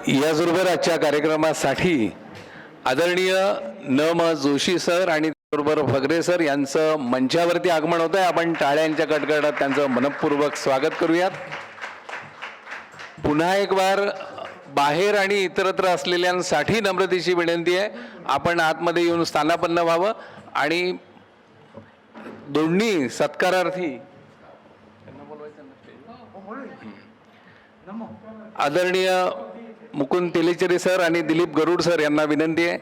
याचबरोबर आजच्या कार्यक्रमासाठी आदरणीय न.म. जोशी सर आणि त्याचबरोबर फगरे सर यांचं मंचावरती आगमन होत आहे. आपण टाळ्यांच्या कडकडाटात त्यांचं मनपूर्वक स्वागत करूयात. पुन्हा एक बार बाहेर आणि इतरत्र असलेल्यांसाठी नम्रतेची विनंती आहे, आपण आतमध्ये येऊन स्थानापन्न व्हावं आणि दोन्ही सत्कारार्थी आदरणीय मुकुंद तेलीचेरे सर आणि दिलीप गरुड सर यांना विनंती आहे,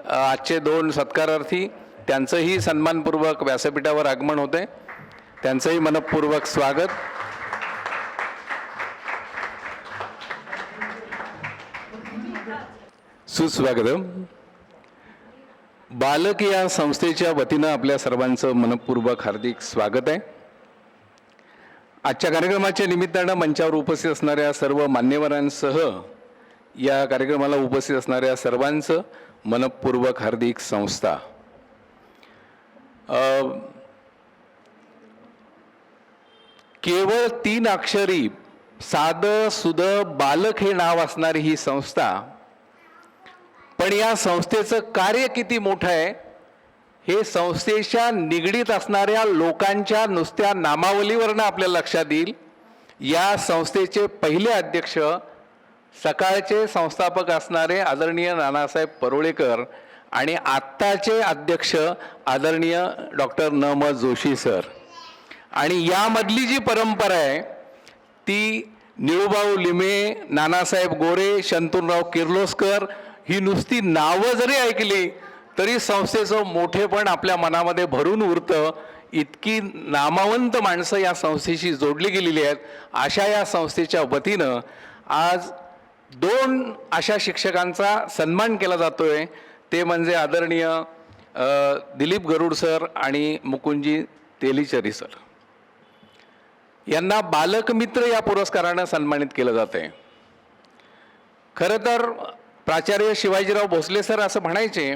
आजचे दोन सत्कारार्थी त्यांचंही सन्मानपूर्वक व्यासपीठावर आगमन होते, त्यांचंही मनपूर्वक स्वागत. सुस्वागतम. बालक या संस्थेच्या वतीनं आपल्या सर्वांचं मनपूर्वक हार्दिक स्वागत आहे. आजच्या कार्यक्रमाच्या निमित्तानं मंचावर उपस्थित असणाऱ्या सर्व मान्यवरांसह या कार्यक्रमाला उपस्थित असणाऱ्या सर्वांचं मनपूर्वक हार्दिक संस्था. केवळ 3 अक्षरी साधं सुधं बालक हे नाव असणारी ही संस्था, पण या संस्थेचं कार्य किती मोठं आहे हे संस्थेच्या निगडीत असणाऱ्या लोकांच्या नुसत्या नामावलीवरनं आपल्याला लक्षात येईल. या संस्थेचे पहिले अध्यक्ष सकाळचे संस्थापक असणारे आदरणीय नानासाहेब परोळेकर आणि आत्ताचे अध्यक्ष आदरणीय डॉक्टर न.म. जोशी सर. आणि यामधली जी परंपरा आहे ती निळूभाऊ लिमे, नानासाहेब गोरे, शंतनराव किर्लोस्कर ही नुसती नावं जरी ऐकली तरी संस्थेचं मोठेपण आपल्या मनामध्ये भरून उरतं. इतकी नामवंत माणसं या संस्थेशी जोडली गेलेली आहेत. अशा या संस्थेच्या वतीनं आज 2 अशा शिक्षकांचा सन्मान केला जातोय, ते म्हणजे आदरणीय दिलीप गरुड सर आणि मुकुंदजी तेलीचेरे सर. यांना बालकमित्र या पुरस्कारानं सन्मानित केलं जाते. खरं तर प्राचार्य शिवाजीराव भोसले सर असं म्हणायचे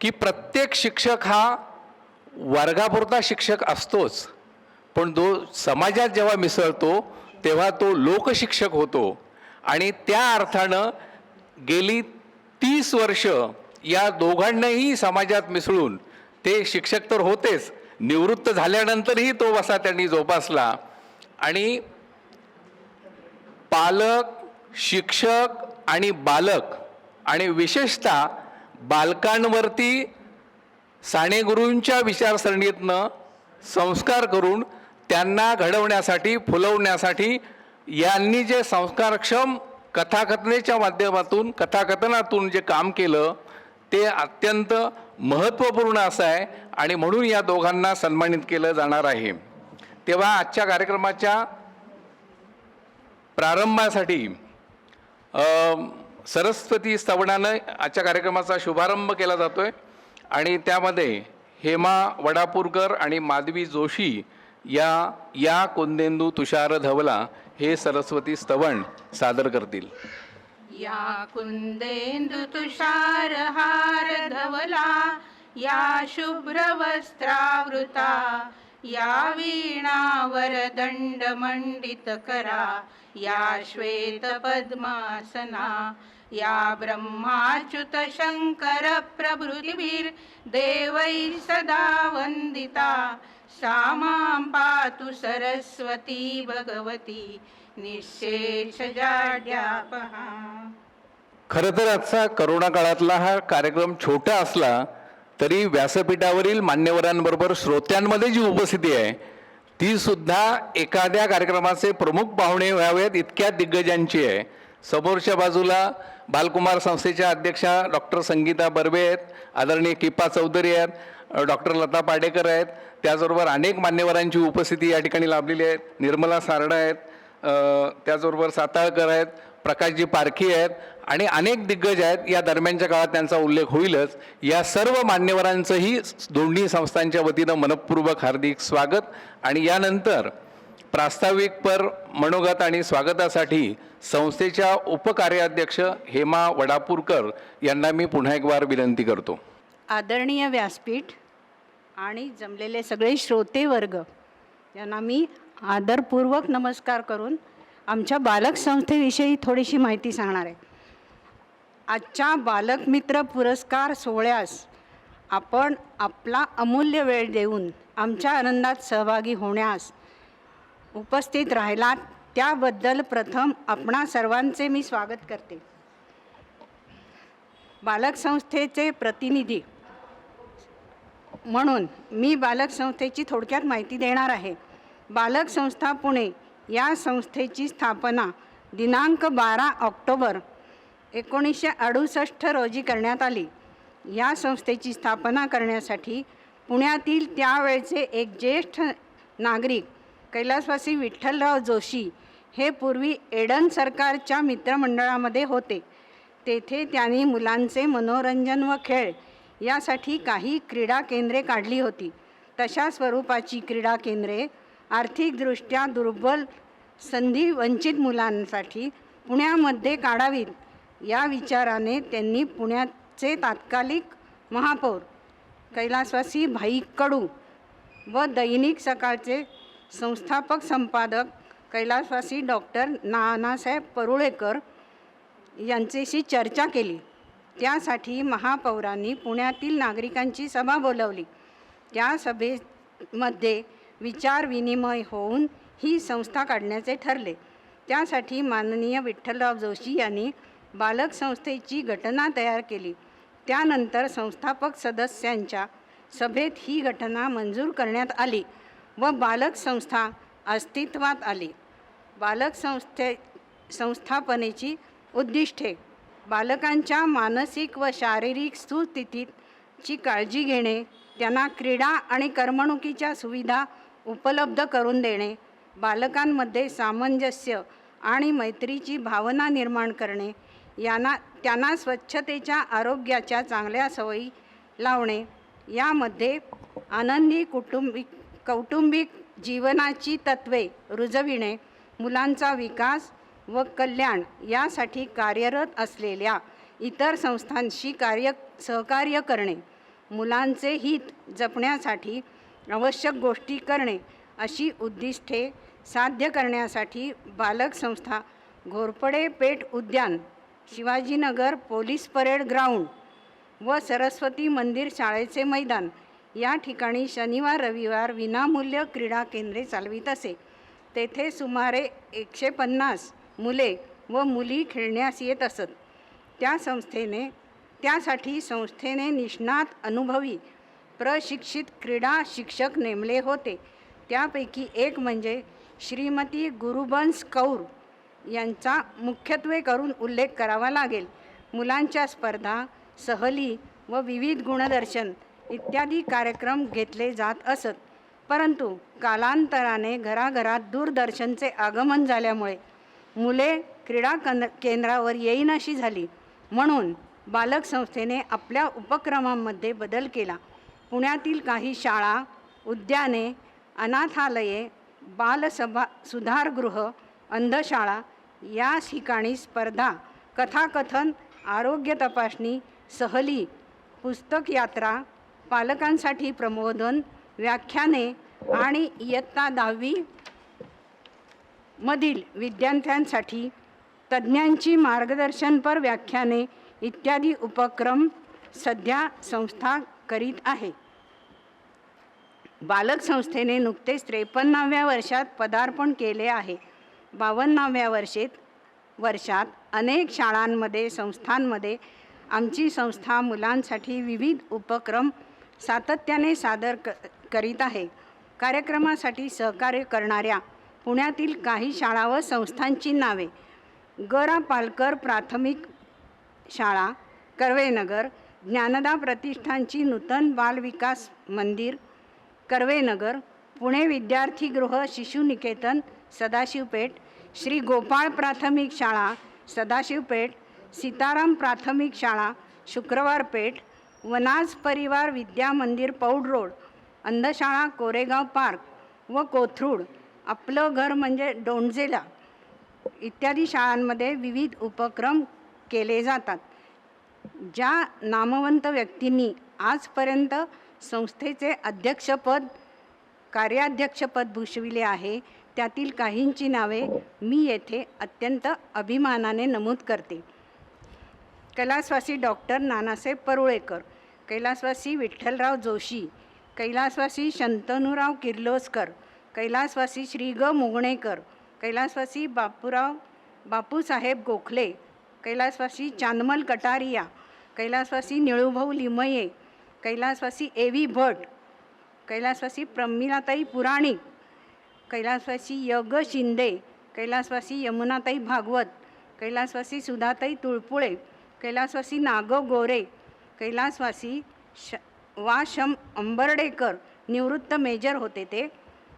की प्रत्येक शिक्षक हा वर्गापुरता शिक्षक असतोच, पण तो समाजात जेव्हा मिसळतो तेव्हा तो लोकशिक्षक होतो. आणि त्या अर्थानं गेली 30 वर्ष या दोघांनाही समाजात मिसळून ते शिक्षक तर होतेच, निवृत्त झाल्यानंतरही तो वसा त्यांनी जोपासला. आणि पालक, शिक्षक आणि बालक आणि विशेषतः बालकांवरती सानेगुरूंच्या विचारसरणीतनं संस्कार करून त्यांना घडवण्यासाठी, फुलवण्यासाठी यांनी जे संस्कारक्षम कथाकथनेच्या माध्यमातून, कथाकथनातून जे काम केलं ते अत्यंत महत्त्वपूर्ण असं आहे आणि म्हणून या दोघांना सन्मानित केलं जाणार आहे. तेव्हा आजच्या कार्यक्रमाच्या प्रारंभासाठी सरस्वती स्तवनानं आजच्या कार्यक्रमाचा शुभारंभ केला जातोय आणि त्यामध्ये हेमा वडापूरकर आणि माधवी जोशी या कुंदेंदू तुषार धवला हे सरस्वती स्तवन सादर करतील. या कुंदेंदु तुषार हार धवला, या शुभ्र वस्त्रावृता, या वीणावर दंड मंडित करा, या श्वेत पद्मासना, या ब्रह्माच्युत शंकर प्रभृतिभिर देवै सदा वंदिता, सा मां पातु सरस्वती भगवती निःशेष जाड्यापहा. खरं तर आजचा करोना काळातला हा कार्यक्रम छोटा असला तरी व्यासपीठावरील मान्यवरांबरोबर श्रोत्यांमध्ये जी उपस्थिती आहे ती सुद्धा एखाद्या कार्यक्रमाचे प्रमुख पाहुणे व्हावेत इतक्या दिग्गजांची आहे. समोरच्या बाजूला बालकुमार संस्थेच्या अध्यक्षा डॉक्टर संगीता बर्वे आहेत, आदरणीय किपा चौधरी आहेत, डॉक्टर लता पाडेकर आहेत, त्याचबरोबर अनेक मान्यवरांची उपस्थिती या ठिकाणी लाभलेली आहे. निर्मला सारडा आहेत, त्याचबरोबर साताळकर आहेत, प्रकाशजी पारखी आहेत आणि अनेक दिग्गज आहेत. या दरम्यानच्या काळात त्यांचा उल्लेख होईलच. या सर्व मान्यवरांचंही दोन्ही संस्थांच्या वतीनं मनपूर्वक हार्दिक स्वागत. आणि यानंतर प्रास्ताविकपर मनोगत आणि स्वागतासाठी संस्थेच्या उपकार्याध्यक्ष हेमा वडापूरकर यांना मी पुन्हा एक वार विनंती करतो. आदरणीय व्यासपीठ आणि जमलेले सगळे श्रोते वर्ग यांना मी आदरपूर्वक नमस्कार करून आमच्या बालक संस्थेविषयी थोडीशी माहिती सांगणार आहे. आजच्या बालक मित्र पुरस्कार सोहळ्यास आपण आपला अमूल्य वेळ देऊन आमच्या आनंदात सहभागी होण्यास उपस्थित राहिलात त्याबद्दल प्रथम आपणा सर्वांचे मी स्वागत करते. बालक संस्थेचे प्रतिनिधी म्हणून मी बालक संस्थेची थोडक्यात माहिती देणार आहे. बालक संस्था पुणे या संस्थेची स्थापना दिनांक 12 ऑक्टोबर 1968 रोजी करण्यात आली. या संस्थेची स्थापना करण्यासाठी पुण्यातील त्यावेळचे एक ज्येष्ठ नागरिक कैलासवासी विठ्ठलराव जोशी हे पूर्वी एडन सरकारच्या मित्रमंडळामध्ये होते. तेथे त्यांनी मुलांचे मनोरंजन व खेळ यासाठी काही क्रीडा केंद्रे काढली होती. तशा स्वरूपाची क्रीडा केंद्रे आर्थिकदृष्ट्या दुर्बल संधी वंचित मुलांसाठी पुण्यामध्ये काढावीत या विचाराने त्यांनी पुण्याचे तात्कालिक महापौर कैलासवासी भाई कडू व दैनिक सकाळचे संस्थापक संपादक कैलासवासी डॉक्टर नानासाहेब परुळेकर यांच्याशी चर्चा केली. त्यासाठी महापौरांनी पुण्यातील नागरिकांची सभा बोलवली. त्या सभेमध्ये विचारविनिमय होऊन ही संस्था काढण्याचे ठरले. त्यासाठी माननीय विठ्ठलराव जोशी यांनी बालक संस्थेची घटना तयार केली. त्यानंतर संस्थापक सदस्यांच्या सभेत ही घटना मंजूर करण्यात आली व बालक संस्था अस्तित्वात आली. बालक संस्थापनेची उद्दिष्टे: बालकांच्या मानसिक व शारीरिक सुस्थितीची काळजी घेणे, त्यांना क्रीडा आणि करमणुकीच्या सुविधा उपलब्ध करून देणे, बालकांमध्ये सामंजस्य आणि मैत्रीची भावना निर्माण करणे, त्यांना स्वच्छतेच्या आरोग्याच्या चांगल्या सवयी लावणे, यामध्ये आनंदी कौटुंबिक जीवनाची तत्त्वे रुजविणे, मुलांचा विकास व कल्याण यासाठी कार्यरत असलेल्या इतर संस्थांशी सहकार्य करणे, मुलांचे हित जपण्यासाठी आवश्यक गोष्टी करणे अशी उद्दिष्टे साध्य करण्यासाठी बालक संस्था घोरपडे पेठ उद्यान, शिवाजीनगर पोलीस परेड ग्राउंड व सरस्वती मंदिर शाळेचे मैदान या ठिकाणी शनिवार रविवार विनामूल्य क्रीडा केंद्रे चालवित असे. तेथे सुमारे 150 मुले व मुली खेळण्यास येत असत. त्यासाठी संस्थेने निष्णात अनुभवी प्रशिक्षित क्रीडा शिक्षक नेमले होते. त्यापैकी एक म्हणजे श्रीमती गुरुबंस कौर यांचा मुख्यत्वे करून उल्लेख करावा लागेल. मुलांच्या स्पर्धा, सहली व विविध गुणदर्शन इत्यादी कार्यक्रम घेतले जात असत. परंतु कालांतराने घराघरात दूरदर्शनचे आगमन झाल्यामुळे मुले क्रीडा केंद्रावर येईनाशी झाली. म्हणून बालक संस्थेने आपल्या उपक्रमांमध्ये बदल केला. पुण्यातील काही शाळा, उद्याने, अनाथालये, सुधारगृह, अंधशाळा या ठिकाणी स्पर्धा, कथाकथन, आरोग्य तपासणी, सहली, पुस्तक यात्रा, पालकांसाठी प्रबोधन, व्याख्याने आणि इयत्ता 10वी मधील विद्यार्थ्यांसाठी तज्ज्ञांची मार्गदर्शनपर व्याख्याने इत्यादी उपक्रम सध्या संस्था करीत आहे. बालक संस्थेने नुकतेच 53व्या वर्षात पदार्पण केले आहे. 52व्या वर्षात अनेक शाळांमध्ये, संस्थांमध्ये आमची संस्था मुलांसाठी विविध उपक्रम सातत्याने सादर करीत आहे. कार्यक्रमासाठी सहकार्य करणाऱ्या पुण्यातील काही शाळा व संस्थांची नावे: ग.रा. पालकर प्राथमिक शाळा कर्वेनगर, ज्ञानदा प्रतिष्ठानची नूतन बालविकास मंदिर कर्वेनगर, पुणे विद्यार्थीगृह शिशुनिकेतन सदाशिवपेठ, श्री गोपाळ प्राथमिक शाळा सदाशिवपेठ, सीताराम प्राथमिक शाळा शुक्रवार पेठ, वनाज परिवार विद्या मंदिर पौड रोड, अंधशाळा कोरेगाव पार्क व कोथरूड, आपलं घर म्हणजे डोंडजेला इत्यादी शाळांमध्ये विविध उपक्रम केले जातात. ज्या नामवंत व्यक्तींनी आजपर्यंत संस्थेचे अध्यक्षपद, कार्याध्यक्षपद भूषविले आहे त्यातील काहींची नावे मी येथे अत्यंत अभिमानाने नमूद करते. कैलासवासी डॉक्टर नानासाहेब परुळेकर, कैलासवासी विठ्ठलराव जोशी, कैलासवासी शंतनुराव किर्लोस्कर, कैलासवासी श्री ग मुगणेकर, कैलासवासी बापूसाहेब गोखले, कैलासवासी चांदमल कटारिया, कैलासवासी निळूभाऊ लिमये, कैलासवासी ए व्ही भट, कैलासवासी प्रमिलाताई पुराणिक, कैलासवासी य.ग. शिंदे, कैलासवासी यमुनाताई भागवत, कैलासवासी सुधाताई तुळपुळे, कैलासवासी नाग गोरे, कैलासवासी शम अंबर्डेकर, निवृत्त मेजर होते ते,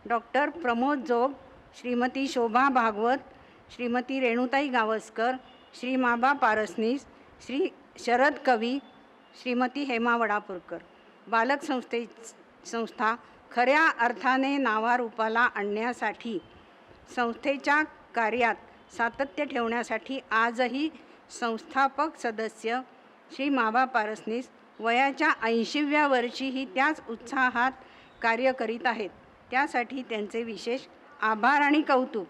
डॉक्टर प्रमोद जोग, श्रीमती शोभा भागवत, श्रीमती रेणुताई गावस्कर, श्री माबा पारसनीस, श्री शरद कवी, श्रीमती हेमा वडापूरकर. बालक संस्था खऱ्या अर्थाने नावारूपाला आणण्यासाठी संस्थेच्या कार्यात सातत्य ठेवण्यासाठी आजही संस्थापक सदस्य श्री माबा पारसनीस वयाच्या 80व्या वर्षीही त्याच उत्साहात कार्य करीत आहेत. त्यासाठी त्यांचे विशेष आभार आणि कौतुक.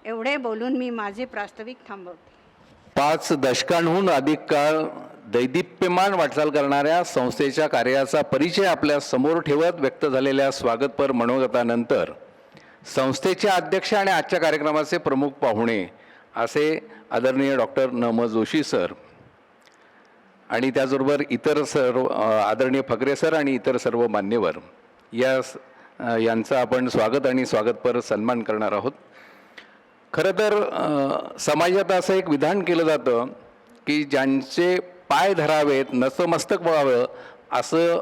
एवढे बोलून मी माझे प्रास्ताविक थांबवते. 5 दशकांहून अधिक काळ दैदिप्यमान वाटचाल करणाऱ्या संस्थेच्या कार्याचा परिचय आपल्या समोर ठेवत व्यक्त झालेल्या स्वागतपर मनोगतानंतर संस्थेचे अध्यक्ष आणि आजच्या कार्यक्रमाचे प्रमुख पाहुणे असे आदरणीय डॉक्टर न.म. जोशी सर आणि त्याचबरोबर इतर सर्व आदरणीय फकरे सर आणि इतर सर्व मान्यवर यांचं आपण स्वागत आणि स्वागतपर सन्मान करणार आहोत. खरं तर समाजात असं एक विधान केलं जातं की ज्यांचे पाय धरावेत नतमस्तक व्हावं असं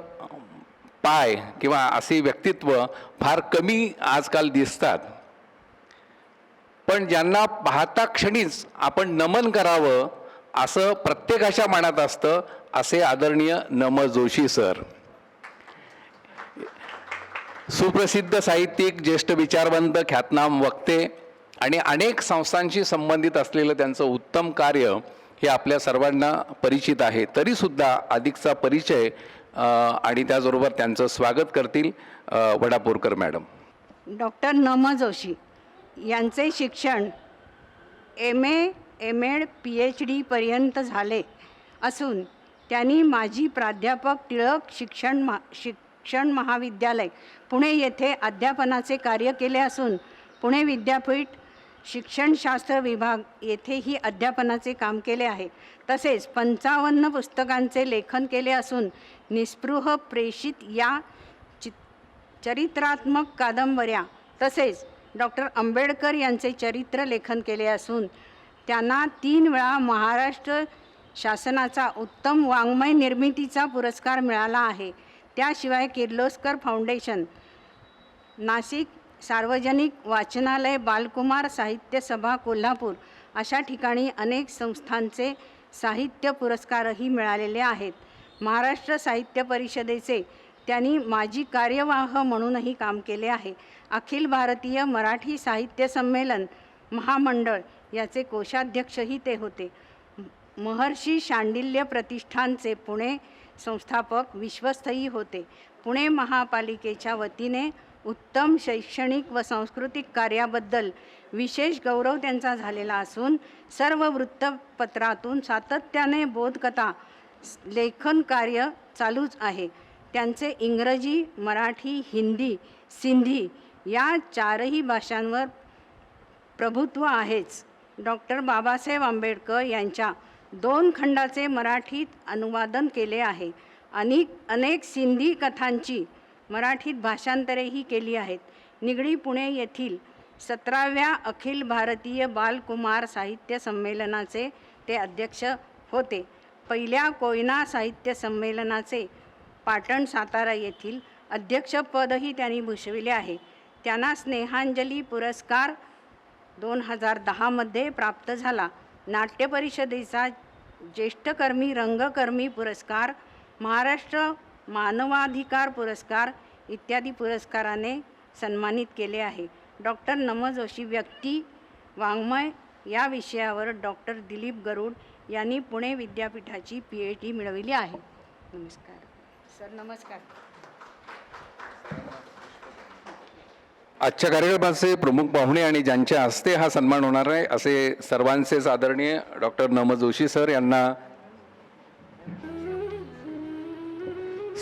पाय किंवा असे व्यक्तित्व फार कमी आजकाल दिसतात. पण ज्यांना पाहता क्षणीच आपण नमन करावं असं प्रत्येकाच्या मनात असतं असे आदरणीय न.म. जोशी सर. सुप्रसिद्ध साहित्यिक, ज्येष्ठ विचारवंत, ख्यातनाम वक्ते आणि अनेक संस्थांशी संबंधित असलेलं त्यांचं उत्तम कार्य हे आपल्या सर्वांना परिचित आहे. तरीसुद्धा अधिकचा परिचय आणि त्याचबरोबर त्यांचं स्वागत करतील वडापूरकर मॅडम. डॉक्टर न.म. जोशी यांचे शिक्षण MA, MEd, PhD पर्यंत झाले असून त्यांनी माजी प्राध्यापक टिळक शिक्षण महाविद्यालय पुणे येथे अध्यापनाचे कार्य केले असून पुणे विद्यापीठ शिक्षणशास्त्र विभाग येथेही अध्यापनाचे काम केले आहे. तसेच 55 पुस्तकांचे लेखन केले असून निस्पृह, प्रेषित या चरित्रात्मक कादंबऱ्या तसेच डॉक्टर आंबेडकर यांचे चरित्र लेखन केले असून त्यांना 3 वेळा महाराष्ट्र शासनाचा उत्तम वाङ्मय निर्मितीचा पुरस्कार मिळाला आहे. त्याशिवाय किर्लोस्कर फाउंडेशन, नाशिक सार्वजनिक वाचनालय, बालकुमार साहित्य सभा कोल्हापूर अशा ठिकाणी अनेक संस्थांचे साहित्य पुरस्कारही मिळालेले आहेत. महाराष्ट्र साहित्य परिषदेचे त्यांनी माजी कार्यवाह म्हणूनही काम केले आहे. अखिल भारतीय मराठी साहित्य संमेलन महामंडळ याचे कोषाध्यक्षही ते होते. महर्षी शांडिल्य प्रतिष्ठानचे पुणे संस्थापक विश्वस्तही होते. पुणे महापालिकेच्या वतीने उत्तम शैक्षणिक व सांस्कृतिक कार्याबद्दल विशेष गौरव त्यांचा झालेला असून सर्व वृत्तपत्रातून सातत्याने बोधकथा लेखन कार्य चालूच आहे. त्यांचे इंग्रजी, मराठी, हिंदी, सिंधी या 4ही भाषांवर प्रभुत्व आहेच. डॉक्टर बाबासाहेब आंबेडकर यांच्या 2 खंडाचे मराठीत अनुवादन केले आहे. अनेक सिंधी कथांची मराठीत भाषांतरेही केली आहेत. निगडी पुणे येथील 17व्या अखिल भारतीय बालकुमार साहित्य संमेलनाचे ते अध्यक्ष होते. पहिल्या कोयना साहित्य संमेलनाचे पाटण सातारा येथील अध्यक्षपदही त्यांनी भूषविले आहे. त्यांना स्नेहांजली पुरस्कार 2010 मध्ये प्राप्त झाला. नाट्य परिषदेचा ज्येष्ठकर्मी रंगकर्मी पुरस्कार, महाराष्ट्र मानवाधिकार पुरस्कार इत्यादी पुरस्काराने सन्मानित केले आहे. डॉक्टर न.म. जोशी व्यक्ती वाङ्मय या विषयावर डॉक्टर दिलीप गरुड यांनी पुणे विद्यापीठाची PhD मिळविली आहे. नमस्कार सर. नमस्कार. आजच्या कार्यक्रमाचे प्रमुख पाहुणे आणि ज्यांच्या हस्ते हा सन्मान होणार आहे असे सर्वांचेच आदरणीय डॉक्टर नम जोशी सर यांना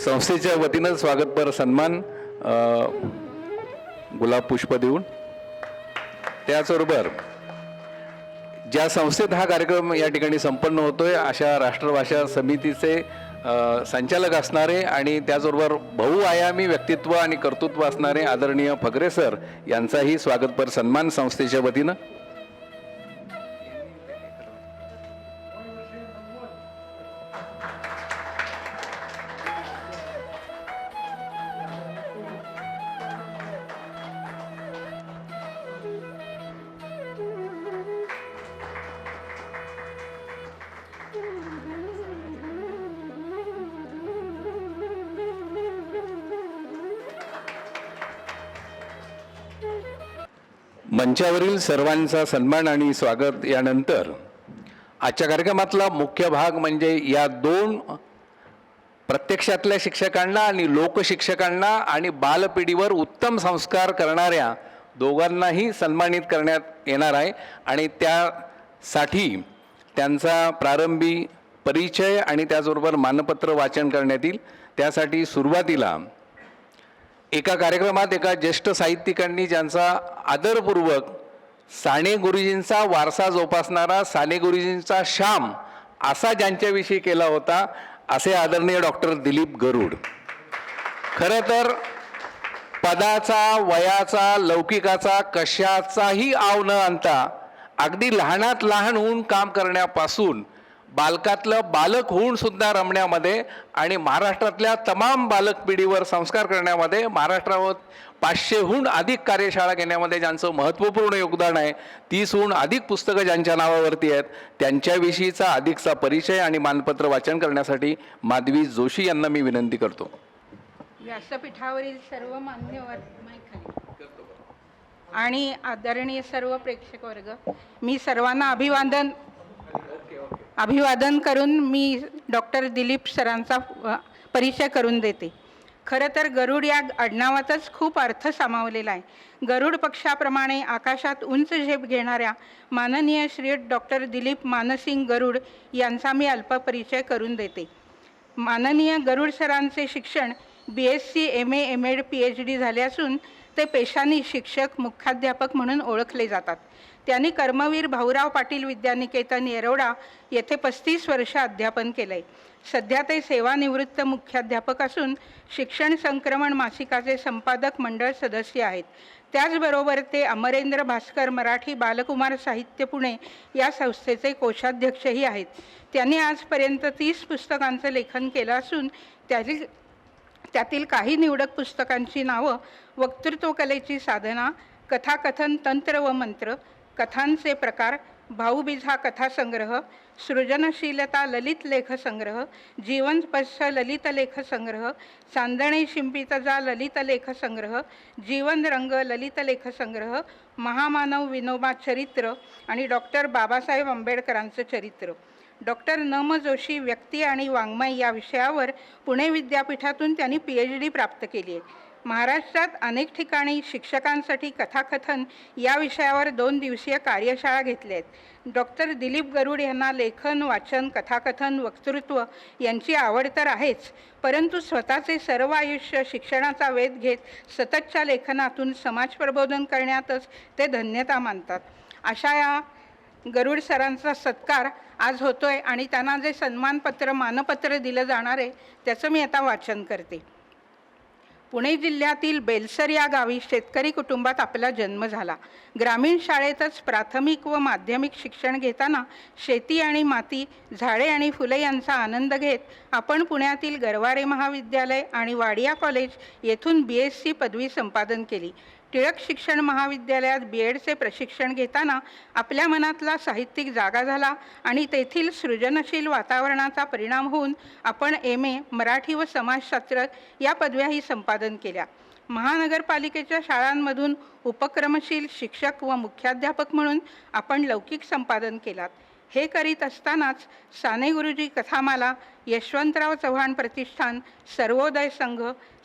संस्थेच्या वतीनं स्वागतपर सन्मान गुलाब पुष्प देऊन, त्याचबरोबर ज्या संस्थेत हा कार्यक्रम या ठिकाणी संपन्न होतोय अशा राष्ट्रभाषा समितीचे संचालक असणारे आणि त्याचबरोबर बहुआयामी व्यक्तित्व आणि कर्तृत्व असणारे आदरणीय फगरे सर यांचाही स्वागतपर सन्मान संस्थेच्या वतीनं. मंचावरील सर्वांचा सन्मान आणि स्वागत यानंतर आजच्या कार्यक्रमातला मुख्य भाग म्हणजे या दोन प्रत्यक्षातल्या शिक्षकांना आणि लोकशिक्षकांना आणि बालपिढीवर उत्तम संस्कार करणाऱ्या दोघांनाही सन्मानित करण्यात येणार आहे आणि त्यासाठी त्यांचा प्रारंभी परिचय आणि त्याचबरोबर मानपत्र वाचन करण्यात येईल. त्यासाठी सुरुवातीला एका कार्यक्रमात एका ज्येष्ठ साहित्यिकांनी ज्यांचा आदरपूर्वक साने गुरुजींचा वारसा जोपासणारा साने गुरुजींचा श्याम असा ज्यांच्याविषयी केला होता असे आदरणीय डॉक्टर दिलीप गरुड. खरं तर पदाचा, वयाचा, लौकिकाचा कशाचाही आव न आणता अगदी लहानात लहान होऊन काम करण्यापासून बालकातलं बालक होऊन सुद्धा रमण्यामध्ये आणि महाराष्ट्रातल्या तमाम बालक पिढीवर संस्कार करण्यामध्ये महाराष्ट्रावर 500हून अधिक कार्यशाळा घेण्यामध्ये ज्यांचं महत्त्वपूर्ण योगदान आहे, 30हून अधिक पुस्तकं ज्यांच्या नावावरती आहेत, त्यांच्याविषयीचा अधिकचा परिचय आणि मानपत्र वाचन करण्यासाठी माधवी जोशी यांना मी विनंती करतो. व्यासपीठावरील सर्व मान्यवर आणि आदरणीय सर्व प्रेक्षक वर्ग, मी सर्वांना अभिवादन करून मी डॉक्टर दिलीप सरांचा परिचय करून देते. खरं तर गरुड या आडनावातच खूप अर्थ सामावलेला आहे. गरुड पक्षाप्रमाणे आकाशात उंच झेप घेणाऱ्या माननीय श्री डॉक्टर दिलीप मानसिंग गरुड यांचा मी अल्प परिचय करून देते. माननीय गरुड सरांचे शिक्षण BSc, MA, MAd, PhD झाले असून ते पेशाने शिक्षक, मुख्याध्यापक म्हणून ओळखले जातात. त्यांनी कर्मवीर भाऊराव पाटील विद्यानिकेतन येरवडा येथे 35 वर्ष अध्यापन केले. सध्या ते सेवानिवृत्त मुख्याध्यापक असून शिक्षण संक्रमण मासिकाचे संपादक मंडळ सदस्य आहेत. त्याचबरोबर ते अमरेंद्र भास्कर मराठी बालकुमार साहित्य पुणे या संस्थेचे कोषाध्यक्षही आहेत. त्यांनी आजपर्यंत 30 पुस्तकांचं लेखन केलं असून त्यातील काही निवडक पुस्तकांची नावं वक्तृत्व कलेची साधना, कथाकथन तंत्र व मंत्र, कथांचे प्रकार, भाऊबीज हा कथासंग्रह, सृजनशीलता ललित लेखसंग्रह, जीवनस्पर्श ललित लेखसंग्रह, चांदणे शिंपीतजा ललित लेखसंग्रह, जीवन रंग ललित लेखसंग्रह, महामानव विनोबा चरित्र आणि डॉक्टर बाबासाहेब आंबेडकरांचं चरित्र. डॉक्टर नम जोशी व्यक्ती आणि वाङ्मय या विषयावर पुणे विद्यापीठातून त्यांनी PhD प्राप्त केली आहे. महाराष्ट्रात अनेक ठिकाणी शिक्षकांसाठी कथाकथन या विषयावर 2 दिवसीय कार्यशाळा घेतल्या आहेत. डॉक्टर दिलीप गरुड यांना लेखन, वाचन, कथाकथन, वक्तृत्व यांची आवड तर आहेच, परंतु स्वतःचे सर्व आयुष्य शिक्षणाचा वेध घेत सततच्या लेखनातून समाज प्रबोधन करण्यातच ते धन्यता मानतात. अशा या गरुड सरांचा सत्कार आज होतोय आणि त्यांना जे सन्मानपत्र, मानपत्र दिलं जाणार आहे त्याचं मी आता वाचन करते. पुणे जिल्ह्यातील बेलसर या गावी शेतकरी कुटुंबात आपला जन्म झाला. ग्रामीण शाळेतच प्राथमिक व माध्यमिक शिक्षण घेताना शेती आणि माती, झाडे आणि फुले यांचा आनंद घेत आपण पुण्यातील गरवारे महाविद्यालय आणि वाडिया कॉलेज येथून BSc पदवी संपादन केली. टिळक शिक्षण महाविद्यालयात BEdचे प्रशिक्षण घेताना आपल्या मनातला साहित्यिक जागा झाला आणि तेथील सृजनशील वातावरणाचा परिणाम होऊन आपण MA मराठी व समाजशास्त्र या पदव्याही संपादन केल्या. महानगरपालिकेच्या शाळांमधून उपक्रमशील शिक्षक व मुख्याध्यापक म्हणून आपण लौकिक संपादन केलात. हे करीत असतानाच साने गुरुजी कथामाला, यशवंतराव चव्हाण प्रतिष्ठान, सर्वोदय संघ,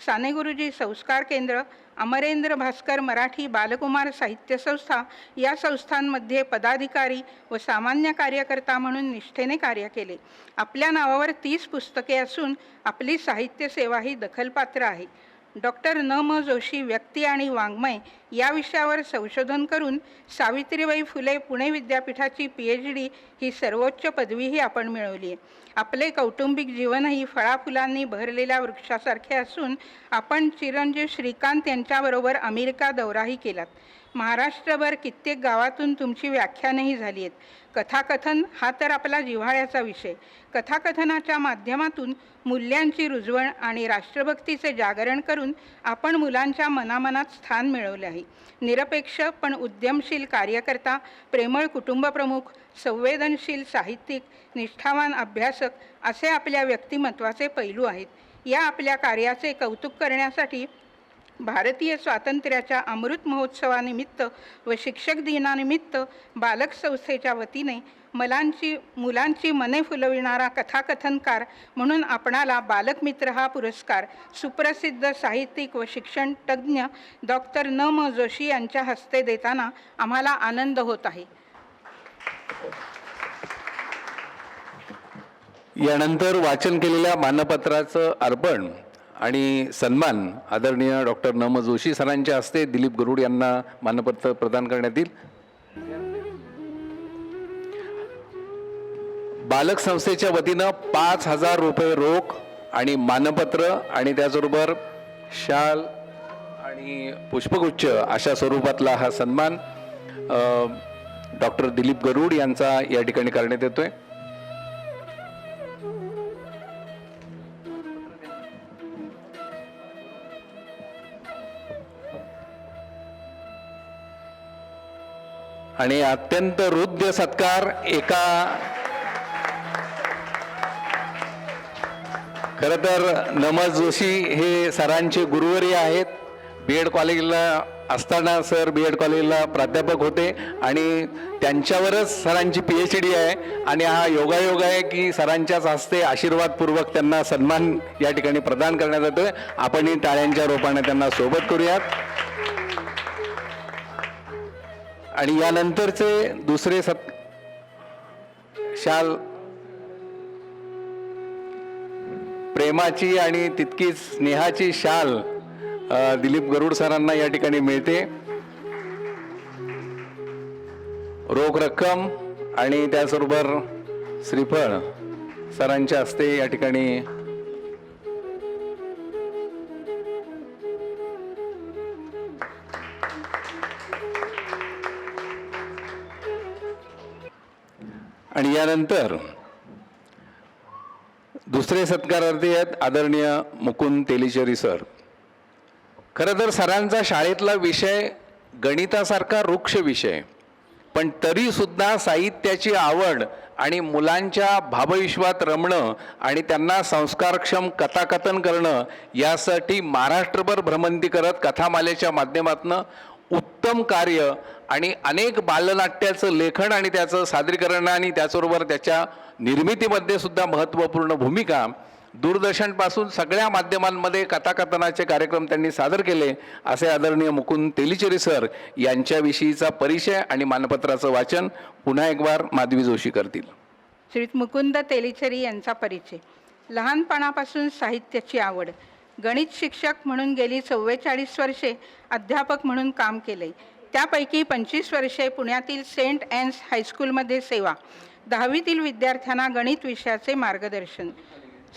साने गुरुजी संस्कार केंद्र अमरेंद्र भास्कर मराठी बालकुमार साहित्य संस्था या संस्थांमध्ये पदाधिकारी व सामान्य कार्यकर्ता म्हणून निष्ठेने कार्य केले. आपल्या नावावर 30 पुस्तके असून आपली साहित्य सेवा ही दखलपात्र आहे. डॉक्टर न.म. जोशी व्यक्ती आणि वाङ्मय या विषयावर संशोधन करून सावित्रीबाई फुले पुणे विद्यापीठाची PhD ही सर्वोच्च पदवीही आपण मिळवली आहे. आपले कौटुंबिक जीवनही फळाफुलांनी भरलेल्या वृक्षासारखे असून आपण चिरंजीव श्रीकांत यांच्याबरोबर अमेरिका दौराही केलात. महाराष्ट्रभर कित्येक गावातून तुमची व्याख्यानंही झाली आहेत. कथाकथन हा तर आपला जिव्हाळ्याचा विषय. कथाकथनाच्या माध्यमातून मूल्यांची रुजवण आणि राष्ट्रभक्तीचे जागरण करून आपण मुलांच्या मनामनात स्थान मिळवले आहे. निरपेक्ष पण उद्यमशील कार्यकर्ता, प्रेमळ कुटुंबप्रमुख, संवेदनशील साहित्यिक, निष्ठावान अभ्यासक असे आपल्या व्यक्तिमत्वाचे पैलू आहेत. या आपल्या कार्याचे कौतुक करण्यासाठी भारतीय स्वातंत्र्याच्या अमृत महोत्सवानिमित्त व शिक्षक दिनानिमित्त बालक संस्थेच्या वतीने मुलांची मने फुलविणारा कथाकथनकार म्हणून आपणाला बालकमित्र हा पुरस्कार सुप्रसिद्ध साहित्यिक व शिक्षण तज्ज्ञ डॉक्टर न.म. जोशी यांच्या हस्ते देताना आम्हाला आनंद होत आहे. यानंतर वाचन केलेल्या मानपत्राचं अर्पण आणि सन्मान आदरणीय डॉक्टर न.म. जोशी सरांच्या हस्ते दिलीप गरुड यांना मानपत्र प्रदान करण्यात येईल. बालक संस्थेच्या वतीनं 5,000 रुपये रोख आणि मानपत्र आणि त्याचबरोबर शाल आणि पुष्पगुच्छ अशा स्वरूपातला हा सन्मान डॉक्टर दिलीप गरुड यांचा या ठिकाणी करण्यात येतोय. आणि अत्यंत हृद्य सत्कार खरं तर न.म. जोशी हे सरांचे गुरुवर्य आहेत. BEd कॉलेजला असताना सर BEd कॉलेजला प्राध्यापक होते आणि त्यांच्यावरच सरांची PhD आहे. आणि हा योगायोग आहे की सरांच्याच हस्ते आशीर्वादपूर्वक त्यांना सन्मान या ठिकाणी प्रदान करण्यात येतोय. आपणही टाळ्यांच्या रोपाने त्यांना सोबत करूयात. आणि यानंतरचे दुसरे शाल प्रेमाची आणि तितकीच स्नेहाची शाल दिलीप गरुड सरांना या ठिकाणी मिळते. रोख रक्कम आणि त्याचबरोबर श्रीफळ सरांच्या हस्ते या ठिकाणी आणि यानंतर दुसरे सत्कारार्थी आहेत आदरणीय मुकुंद तेलीचेरी सर. खरं तर सरांचा शाळेतला विषय गणितासारखा रुक्ष विषय, पण तरी सुद्धा साहित्याची आवड आणि मुलांच्या भावविश्वात रमणं आणि त्यांना संस्कारक्षम कथाकथन करणं यासाठी महाराष्ट्रभर भ्रमंती करत कथामालेच्या माध्यमातून उत्तम कार्य आणि अनेक बालनाट्याचं लेखन आणि त्याचं सादरीकरण आणि त्याचबरोबर त्याच्या निर्मितीमध्ये सुद्धा महत्त्वपूर्ण भूमिका, दूरदर्शनपासून सगळ्या माध्यमांमध्ये कथाकथनाचे कार्यक्रम त्यांनी सादर केले. असे आदरणीय मुकुंद तेलीचेरी सर यांच्याविषयीचा परिचय आणि मानपत्राचं वाचन पुन्हा एक बार माधवी जोशी करतील. श्री मुकुंद तेलीचेरी यांचा परिचय. लहानपणापासून साहित्याची आवड. गणित शिक्षक म्हणून गेली 44 वर्षे अध्यापक म्हणून काम केले. त्यापैकी 25 वर्षे पुण्यातील सेंट ॲन्स हायस्कूलमध्ये सेवा. 10वीतील विद्यार्थ्यांना गणित विषयाचे मार्गदर्शन.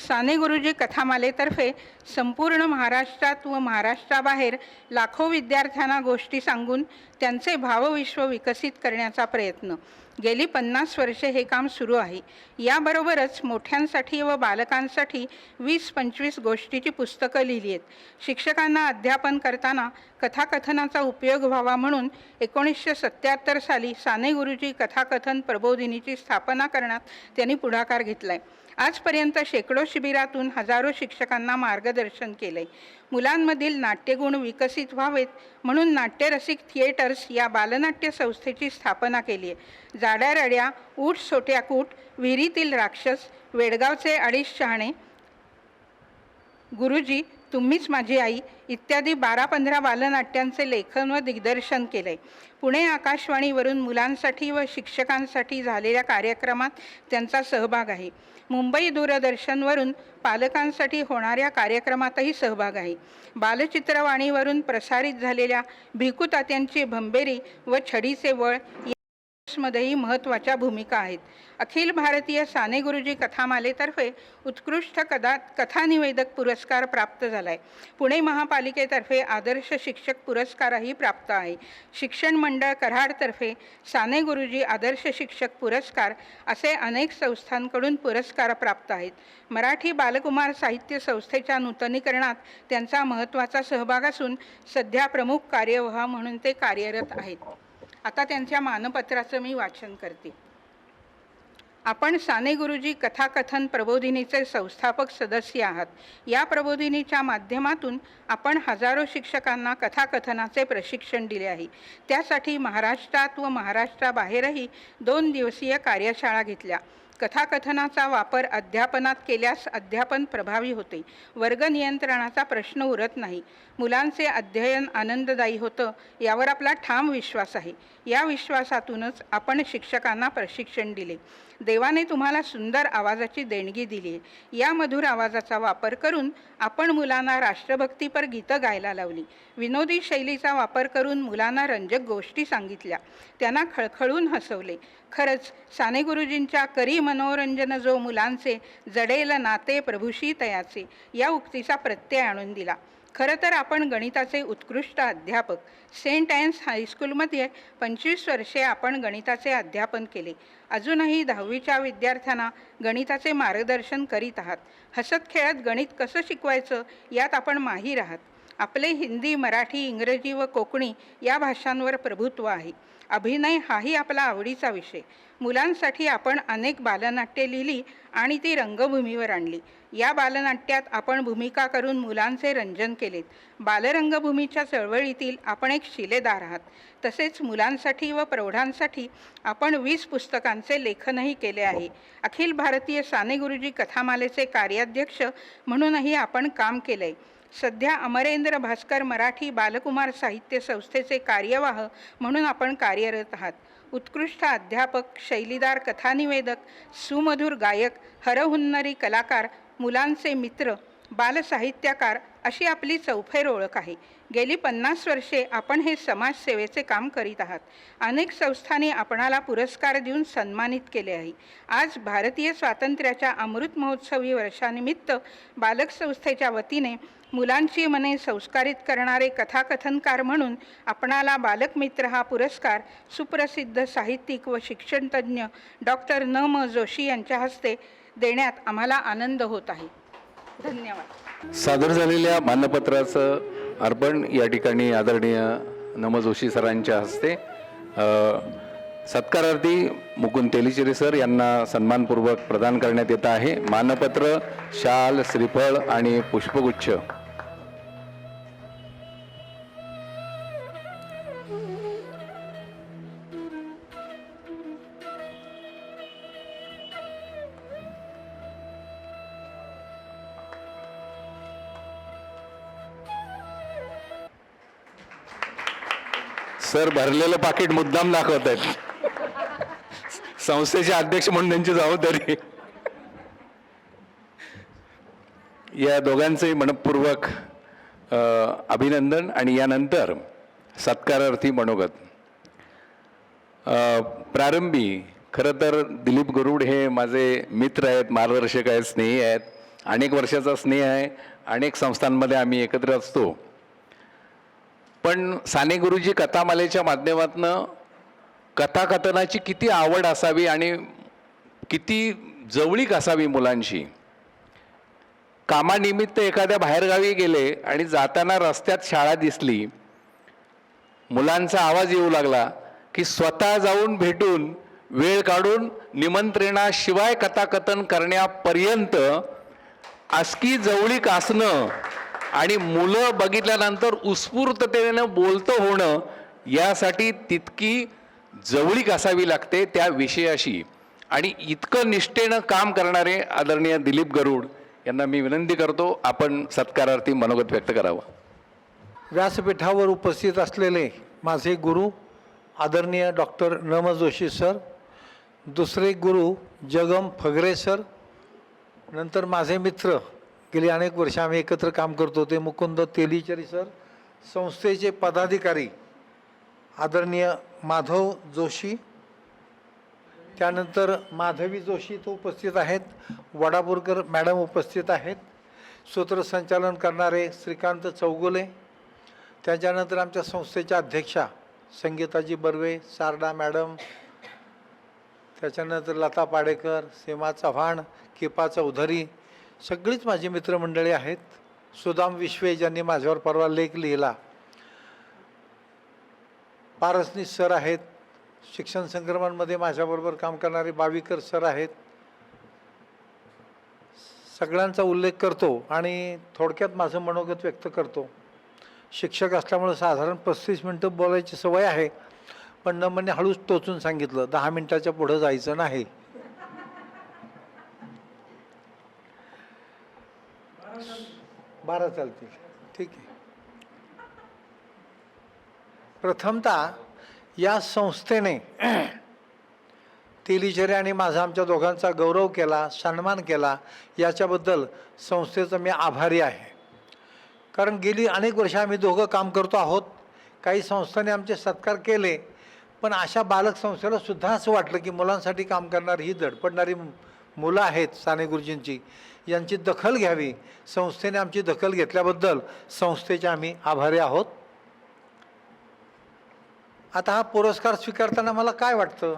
साने गुरुजी कथामालेतर्फे संपूर्ण महाराष्ट्रात व महाराष्ट्राबाहेर लाखो विद्यार्थ्यांना गोष्टी सांगून त्यांचे भावविश्व विकसित करण्याचा प्रयत्न. गेली 50 वर्षे हे काम सुरू आहे. याबरोबरच मोठ्यांसाठी व बालकांसाठी 20-25 गोष्टीची पुस्तकं लिहिली आहेत. शिक्षकांना अध्यापन करताना कथाकथनाचा उपयोग व्हावा म्हणून 1977 साली साने गुरुजी कथाकथन प्रबोधिनीची स्थापना करण्यात त्यांनी पुढाकार घेतला आहे. आजपर्यंत शेकडो शिबिरातून हजारो शिक्षकांना मार्गदर्शन केले. मुलांमधील नाट्यगुण विकसित व्हावेत म्हणून नाट्यरसिक थिएटर्स या बालनाट्य संस्थेची स्थापना केली आहे. जाड्या रड्या, ऊठ सोट्या कूट, विहिरीतील राक्षस, वेडगावचे 2.5 शहाणे गुरुजी, तुम्हीच माझी आई इत्यादी 12-15 बालनाट्यांचे लेखन व दिग्दर्शन केले. पुणे आकाशवाणीवरून मुलांसाठी व शिक्षकांसाठी झालेल्या कार्यक्रमात त्यांचा सहभाग आहे. मुंबई दूरदर्शनवरून पालकांसाठी होणाऱ्या कार्यक्रमातही सहभाग आहे. बालचित्रवाणीवरून प्रसारित झालेल्या भिकू तात्यांची भंबेरी व छडीचे वळ मध्येही महत्त्वाच्या भूमिका आहेत. अखिल भारतीय साने गुरुजी कथामालेतर्फे उत्कृष्ट कथानिवेदक पुरस्कार प्राप्त झाला आहे. पुणे महापालिकेतर्फे आदर्श शिक्षक पुरस्कारही प्राप्त आहे. शिक्षण मंडळ कराडतर्फे साने गुरुजी आदर्श शिक्षक पुरस्कार असे अनेक संस्थांकडून पुरस्कार प्राप्त आहेत. मराठी बालकुमार साहित्य संस्थेच्या नूतनीकरणात त्यांचा महत्त्वाचा सहभाग असून सध्या प्रमुख कार्यवाह म्हणून ते कार्यरत आहेत. आता त्यांच्या मानपत्राचं मी वाचन करते. आपण साने गुरुजी कथाकथन प्रबोधिनीचे संस्थापक सदस्य आहात. या प्रबोधिनीच्या माध्यमातून आपण हजारो शिक्षकांना कथाकथनाचे प्रशिक्षण दिले आहे. त्यासाठी महाराष्ट्रात व महाराष्ट्राबाहेरही 2 दिवसीय कार्यशाळा घेतल्या. कथाकथनाचा वापर अध्यापनात केल्यास अध्यापन प्रभावी होते. वर्ग नियंत्रणाचा प्रश्न उरत नाही. मुलांचे अध्ययन आनंददायी होतं यावर आपला ठाम विश्वास आहे. या विश्वासातूनच आपण शिक्षकांना प्रशिक्षण दिले. देवाने तुम्हाला सुंदर आवाजाची देणगी दिली आहे. या मधुर आवाजाचा वापर करून आपण मुलांना राष्ट्रभक्तीपर गीतं गायला लावली. विनोदी शैलीचा वापर करून मुलांना रंजक गोष्टी सांगितल्या. त्यांना खळखळून हसवले. खरंच साने गुरुजींच्या करी मनोरंजन जो मुलांचे जडेल नाते प्रभूशी तयाचे या उक्तीचा प्रत्यय आणून दिला. खरं तर आपण गणिताचे उत्कृष्ट अध्यापक. सेंट ॲन्स हायस्कूलमध्ये 25 वर्षे आपण गणिताचे अध्यापन केले. अजूनही 10वीच्या विद्यार्थ्यांना गणिताचे मार्गदर्शन करीत आहात. हसत खेळत गणित कसं शिकवायचं यात आपण माहीर आहात. आपले हिंदी, मराठी, इंग्रजी व कोकणी या भाषांवर प्रभुत्व आहे. अभिनय हाही आपला आवडीचा विषय. मुलांसाठी आपण अनेक बालनाट्ये लिहिली आणि ती रंगभूमीवर आणली. या बालनाट्यात आपण भूमिका करून मुलांचे रंजन केलेत. बालरंगभूमीच्या चळवळीतील आपण एक शिलेदार आहात. तसेच मुलांसाठी व प्रौढांसाठी आपण 20 पुस्तकांचे लेखनही केले आहे. अखिल भारतीय साने गुरुजी कथामालेचे कार्याध्यक्ष म्हणूनही आपण काम केले आहे. सध्या अमरेंद्र भास्कर मराठी बालकुमार साहित्य संस्थेचे कार्यवाह म्हणून आपण कार्यरत आहात. उत्कृष्ट अध्यापक, शैलीदार कथानिवेदक, सुमधुर गायक, हरहुन्नरी कलाकार, मुलांचे मित्र, बालसाहित्यकार अशी आपली चौफेर ओळख आहे. गेली 50 वर्षे आपण हे समाजसेवेचे काम करीत आहात. अनेक संस्थांनी आपणाला पुरस्कार देऊन सन्मानित केले आहे. आज भारतीय स्वातंत्र्याच्या अमृत महोत्सवी वर्षानिमित्त बालक संस्थेच्या वतीने मुलांची मने संस्कारित करणारे कथाकथनकार म्हणून आपणाला बालकमित्र हा पुरस्कार सुप्रसिद्ध साहित्यिक व शिक्षणतज्ज्ञ डॉक्टर न.म. जोशी यांच्या हस्ते देण्यात आम्हाला आनंद होत आहे. धन्यवाद. सादर झालेल्या मानपत्राचं अर्पण या ठिकाणी आदरणीय नम जोशी सरांच्या हस्ते सत्कारार्थी मुकुंद तेलीचेरे सर यांना सन्मानपूर्वक प्रदान करण्यात येत आहे. मानपत्र, शाल, श्रीफळ आणि पुष्पगुच्छ. सर भरलेलं पाकिट मुद्दाम दाखवत आहेत. संस्थेचे अध्यक्ष म्हणून त्यांची जबाबदारी. या दोघांचेही मनपूर्वक अभिनंदन. आणि यानंतर सत्कारार्थी मनोगत. प्रारंभी खरं तर दिलीप गरुड हे माझे मित्र आहेत, मार्गदर्शक आहेत, स्नेही आहेत. अनेक वर्षाचा स्नेह आहे. अनेक संस्थांमध्ये आम्ही एकत्र असतो. पण साने गुरुजी कथामालेच्या माध्यमातून कथाकथनाची किती आवड असावी आणि किती जवळीक असावी मुलांशी. कामानिमित्त एखाद्या बाहेरगावी गेले आणि जाताना रस्त्यात शाळा दिसली, मुलांचा आवाज येऊ लागला की स्वतः जाऊन भेटून वेळ काढून निमंत्रणाशिवाय कथाकथन करण्यापर्यंत आसकी जवळीक असणं आणि मुलं बघितल्यानंतर उत्स्फूर्ततेनं बोलतं होणं यासाठी तितकी जवळीक असावी लागते त्या विषयाशी. आणि इतकं निष्ठेनं काम करणारे आदरणीय दिलीप गरुड यांना मी विनंती करतो आपण सत्कारार्थी मनोगत व्यक्त करावं. व्यासपीठावर उपस्थित असलेले माझे गुरु आदरणीय डॉक्टर नम जोशी सर, दुसरे गुरु जगम फगरे सर, नंतर माझे मित्र गेली अनेक वर्ष आम्ही एकत्र काम करतो ते मुकुंद तेलीचरी सर, संस्थेचे पदाधिकारी आदरणीय माधव जोशी, त्यानंतर माधवी जोशी तो उपस्थित आहेत, वडापूरकर मॅडम उपस्थित आहेत, सूत्रसंचालन करणारे श्रीकांत चौगुले, त्याच्यानंतर आमच्या संस्थेच्या अध्यक्षा संगीताजी बर्वे, सारडा मॅडम, त्याच्यानंतर लता पाडेकर, सीमा चव्हाण, किपा चौधरी, सगळीच माझी मित्रमंडळी आहेत. सुदाम विश्वे ज्यांनी माझ्यावर परवा लेख लिहिला, पारसनीस सर आहेत, शिक्षण संक्रमणमध्ये माझ्याबरोबर काम करणारे बावीकर सर आहेत. सगळ्यांचा उल्लेख करतो आणि थोडक्यात माझं मनोगत व्यक्त करतो. शिक्षक असल्यामुळे साधारण 35 मिनटं बोलायची सवय आहे, पण नमने हळूच टोचून सांगितलं 10 मिनटाच्या पुढं जायचं नाही. बारा चालतील, ठीक आहे. प्रथमतः या संस्थेने तेलीचरे आणि माझा आमच्या दोघांचा गौरव केला, सन्मान केला, याच्याबद्दल संस्थेचा मी आभारी आहे. कारण गेली अनेक वर्ष आम्ही दोघं काम करतो आहोत. काही संस्थांनी आमचे सत्कार केले, पण अशा बालक संस्थेला सुद्धा असं वाटलं की मुलांसाठी काम करणारी ही धडपडणारी मुलं आहेत साने गुरुजींची, यांची दखल घ्यावी. संस्थेने आमची दखल घेतल्याबद्दल संस्थेचे आम्ही आभारी आहोत. आता हा पुरस्कार स्वीकारताना मला काय वाटतं,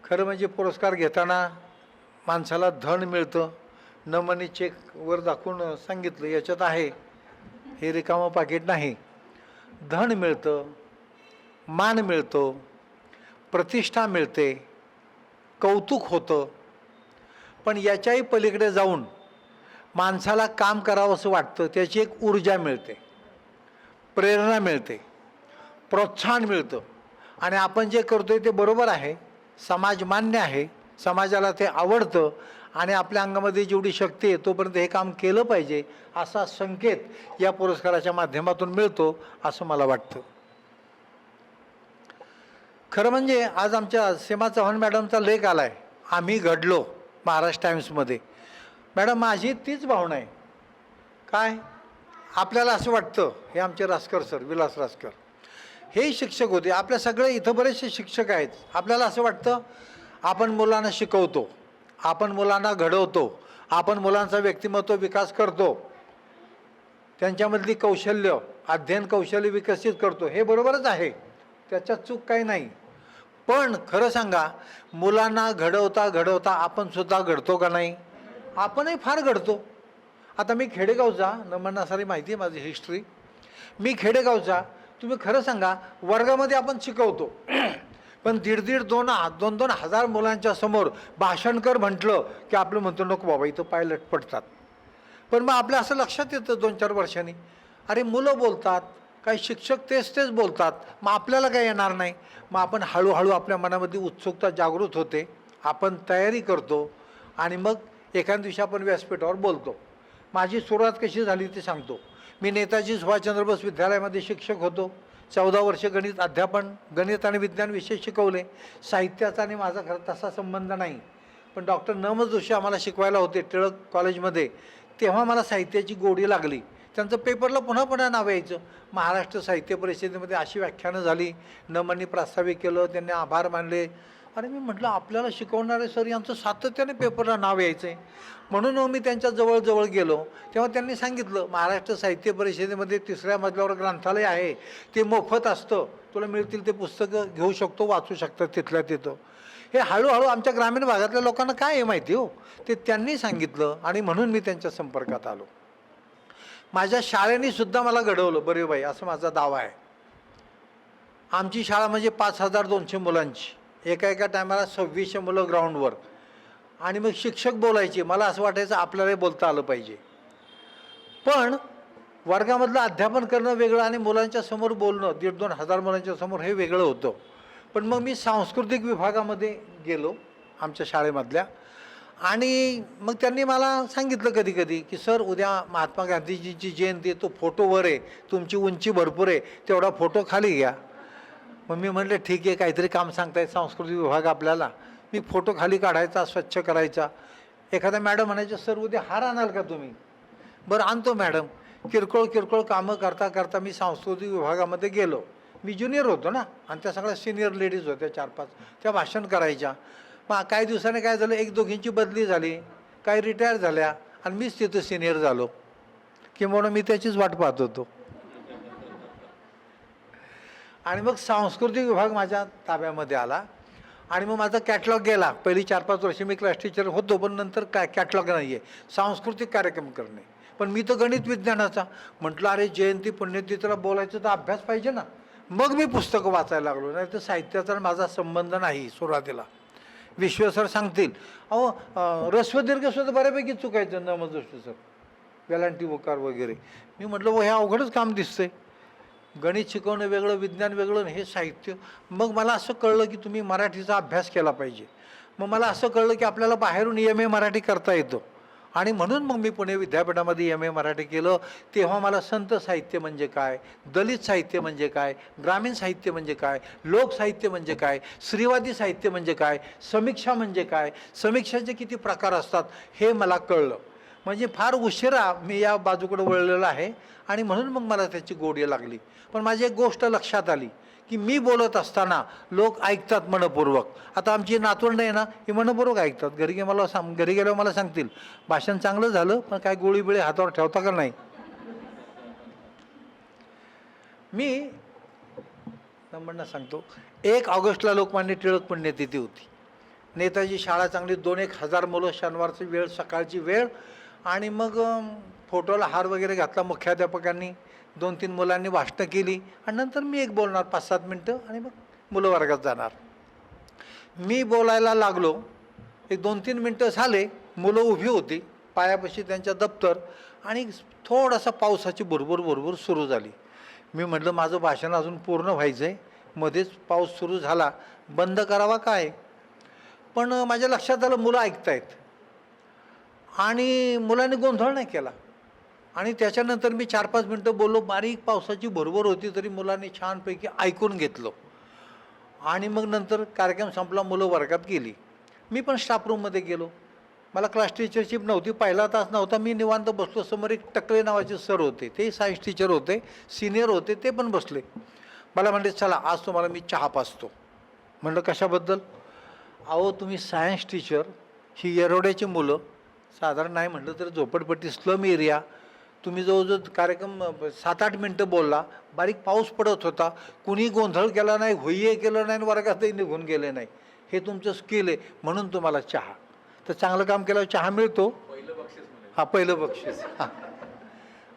खरं म्हणजे पुरस्कार घेताना माणसाला धन मिळतं. नमनी चेकवर दाखवून सांगितलं याच्यात आहे, हे रिकामं पाकिट नाही. धन मिळतं, मान मिळतो, प्रतिष्ठा मिळते, कौतुक होतं, पण याच्याही पलीकडे जाऊन माणसाला काम करावं असं वाटतं. त्याची एक ऊर्जा मिळते, प्रेरणा मिळते, प्रोत्साहन मिळतं आणि आपण जे करतोय ते बरोबर आहे, समाज मान्य आहे, समाजाला ते आवडतं आणि आपल्या अंगामध्ये जेवढी शक्ती आहे तोपर्यंत हे काम केलं पाहिजे असा संकेत या पुरस्काराच्या माध्यमातून मिळतो असं मला वाटतं. खरं म्हणजे आज आमच्या सीमा चव्हाण मॅडमचा लेख आला आहे, आम्ही घडलो, महाराष्ट्र टाइम्समध्ये. मॅडम माझी तीच भावना आहे. काय आपल्याला असं वाटतं, हे आमचे रासकर सर, विलास रासकर, हे शिक्षक होते, आपल्या सगळे इथं बरेचसे शिक्षक आहेत. आपल्याला असं वाटतं आपण मुलांना शिकवतो, आपण मुलांना घडवतो, आपण मुलांचा व्यक्तिमत्व विकास करतो, त्यांच्यामधली कौशल्य, अध्ययन कौशल्य विकसित करतो, हे बरोबरच आहे, त्याच्यात चूक काही नाही. पण खरं सांगा, मुलांना घडवता घडवता आपण सुद्धा घडतो का नाही? आपणही फार घडतो. आता मी खेडेगावचा, नमना सारी माहिती आहे माझी हिस्ट्री, मी खेडेगावचा. तुम्ही खरं सांगा, वर्गामध्ये आपण शिकवतो, पण 1,500-2,000 हजार मुलांच्या समोर भाषण कर म्हटलं की आपलं म्हणतो नको बाबा, इथं पाय लटपडतात. पण मग आपल्या असं लक्षात येतं 2-4 वर्षांनी, अरे मुलं बोलतात, काही शिक्षक तेच बोलतात, मग आपल्याला काय येणार नाही. मग आपण हळूहळू आपल्या मनामध्ये उत्सुकता जागृत होते, आपण तयारी करतो आणि मग एखाद्या दिवशी आपण व्यासपीठावर बोलतो. माझी सुरुवात कशी झाली ते सांगतो. मी नेताजी सुभाषचंद्र बोस विद्यालयामध्ये शिक्षक होतो. 14 वर्ष गणित अध्यापन, गणित आणि विज्ञान विषय शिकवले. साहित्याचा आणि माझा खरं तसा संबंध नाही, पण डॉक्टर नम जोशी आम्हाला शिकवायला होते टिळक कॉलेजमध्ये, तेव्हा मला साहित्याची गोडी लागली. त्यांचं पेपरला पुन्हा पुन्हा नाव यायचं. महाराष्ट्र साहित्य परिषदेमध्ये अशी व्याख्यानं झाली, नमनी प्रास्ताविक केलं, त्यांनी आभार मानले. अरे मी म्हटलं आपल्याला शिकवणारे सर यांचं सातत्याने पेपरला नाव यायचं आहे. म्हणून मी त्यांच्या जवळ गेलो. तेव्हा त्यांनी सांगितलं महाराष्ट्र साहित्य परिषदेमध्ये 3ऱ्या मजल्यावर ग्रंथालय आहे, ते मोफत असतं, तुला मिळतील ते पुस्तकं घेऊ शकतो, वाचू शकतात तिथल्या तिथं. हे हळूहळू आमच्या ग्रामीण भागातल्या लोकांना काय आहे माहिती हो, ते त्यांनी सांगितलं आणि म्हणून मी त्यांच्या संपर्कात आलो. माझ्या शाळेने सुद्धा मला घडवलं बरे बाई, असं माझा दावा आहे. आमची शाळा म्हणजे 5,200 मुलांची, एका टायमाला 2600 मुलं ग्राउंडवर, आणि मग शिक्षक बोलायचे. मला असं वाटायचं आपल्यालाही बोलता आलं पाहिजे. पण वर्गामधलं अध्यापन करणं वेगळं आणि मुलांच्या समोर बोलणं 1,500-2 हजार मुलांच्या समोर हे वेगळं होतं. पण मग मी सांस्कृतिक विभागामध्ये गेलो आमच्या शाळेमधल्या, आणि मग त्यांनी मला सांगितलं कधी कधी की सर उद्या महात्मा गांधीजींची जयंती आहे, तो फोटो वर आहे, तुमची उंची भरपूर आहे, तेवढा फोटो खाली घ्या. मग मी म्हटलं ठीक आहे, काहीतरी काम सांगतायत सांस्कृतिक विभाग आपल्याला. मी फोटो खाली काढायचा, स्वच्छ करायचा. एखाद्या मॅडम म्हणायच्या सर उद्या हार आणाल का तुम्ही? बरं आणतो मॅडम. किरकोळ कामं करता करता मी सांस्कृतिक विभागामध्ये गेलो. मी ज्युनियर होतो ना, आणि त्या सगळ्या सिनियर लेडीज होत्या 4-5, त्या भाषण करायच्या. मग काही दिवसाने काय झालं, एक दोघींची बदली झाली, काही रिटायर झाल्या, आणि मीच तिथं सिनियर झालो. किंवा मी त्याचीच वाट पाहत होतो. आणि मग सांस्कृतिक विभाग माझ्या ताब्यामध्ये आला, आणि मग माझा कॅटलॉग गेला. पहिली 4-5 वर्ष मी क्लास टीचर होतो, पण नंतर कॅटलॉग नाही आहे, सांस्कृतिक कार्यक्रम करणे. पण मी तर गणित विज्ञानाचा. म्हटलं अरे जयंती पुण्यतिथीला बोलायचं तर अभ्यास पाहिजे ना. मग मी पुस्तकं वाचायला लागलो. नाही तर साहित्याचा माझा संबंध नाही सुरुवातीला. विश्वेसर सांगतील अहो ऱ्हस्व दीर्घ सुद्धा बऱ्यापैकी चुकायचं, नमदृष्ट सर, वेलांटी वकार वगैरे. मी म्हटलं हे अवघडच काम दिसतंय. गणित शिकवणं वेगळं, विज्ञान वेगळं, हे साहित्य. मग मला असं कळलं की तुम्ही मराठीचा अभ्यास केला पाहिजे. मग मला असं कळलं की आपल्याला बाहेरून MA मराठी करता येतं. आणि म्हणून मग मी पुणे विद्यापीठामध्ये MA मराठी केलं. तेव्हा मला संत साहित्य म्हणजे काय, दलित साहित्य म्हणजे काय, ग्रामीण साहित्य म्हणजे काय, लोकसाहित्य म्हणजे काय, स्त्रीवादी साहित्य म्हणजे काय, समीक्षा म्हणजे काय, समीक्षाचे किती प्रकार असतात, हे मला कळलं. म्हणजे फार उशिरा मी या बाजूकडे वळलेलो आहे, आणि म्हणून मग मला त्याची गोडी लागली. पण माझी एक गोष्ट लक्षात आली की मी बोलत असताना लोक ऐकतात मनपूर्वक. आता आमची नातवंड आहे ना, ही मनपूर्वक ऐकतात. घरी गेल्यावर मला सांगतील भाषण चांगलं झालं, पण काय गोळीबिळी हातावर ठेवता का नाही. मी नंबरनं सांगतो, 1 ऑगस्टला लोकमान्य टिळक पुण्यतिथी होती. नेताजी शाळा चांगली, 2-1 हजार मुलं, शनिवारची वेळ, सकाळची वेळ. आणि मग फोटोला हार वगैरे घातला मुख्याध्यापकांनी, 2-3 मुलांनी भाषणं केली, आणि नंतर मी एक बोलणार 5-7 मिनटं, आणि मग मुलं वर्गात जाणार. मी बोलायला लागलो, एक 2-3 मिनटं झाले, मुलं उभी होती, पायापाशी त्यांच्या दप्तर, आणि थोडासा पावसाची भुरभुर सुरू झाली. मी म्हटलं माझं भाषण अजून पूर्ण व्हायचं आहे, मध्येच पाऊस सुरू झाला, बंद करावा काय. पण माझ्या लक्षात आलं मुलं ऐकतायत, आणि मुलांनी गोंधळ नाही केला. आणि त्याच्यानंतर मी 4-5 मिनटं बोललो. बारीक पावसाची भरभर होती, तरी मुलांनी छानपैकी ऐकून घेतलं. आणि मग नंतर कार्यक्रम संपला, मुलं वर्गात गेली. मी पण स्टाफ रूममध्ये गेलो. मला क्लास टीचरशिप नव्हती, पहिला तास नव्हता. मी निवांत बसलो. समोर एक टकले नावाचे सर होते, ते सायन्स टीचर होते, सिनियर होते, ते पण बसले. मला म्हणले चला आज तुम्हाला मी चहा पाजतो. म्हणलं कशाबद्दल? अहो तुम्ही सायन्स टीचर, ही येरवड्याची मुलं, साधारण नाही म्हटलं तर झोपडपट्टी, स्लम एरिया, तुम्ही जवळजवळ कार्यक्रम 7-8 मिनटं बोलला, बारीक पाऊस पडत होता, कुणी गोंधळ केला नाही, होईये केलं नाही, वर्गातही निघून गेले नाही. हे तुमचं स्किल आहे, म्हणून तुम्हाला चहा. तर चांगलं काम केल्यावर चहा मिळतो, पहिलं बक्षीस.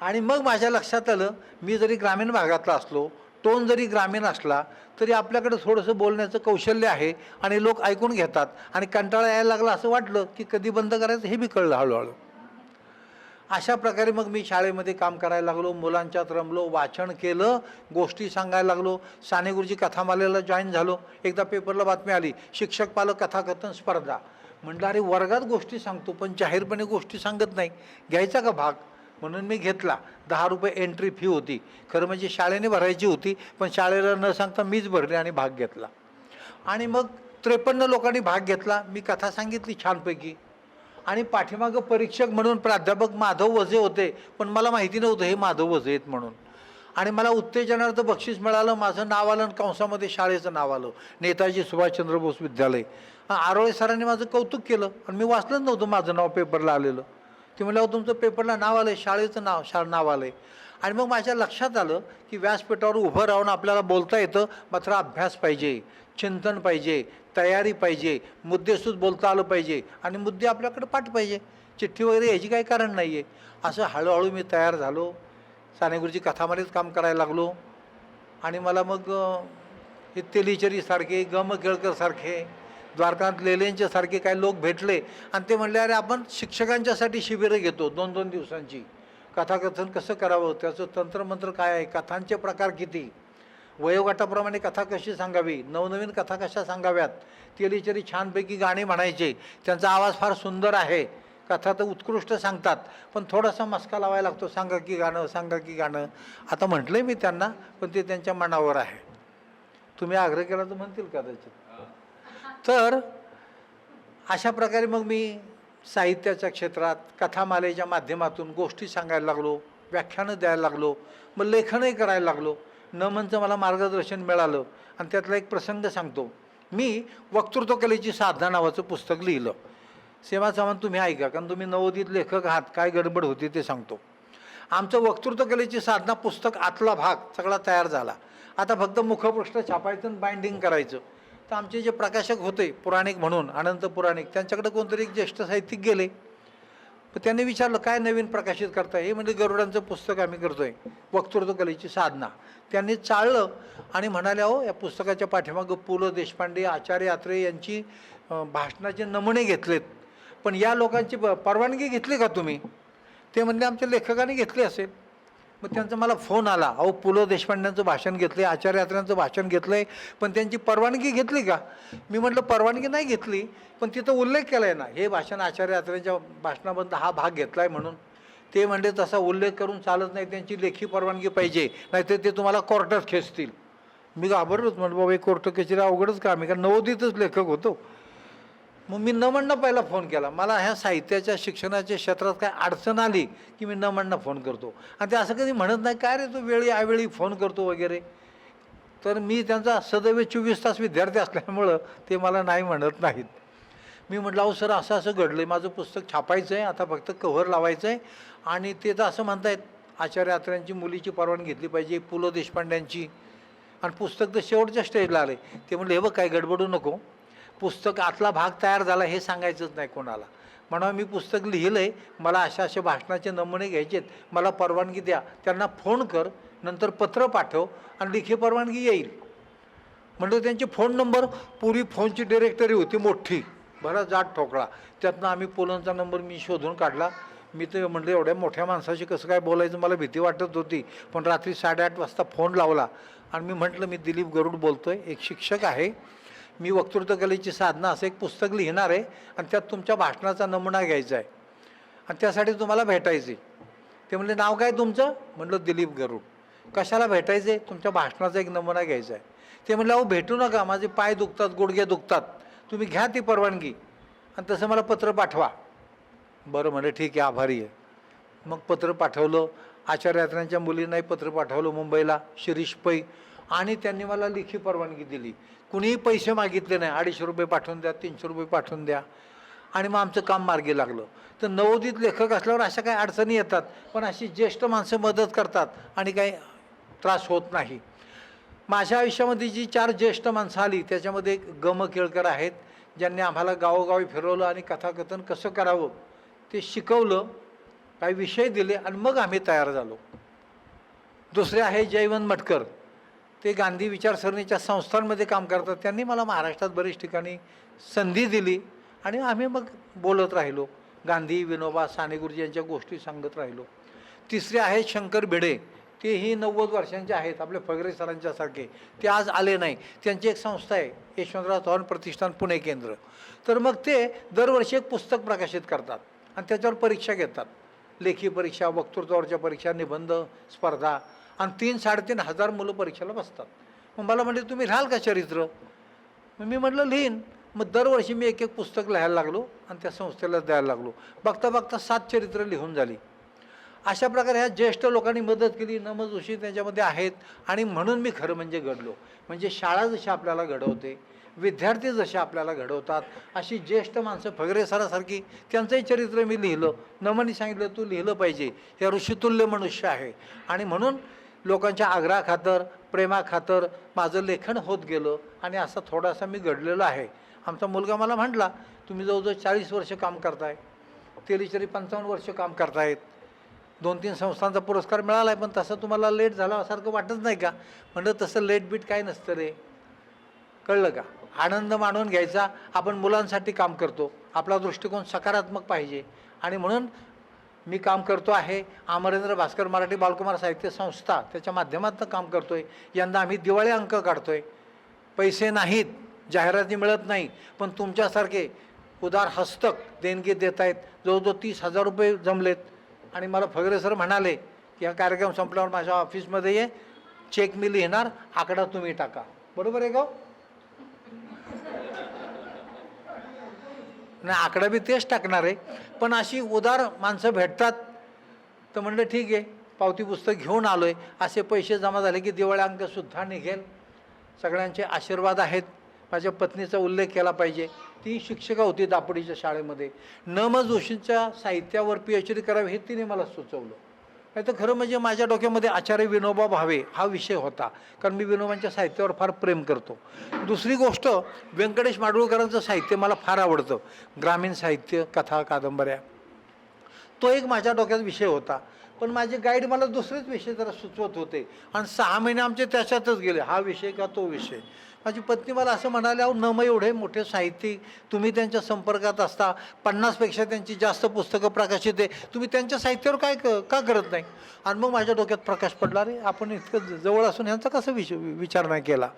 आणि मग माझ्या लक्षात आलं, मी जरी ग्रामीण भागातला असलो, टोन जरी ग्रामीण असला, तरी आपल्याकडे थोडंसं बोलण्याचं कौशल्य आहे, आणि लोक ऐकून घेतात. आणि कंटाळा यायला लागला असं वाटलं की कधी बंद करायचं हे बी कळलं हळूहळू. अशा प्रकारे मग मी शाळेमध्ये काम करायला लागलो, मुलांच्यात रमलो, वाचन केलं, गोष्टी सांगायला लागलो. साने गुरुजी कथामालेला जॉईन झालो. एकदा पेपरला बातमी आली, शिक्षक पालक कथाकथन स्पर्धा. म्हटलं अरे वर्गात गोष्टी सांगतो, पण जाहीरपणे गोष्टी सांगत नाही, घ्यायचा का भाग? म्हणून मी घेतला. 10 रुपये एंट्री फी होती. खरं म्हणजे शाळेने भरायची होती, पण शाळेला न सांगता मीच भरले आणि भाग घेतला. आणि मग 53 लोकांनी भाग घेतला. मी कथा सांगितली छानपैकी. आणि पाठीमागं परीक्षक म्हणून प्राध्यापक माधव वझे होते, पण मला माहिती नव्हतं हे माधव वझे आहेत म्हणून. आणि मला उत्तेजनार्थ बक्षीस मिळालं. माझं नाव आलं, कंसामध्ये शाळेचं नाव आलं, नेताजी सुभाषचंद्र बोस विद्यालय. आरोळे सरांनी माझं कौतुक केलं, आणि मी वाचलंच नव्हतं माझं नाव पेपरला आलेलं. ते म्हणलं तुमचं पेपरला नाव आलं आहे, शाळेचं नाव आलं आहे. आणि मग माझ्या लक्षात आलं की व्यासपीठावर उभं राहून आपल्याला बोलता येतं, मात्र अभ्यास पाहिजे, चिंतन पाहिजे, तयारी पाहिजे, मुद्देसूद बोलता आलं पाहिजे, आणि मुद्दे आपल्याकडे पाठ पाहिजे. चिठ्ठी वगैरे याची काही कारण नाही आहे. असं हळूहळू मी तयार झालो. साने गुरुजी कथामध्येच काम करायला लागलो. आणि मला मग हे तेलीचरीसारखे, गम केळकरसारखे, द्वारकांत लेलेंच्यासारखे काही लोक भेटले, आणि ते म्हणले अरे आपण शिक्षकांच्यासाठी शिबिरं घेतो 2-2 दिवसांची, कथाकथन कसं करावं, त्याचं तंत्रमंत्र काय आहे, कथांचे प्रकार किती. वयोगटाप्रमाणे कथा कशी सांगावी, नवनवीन कथा कशा सांगाव्यात, तेलीचेरी छानपैकी गाणी म्हणायचे, त्यांचा आवाज फार सुंदर आहे, कथा तर उत्कृष्ट सांगतात, पण थोडासा मस्का लावायला लागतो, सांगा की गाणं, सांगा की गाणं. आता म्हटलं मी त्यांना, पण ते त्यांच्या मनावर आहे. तुम्ही आग्रह केला तर म्हणतील कदाचित. तर अशा प्रकारे मग मी साहित्याच्या क्षेत्रात कथामालेच्या माध्यमातून गोष्टी सांगायला लागलो, व्याख्यानं द्यायला लागलो, मग लेखनही करायला लागलो. नमनचं मला मार्गदर्शन मिळालं. आणि त्यातला एक प्रसंग सांगतो. मी वक्तृत्व कलेची साधना नावाचं पुस्तक लिहिलं. सेवा चव्हाण तुम्ही ऐका, कारण तुम्ही नवोदित लेखक आहात, काय गडबड होती ते सांगतो. आमचं वक्तृत्व कलेची साधना पुस्तक आतला भाग सगळा तयार झाला. आता फक्त मुखपृष्ठ छापायचं आणि बाइंडिंग करायचं. तर आमचे जे प्रकाशक होते पुराणिक म्हणून अनंत पुराणिक, त्यांच्याकडे कोणतरी एक ज्येष्ठ साहित्यिक गेले. पण त्यांनी विचारलं काय नवीन प्रकाशित करताय. हे म्हणजे गरुडांचं पुस्तक आम्ही करतोय, वक्तृत्व कलेची साधना. त्यांनी चाळलं आणि म्हणाले, अहो या पुस्तकाच्या पाठीमागं पु ल देशपांडे, आचार्य आत्रे यांची भाषणाचे नमुने घेतलेत, पण या लोकांची परवानगी घेतली का तुम्ही. ते म्हणले आमच्या लेखकाने घेतली असेल. मग त्यांचा मला फोन आला, अहो पु ल देशपांड्यांचं भाषण घेतलं, आचार्य यात्र्यांचं भाषण घेतलं आहे, पण त्यांची परवानगी घेतली का. मी म्हटलं परवानगी नाही घेतली, पण तिथं उल्लेख केला आहे ना, हे भाषण आचार्य यात्र्यांच्या भाषणाबद्दल हा भाग घेतला आहे म्हणून. ते म्हणले तसा उल्लेख करून चालत नाही, त्यांची लेखी परवानगी पाहिजे, नाहीतर ते तुम्हाला कोर्टात खेचतील. मी घाबरलोच, म्हटलं बाबा कोर्ट कचेरी अवघडच काम आहे, कारण नवोदितच लेखक होतो. मग मी नमनना पहिला फोन केला. मला ह्या साहित्याच्या शिक्षणाच्या क्षेत्रात काय अडचण आली की मी नमनना फोन करतो. आणि ते असं कधी म्हणत नाही काय रे तू वेळी यावेळी फोन करतो वगैरे. तर मी त्यांचा सदैव 24 तास विद्यार्थी असल्यामुळं ते मला नाही म्हणत नाहीत. मी म्हटलं अहो सर असं असं घडलं आहे, माझं पुस्तक छापायचं आहे, आता फक्त कव्हर लावायचं आहे. आणि ते तर असं म्हणतायत आचार्य यात्र्यांची मुलीची परवानगी घेतली पाहिजे, पु ल देशपांड्यांची, आणि पुस्तक तर शेवटच्या स्टेजला आले. ते म्हणले हे बघ काय गडबडू नको, पुस्तक आतला भाग तयार झाला हे सांगायचंच नाही कोणाला. म्हणून मी पुस्तक लिहिलं आहे, मला अशा भाषणाचे नमुने घ्यायचे आहेत, मला परवानगी द्या. त्यांना फोन कर, नंतर पत्र पाठव आणि लिखी परवानगी येईल. म्हणजे त्यांचे फोन नंबर, पूर्वी फोनची डिरेक्टरी होती मोठी, बराच जाट ठोकळा, त्यातनं आम्ही पोलनचा नंबर मी शोधून काढला. मी तर म्हटलं एवढ्या मोठ्या माणसाशी कसं काय बोलायचं, मला भीती वाटत होती. पण रात्री 8:30 वाजता फोन लावला आणि मी म्हटलं मी दिलीप गरुड बोलतो आहे, एक शिक्षक आहे, मी वक्तृत्व कलेची साधना असं एक पुस्तक लिहिणार आहे आणि त्यात तुमच्या भाषणाचा नमुना घ्यायचा आहे आणि त्यासाठी तुम्हाला भेटायचं आहे. ते म्हणले नाव काय तुमचं. म्हटलं दिलीप गरुड. कशाला भेटायचं आहे. तुमच्या भाषणाचा एक नमुना घ्यायचा आहे. ते म्हणलं अहो भेटू नका, माझे पाय दुखतात, गुडघे दुखतात, तुम्ही घ्या ती परवानगी आणि तसं मला पत्र पाठवा. बरं म्हणे ठीक आहे, आभारी आहे. मग पत्र पाठवलं. आचार्य यात्र्यांच्या मुलींनाही पत्र पाठवलं मुंबईला, शिरीष पै, आणि त्यांनी मला लेखी परवानगी दिली. कुणीही पैसे मागितले नाही, 250 रुपये पाठवून द्या, 300 रुपये पाठवून द्या, आणि मग आमचं काम मार्गी लागलं. तर नवोदित लेखक असल्यावर अशा काही अडचणी येतात, पण अशी ज्येष्ठ माणसं मदत करतात आणि काही त्रास होत नाही. माझ्या आयुष्यामध्ये जी 4 ज्येष्ठ माणसं आली त्याच्यामध्ये एक गम केळकर आहेत, ज्यांनी आम्हाला गावोगावी फिरवलं आणि कथाकथन कसं करावं ते शिकवलं, काही विषय दिले आणि मग आम्ही तयार झालो. दुसरे आहे जयवंत मटकर, ते गांधी विचारसरणीच्या संस्थांमध्ये काम करतात. त्यांनी मला महाराष्ट्रात बरीच ठिकाणी संधी दिली आणि आम्ही मग बोलत राहिलो, गांधी, विनोबा, साने गुरुजी यांच्या गोष्टी सांगत राहिलो. तिसरे आहेत शंकर भिडे, तेही 90 वर्षांचे आहेत, आपले फगरे सरांच्यासारखे. ते आज आले नाही. त्यांची एक संस्था आहे यशवंतराव चव्हाण प्रतिष्ठान पुणे केंद्र. तर मग ते दरवर्षी एक पुस्तक प्रकाशित करतात आणि त्याच्यावर परीक्षा घेतात, लेखी परीक्षा, वक्तृत्वावरच्या परीक्षा, निबंध स्पर्धा, आणि 3-3.5 हजार मुलं परीक्षेला बसतात. मग मला म्हणले तुम्ही लिहाल का चरित्र. मग मी म्हटलं लिहीन. मग दरवर्षी मी एक पुस्तक लिहायला लागलो आणि त्या संस्थेला द्यायला लागलो. बघता बघता 7 चरित्र लिहून झाली. अशा प्रकारे ह्या ज्येष्ठ लोकांनी मदत केली. नम जोशी त्याच्यामध्ये आहेत. आणि म्हणून मी खरं म्हणजे घडलो. म्हणजे शाळा जशी आपल्याला घडवते, विद्यार्थी जसे आपल्याला घडवतात, अशी ज्येष्ठ माणसं फगरे सरासारखी त्यांचंही चरित्र मी लिहिलं. नमनी सांगितलं तू लिहिलं पाहिजे, हे ऋषितुल्य मनुष्य आहे. आणि म्हणून लोकांच्या आग्रहाखातर, प्रेमाखातर माझं लेखन होत गेलं आणि असं थोडासा मी घडलेलं आहे. आमचा मुलगा मला म्हटला तुम्ही जवळजवळ 40 वर्ष काम करताय, तेलीचेरी 55 वर्ष काम करतायत, 2-3 संस्थांचा पुरस्कार मिळाला आहे, पण तसं तुम्हाला लेट झाल्यासारखं वाटत नाही का. म्हणलं तसं लेट बीट काय नसतं रे, कळलं का. आनंद मानून घ्यायचा. आपण मुलांसाठी काम करतो, आपला दृष्टिकोन सकारात्मक पाहिजे. आणि म्हणून मी काम करतो आहे अमरेंद्र भास्कर मराठी बालकुमार साहित्य संस्था त्याच्या माध्यमातून काम करतो आहे. यंदा आम्ही दिवाळी अंक काढतो आहे. पैसे नाहीत, जाहिराती मिळत नाही, पण तुमच्यासारखे उदार हस्तक देणगी देत आहेत. जवळजवळ 30,000 रुपये जमलेत. आणि मला फगरे सर म्हणाले की हा कार्यक्रम संपल्यावर माझ्या ऑफिसमध्ये ये, चेक मी लिहिणार, आकडा तुम्ही टाका. बरोबर आहे का? नाही, आकडा बी तेच टाकणार आहे. पण अशी उदार माणसं भेटतात तर म्हणलं ठीक आहे, पावती पुस्तक घेऊन आलो आहे. असे पैसे जमा झाले की दिवाळी अंकसुद्धा निघेल. सगळ्यांचे आशीर्वाद आहेत. माझ्या पत्नीचा उल्लेख केला पाहिजे. ती शिक्षिका होती दापोडीच्या शाळेमध्ये. म जोशींच्या साहित्यावर PhD करावी हे तिने मला सुचवलं. नाही तर खरं म्हणजे माझ्या डोक्यामध्ये आचार्य विनोबा भावे हा विषय होता, कारण मी विनोबांच्या साहित्यावर फार प्रेम करतो. दुसरी गोष्ट, व्यंकटेश माडगूळकरांचं साहित्य मला फार आवडतं. ग्रामीण साहित्य, कथा, कादंबऱ्या, तो एक माझ्या डोक्यात विषय होता. पण माझे गाईड मला दुसरेच विषय जरा सुचवत होते आणि 6 महिने आमचे त्याच्यातच गेले, हा विषय का तो विषय. माझी पत्नी मला असं म्हणाले, अहो नम एवढे मोठे साहित्यिक, तुम्ही त्यांच्या संपर्कात असता, 50पेक्षा त्यांची जास्त पुस्तकं प्रकाशित आहे, तुम्ही त्यांच्या साहित्यावर काय का करत नाही. आणि मग माझ्या डोक्यात प्रकाश पडला, रे आपण इतकं जवळ असून ह्यांचा कसं विचार नाही केला.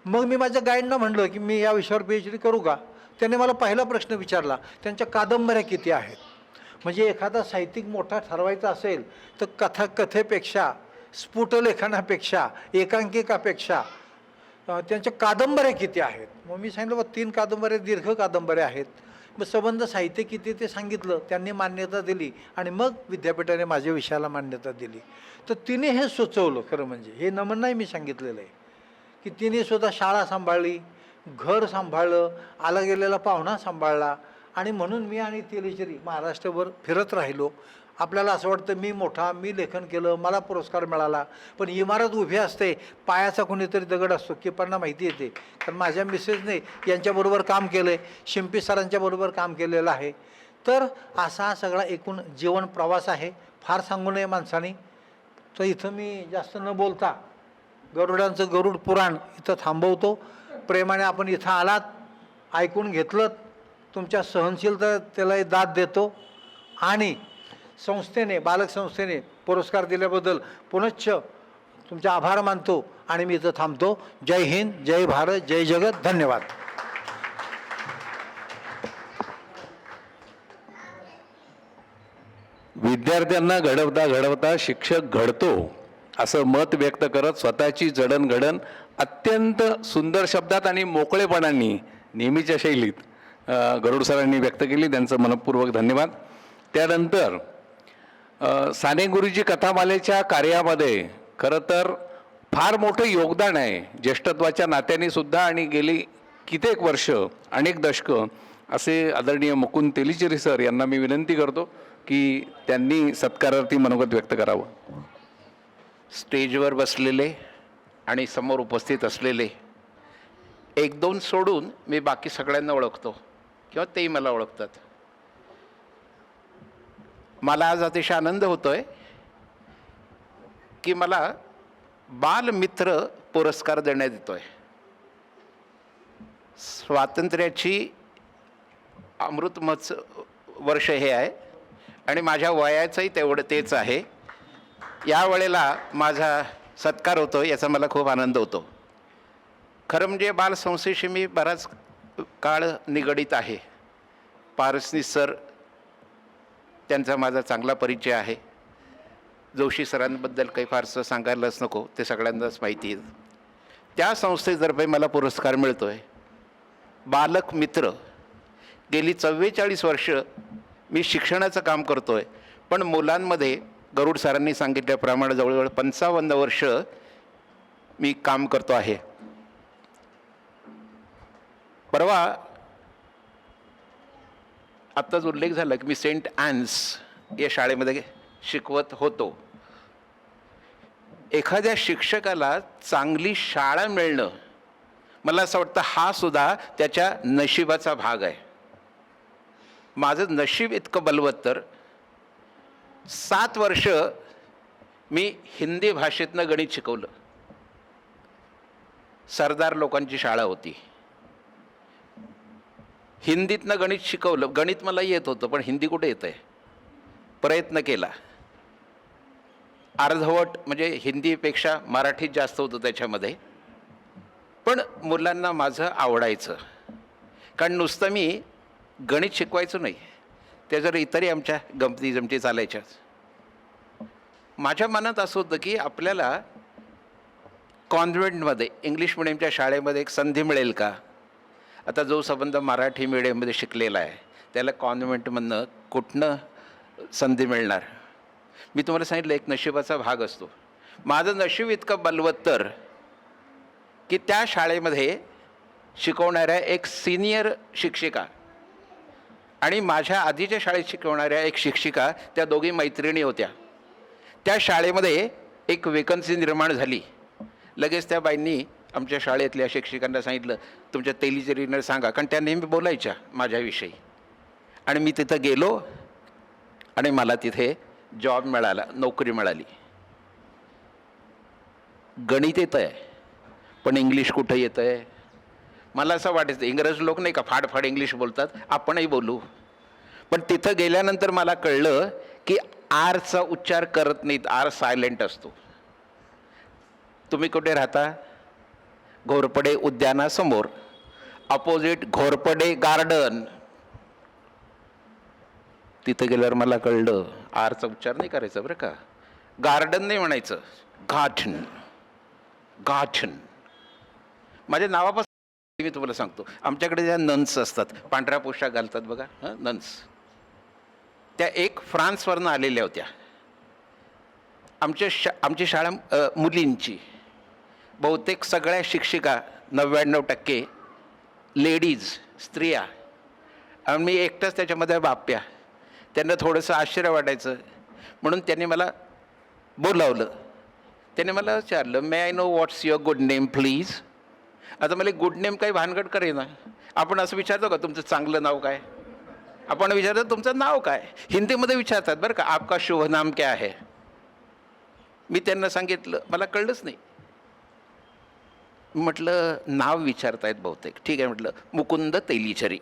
मग मी माझ्या गाईडनं म्हणलं की मी या विषयावर PhD करू का. त्याने मला पहिला प्रश्न विचारला, त्यांच्या कादंबऱ्या किती आहेत. म्हणजे एखादा साहित्यिक मोठा ठरवायचा असेल तर कथेपेक्षा, स्फुटलेखनापेक्षा, एकांकिकापेक्षा त्यांच्या कादंबऱ्या किती आहेत. मग मी सांगितलं, बा 3 कादंबऱ्या दीर्घ कादंबऱ्या आहेत. मग संबंध साहित्य किती ते सांगितलं, त्यांनी मान्यता दिली आणि मग विद्यापीठाने माझ्या विषयाला मान्यता दिली. तर तिने हे सुचवलं. खरं म्हणजे हे नमन नाही मी सांगितलेलं आहे की तिने सुद्धा शाळा सांभाळली, घर सांभाळलं, आला गेलेला पाहुणा सांभाळला. आणि म्हणून मी आणि तेलेश्वरी महाराष्ट्रभर फिरत राहिलो. आपल्याला असं वाटतं मी मोठा, मी लेखन केलं, मला पुरस्कार मिळाला. पण इमारत उभी असते, पायाचा कोणीतरी दगड असतो, किपांना माहिती येते. कारण माझ्या मिसेसने यांच्याबरोबर काम केलं आहे, शिंपी सरांच्याबरोबर काम केलेलं आहे. तर असा सगळा एकूण जीवन प्रवास आहे. फार सांगू नये माणसाने. तर इथं मी जास्त न बोलता गरुडांचं गरुड पुराण इथं थांबवतो. प्रेमाने आपण इथं आलात, ऐकून घेतलं, तुमच्या सहनशीलता त्याला दाद देतो. आणि संस्थेने, बालक संस्थेने पुरस्कार दिल्याबद्दल पुनश्च तुमचे आभार मानतो आणि मी इथं थांबतो. जय हिंद, जय भारत, जय जगत. धन्यवाद. विद्यार्थ्यांना घडवता घडवता शिक्षक घडतो असं मत व्यक्त करत स्वतःची जडणघडण अत्यंत सुंदर शब्दात आणि मोकळेपणाने नेहमीच्या शैलीत गरुड सरांनी व्यक्त केली. त्यांचं मनपूर्वक धन्यवाद. त्यानंतर साने गुरुजी कथामालेच्या कार्यामध्ये खरं तर फार मोठं योगदान आहे ज्येष्ठत्वाच्या नात्याने सुद्धा. आणि गेली कित्येक वर्ष, अनेक दशकं असे आदरणीय मुकुंद तेलीचेरी सर यांना मी विनंती करतो की त्यांनी सत्कारार्थी मनोगत व्यक्त करावं. स्टेजवर बसलेले आणि समोर उपस्थित असलेले 1-2 सोडून मी बाकी सगळ्यांना ओळखतो किंवा तेही मला ओळखतात. मला आज अतिशय आनंद होतोय की मला बालमित्र पुरस्कार देण्यात येतोय. स्वातंत्र्याची अमृत महोत्सव वर्ष हे आहे आणि माझ्या वयाचंही तेच आहे. यावेळेला माझा सत्कार होतो याचा मला खूप आनंद होतो. खरं म्हणजे बालसंस्थेशी मी बराच काळ निगडीत आहे. पारसनी सर त्यांचा माझा चांगला परिचय आहे. जोशी सरांबद्दल काही फारसं सांगायलाच नको, ते सगळ्यांनाच माहिती आहे. त्या संस्थेतर्फे मला पुरस्कार मिळतो आहे. बालक मित्र. गेली 44 वर्ष मी शिक्षणाचं काम करतो आहे, पण मुलांमध्ये गरुड सरांनी सांगितल्याप्रमाणे जवळजवळ 55 वर्ष मी काम करतो आहे. परवा आत्ताच उल्लेख झाला की मी सेंट ॲन्स या शाळेमध्ये शिकवत होतो. एखाद्या शिक्षकाला चांगली शाळा मिळणं, मला असं वाटतं हा सुद्धा त्याच्या नशिबाचा भाग आहे. माझं नशीब इतकं बलवत्तर, 7 वर्ष मी हिंदी भाषेतनं गणित शिकवलं. सरदार लोकांची शाळा होती. हिंदीतनं गणित शिकवलं. गणित मला येत होतं पण हिंदी कुठे येतं आहे. प्रयत्न केला. अर्धवट म्हणजे हिंदीपेक्षा मराठीत जास्त होतं त्याच्यामध्ये, पण मुलांना माझं आवडायचं. कारण नुसतं मी गणित शिकवायचो नाही, त्या जर इतरही आमच्या गमती जमती चालायच्याच. माझ्या मनात असं होतं की आपल्याला कॉन्व्हेंटमध्ये इंग्लिश मिडियमच्या शाळेमध्ये एक संधी मिळेल का. आता जो संबंध मराठी मिडियममध्ये शिकलेला आहे त्याला कॉन्व्हेंटमधनं कुठनं संधी मिळणार. मी तुम्हाला सांगितलं एक नशिबाचा भाग असतो. माझं नशीब इतकं बलवत्तर की त्या शाळेमध्ये शिकवणाऱ्या एक सिनियर शिक्षिका आणि माझ्या आधीच्या शाळेत शिकवणाऱ्या एक शिक्षिका, त्या दोघी मैत्रिणी होत्या. त्या शाळेमध्ये एक वेकन्सी निर्माण झाली. लगेच त्या बाईंनी आमच्या शाळेतल्या शिक्षिकांना सांगितलं तुमच्या तेलीचे रिनर सांगा, कारण त्या नेहमी बोलायच्या माझ्याविषयी. आणि मी तिथं गेलो आणि मला तिथे जॉब मिळाला, नोकरी मिळाली. गणित येतं आहे पण इंग्लिश कुठं येतं आहे. मला असं वाटायचं इंग्रज लोक नाही का फाडफाड इंग्लिश बोलतात, आपणही बोलू. पण तिथं गेल्यानंतर मला कळलं की आरचा उच्चार करत नाहीत, आर सायलेंट असतो. तुम्ही कुठे राहता? घोरपडे उद्यानासमोर, अपोजिट घोरपडे गार्डन. तिथं गेल्यावर मला कळलं आरचा उच्चार नाही करायचा बरं का, गार्डन नाही म्हणायचं, गार्डन. गार्डन माझ्या नावापासून मी तुम्हाला सांगतो. आमच्याकडे ज्या नन्स असतात, पांढऱ्या पोशाख घालतात बघा, हां नन्स, त्या एक फ्रान्सवरनं आलेल्या होत्या. आमची शाळा मुलींची, बहुतेक सगळ्या शिक्षिका 99% लेडीज, स्त्रिया, आणि मी एकटाच त्याच्यामध्ये बाप्या. त्यांना थोडंसं आश्चर्य वाटायचं म्हणून त्यांनी मला बोलावलं. त्याने मला विचारलं may I know what's your good name please. आता मला गुड नेम काही भानगड करेना. आपण असं विचारतो का तुमचं चांगलं नाव काय? आपण विचारतो तुमचं नाव काय. हिंदीमध्ये विचारतात बरं का, आपका शुभ नाम क्या है. मी त्यांना सांगितलं, मला कळलंच नाही. म्हटलं नाव विचारतायत बहुतेक, ठीक आहे म्हटलं, मुकुंद तेलीचरी.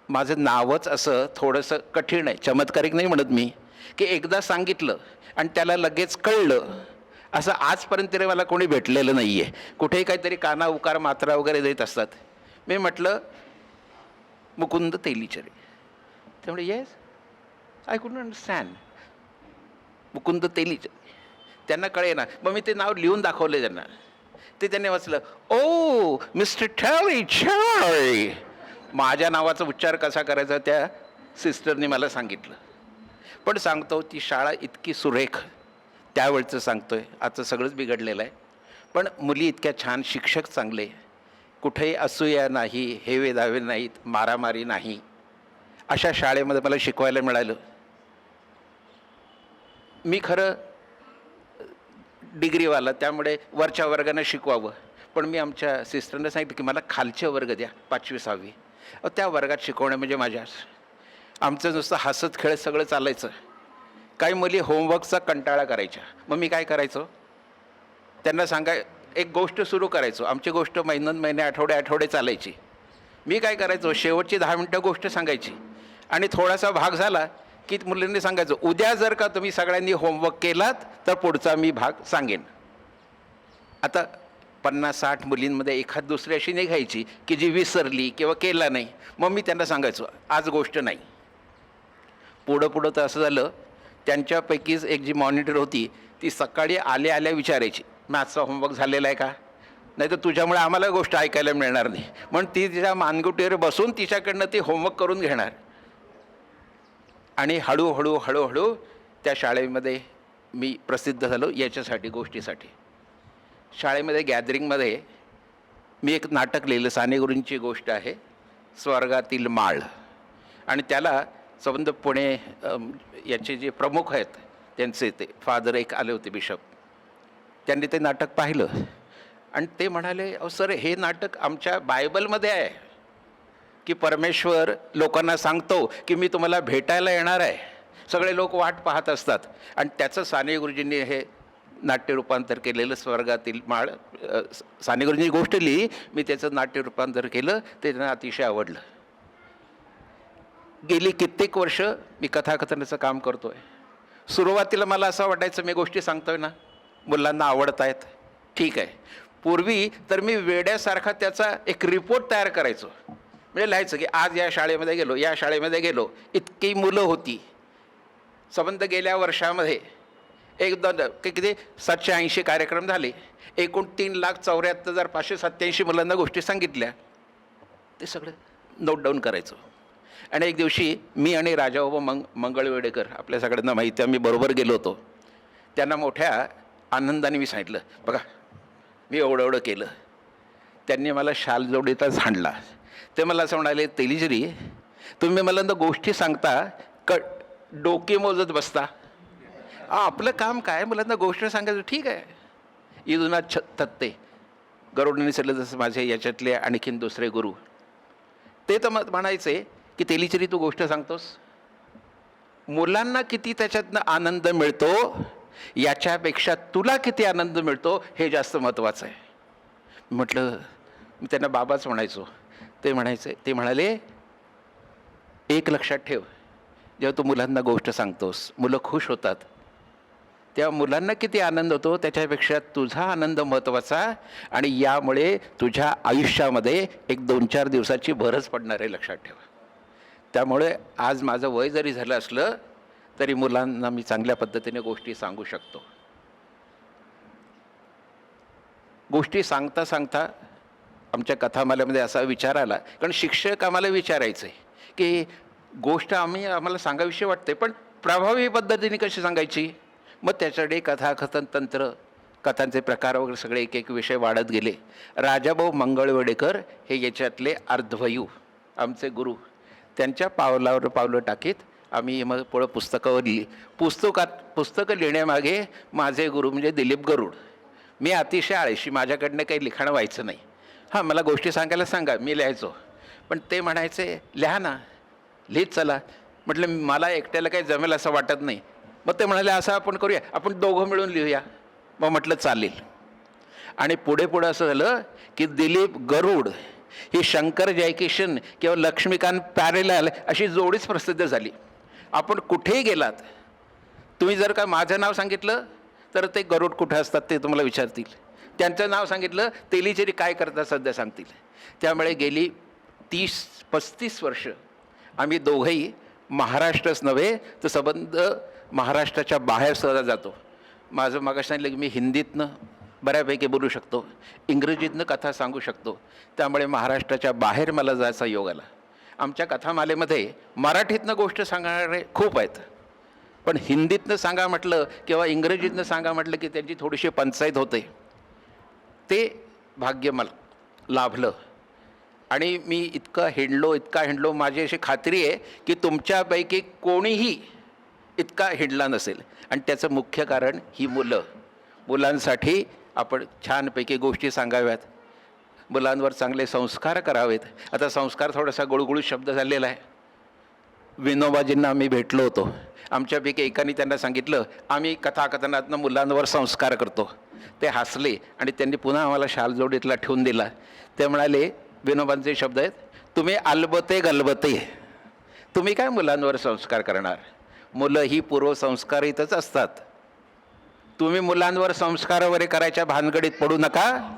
माझं नावच असं थोडंसं कठीण आहे, चमत्कारिक नाही म्हणत मी, की एकदा सांगितलं आणि त्याला लगेच कळलं असं आजपर्यंत तरी मला कोणी भेटलेलं नाही आहे. कुठेही काहीतरी काना उकार मात्रा वगैरे देत असतात. मी म्हटलं मुकुंद तेलीचरी. त्यामुळे yes I couldn't understand, Mukund Tellicherry. त्यांना कळे ना, मग मी ते नाव लिहून दाखवले त्यांना. ते त्यांनी वाचलं, ओ मिस्टर तेलीचरी. माझ्या नावाचा उच्चार कसा करायचा त्या सिस्टरने मला सांगितलं. पण सांगतो ती शाळा इतकी सुरेख, त्यावेळचं सांगतोय, आजचं सगळंच बिघडलेलं आहे. पण मुली इतक्या छान, शिक्षक चांगले, कुठेही असूया नाही, हेवे दावे नाहीत, मारामारी नाही, अशा शाळेमध्ये मला शिकवायला मिळालं. मी खरं डिग्रीवाला, त्यामुळे वरच्या वर्गानं शिकवावं. पण मी आमच्या सिस्टरने सांगितलं की मला खालचे वर्ग द्या, 5वी 6वी. त्या वर्गात शिकवणं म्हणजे माझ्या, आमचं नुसतं हसत खेळत सगळं चालायचं. काही मुली होमवर्कचा कंटाळा करायच्या. मग मी काय करायचो, त्यांना एक गोष्ट सुरू करायचो. आमची गोष्ट महिने आठवडे चालायची. मी काय करायचो, शेवटची 10 मिनटं गोष्ट सांगायची आणि थोडासा भाग झाला की मुलींनी सांगायचं, उद्या जर का तुम्ही सगळ्यांनी होमवर्क केलात तर पुढचा मी भाग सांगेन. आता 50-60 मुलींमध्ये एखाद दुसरी अशी निघायची की जी विसरली किंवा केला नाही. मग मी त्यांना सांगायचो आज गोष्ट नाही. पुढं तर असं झालं, त्यांच्यापैकीच एक जी मॉनिटर होती ती सकाळी आल्या विचारायची मॅथ्सचा होमवर्क झालेला आहे का, नाही तर तुझ्यामुळे आम्हाला गोष्ट ऐकायला मिळणार नाही. म्हणून ती तिच्या मानगुटीवर बसून तिच्याकडनं ती होमवर्क करून घेणार. आणि हळूहळू त्या शाळेमध्ये मी प्रसिद्ध झालो याच्यासाठी, गोष्टीसाठी. शाळेमध्ये गॅदरिंगमध्ये मी एक नाटक लिहिलं, साने गुरूंची गोष्ट आहे, स्वर्गातील माळ. आणि त्याला संबंध पुणे याचे जे प्रमुख आहेत त्यांचे ते फादर एक आले होते, बिशप. त्यांनी ते नाटक पाहिलं आणि ते म्हणाले, अहो सर हे नाटक आमच्या बायबलमध्ये आहे की परमेश्वर लोकांना सांगतो की मी तुम्हाला भेटायला येणार आहे. सगळे लोक वाट पाहत असतात. आणि त्याचं साने गुरुजींनी हे नाट्य रूपांतर केलेलं, स्वर्गातील माळ. साने गुरुजींनी गोष्ट लिहिली, मी त्याचं नाट्य रूपांतर केलं, ते त्यांना अतिशय आवडलं. गेली कित्येक वर्ष मी कथाकथनाचं काम करतो आहे. सुरुवातीला मला असं वाटायचं मी गोष्टी सांगतोय ना, मुलांना आवडत आहेत, ठीक आहे. पूर्वी तर मी वेड्यासारखा त्याचा एक रिपोर्ट तयार करायचो. म्हणजे लिहायचं की आज या शाळेमध्ये गेलो, या शाळेमध्ये गेलो, इतकी मुलं होती. संबंध गेल्या वर्षामध्ये किती 780 कार्यक्रम झाले, एकूण 3,74,587 मुलांना गोष्टी सांगितल्या. ते सगळं नोट डाऊन करायचो. आणि एक दिवशी मी आणि राजाबाबा मंगळवेडेकर, आपल्या सगळ्यांना माहिती आहे, मी बरोबर गेलो होतो. त्यांना मोठ्या आनंदाने मी सांगितलं, बघा मी एवढं केलं. त्यांनी मला शाल जोडीचा झाडला. ते मला असं म्हणाले, तेलीजरी तुम्ही मला गोष्टी सांगता डोके मोजत बसता. आपलं काम काय, मुलांना गोष्ट सांगायचं, ठीक आहे. इदुनाथ थत्ते गरुडांनी सांगितलं जसं माझे याच्यातले आणखीन दुसरे गुरु, ते तर म्हणायचे की तेलीचरी तू गोष्ट सांगतोस, मुलांना किती त्याच्यातनं आनंद मिळतो याच्यापेक्षा तुला किती आनंद मिळतो हे जास्त महत्त्वाचं आहे. म्हटलं, मी त्यांना बाबाच म्हणायचो. ते म्हणाले, एक लक्षात ठेव, जेव्हा तू मुलांना गोष्ट सांगतोस मुलं खुश होतात, तेव्हा मुलांना किती आनंद होतो त्याच्यापेक्षा तुझा आनंद महत्त्वाचा. आणि यामुळे तुझ्या आयुष्यामध्ये एक 2-4 दिवसाची भरच पडणार आहे, लक्षात ठेवा. त्यामुळे आज माझं वय जरी झालं असलं तरी मुलांना मी चांगल्या पद्धतीने गोष्टी सांगू शकतो. गोष्टी सांगता सांगता आमच्या कथामालेमध्ये असा विचार आला, कारण शिक्षक आम्हाला विचारायचे की गोष्ट आम्हाला सांगाविषयी वाटते पण प्रभावी पद्धतीने कशी सांगायची. मग त्याच्याकडे कथाकथन तंत्र, कथांचे प्रकार वगैरे सगळे एक एक विषय वाढत गेले. राजाभाऊ मंगळवेडेकर हे याच्यातले अर्धवयू आमचे गुरु, त्यांच्या पावलावर पावलं टाकीत आम्ही मग पुढं पुस्तकावर लिहिली. पुस्तकं लिहिण्यामागे माझे गुरु म्हणजे दिलीप गरुड. मी अतिशय आळशी, माझ्याकडनं काही लिखाण व्हायचं नाही. हां, मला गोष्टी सांगायला सांगा, मी लिहायचो. पण ते म्हणायचे लिहा ना, लिहित चला. म्हटलं मला एकट्याला काही जमेल असं वाटत नाही. मग ते म्हणाले असं आपण करूया, आपण दोघं मिळून लिहूया. मग म्हटलं चालेल. आणि पुढे असं झालं की दिलीप गरुड ही शंकर जयकिशन किंवा लक्ष्मीकांत पॅरेलाल अशी जोडीच प्रसिद्ध झाली. आपण कुठेही गेलात, तुम्ही जर का माझं नाव सांगितलं तर ते गरुड कुठे असतात ते तुम्हाला विचारतील. त्यांचं नाव सांगितलं तेलीचेरी काय करतात सध्या सांगतील. त्यामुळे गेली 30-35 वर्ष आम्ही दोघंही महाराष्ट्रच नव्हे तर संबंध महाराष्ट्राच्या बाहेर सुद्धा जातो. माझं मागं सांगितलं की मी हिंदीतनं बऱ्यापैकी बोलू शकतो, इंग्रजीतनं कथा सांगू शकतो. त्यामुळे महाराष्ट्राच्या बाहेर मला जायचा योग आला. आमच्या कथामालेमध्ये मराठीतनं गोष्ट सांगणारे खूप आहेत, पण हिंदीतनं सांगा म्हटलं किंवा इंग्रजीतनं सांगा म्हटलं की त्यांची थोडीशी पंचायत होते. ते भाग्य मला लाभलं. आणि मी इतका हिंडलो, माझी अशी खात्री आहे की तुमच्यापैकी कोणीही इतका हिंडला नसेल. आणि त्याचं मुख्य कारण ही मुलांसाठी आपण छानपैकी गोष्टी सांगाव्यात, मुलांवर चांगले संस्कार करावेत. आता संस्कार थोडासा गुळगुळीत शब्द झालेला आहे. विनोबाजींना आम्ही भेटलो होतो. आमच्यापैकी एकाने त्यांना सांगितलं आम्ही कथाकथनातनं मुलांवर संस्कार करतो. ते हसले आणि त्यांनी पुन्हा आम्हाला शाल जोडीतला ठेवून दिला. ते म्हणाले, विनोबांचे शब्द आहेत, तुम्ही अलबते गलबते, तुम्ही काय मुलांवर संस्कार करणार, मुलं ही पूर्वसंस्कारितच असतात. तुम्ही मुलांवर संस्कार वगैरे करायच्या भानगडीत पडू नका.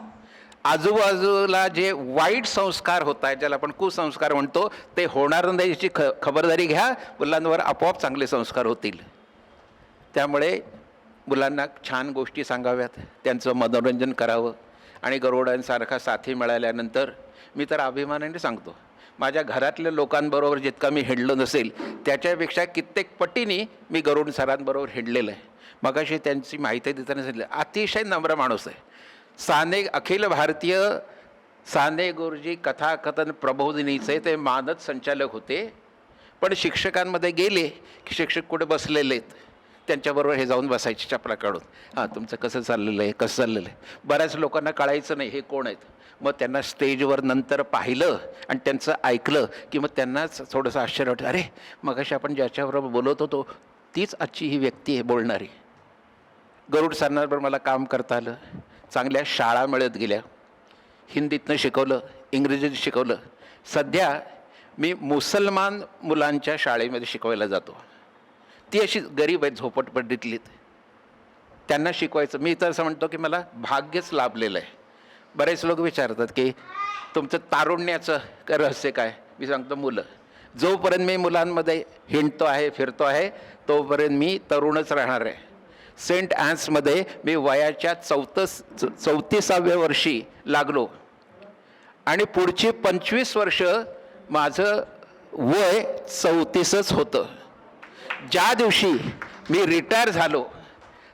आजूबाजूला जे वाईट संस्कार होत आहेत, ज्याला आपण कुसंस्कार म्हणतो, ते होणार नाही याची खबरदारी घ्या. मुलांवर आपोआप चांगले संस्कार होतील. त्यामुळे मुलांना छान गोष्टी सांगाव्यात, त्यांचं मनोरंजन करावं. आणि गरुडांसारखा साथी मिळाल्यानंतर मी तर अभिमानाने सांगतो, माझ्या घरातल्या लोकांबरोबर जितका मी हिंडलो नसेल त्याच्यापेक्षा कित्येक पटीने मी गरुड सरांबरोबर हिंडलेलं आहे. मगाशी त्यांची माहिती देताना सांगितलं, अतिशय नम्र माणूस आहे. अखिल भारतीय साने गुरुजी कथाकथन प्रबोधिनीचे ते मानद संचालक होते. पण शिक्षकांमध्ये गेले की शिक्षक कुठे बसलेले आहेत त्यांच्याबरोबर हे जाऊन बसायचे चपला काढून, हां तुमचं कसं चाललेलं आहे. बऱ्याच लोकांना कळायचं नाही हे कोण आहेत. मग त्यांना स्टेजवर नंतर पाहिलं आणि त्यांचं ऐकलं की मग त्यांनाच थोडंसं आश्चर्य वाटतं, अरे मगाशी आपण ज्याच्याबरोबर बोलत होतो तीच आजची ही व्यक्ती आहे बोलणारी. गरुड सरांबरोबर मला काम करता आलं. चांगल्या शाळा मिळत गेल्या. हिंदीतनं शिकवलं, इंग्रजीत शिकवलं. सध्या मी मुसलमान मुलांच्या शाळेमध्ये शिकवायला जातो. ती अशी गरीब आहेत, झोपडपट्टीतलीत, त्यांना शिकवायचं. मी तर असं म्हणतो की मला भाग्यच लाभलेलं आहे. बरेच लोक विचारतात की तुमचं तारुण्याचं रहस्य काय. मी सांगतो मुलं. जोपर्यंत मी मुलांमध्ये हिंडतो आहे, फिरतो आहे, तोपर्यंत मी तरुणच राहणार आहे. सेंट ॲन्समध्ये मी वयाच्या 34व्या वर्षी लागलो आणि पुढची 25 वर्ष माझं वय 34च होतं. ज्या दिवशी मी रिटायर झालो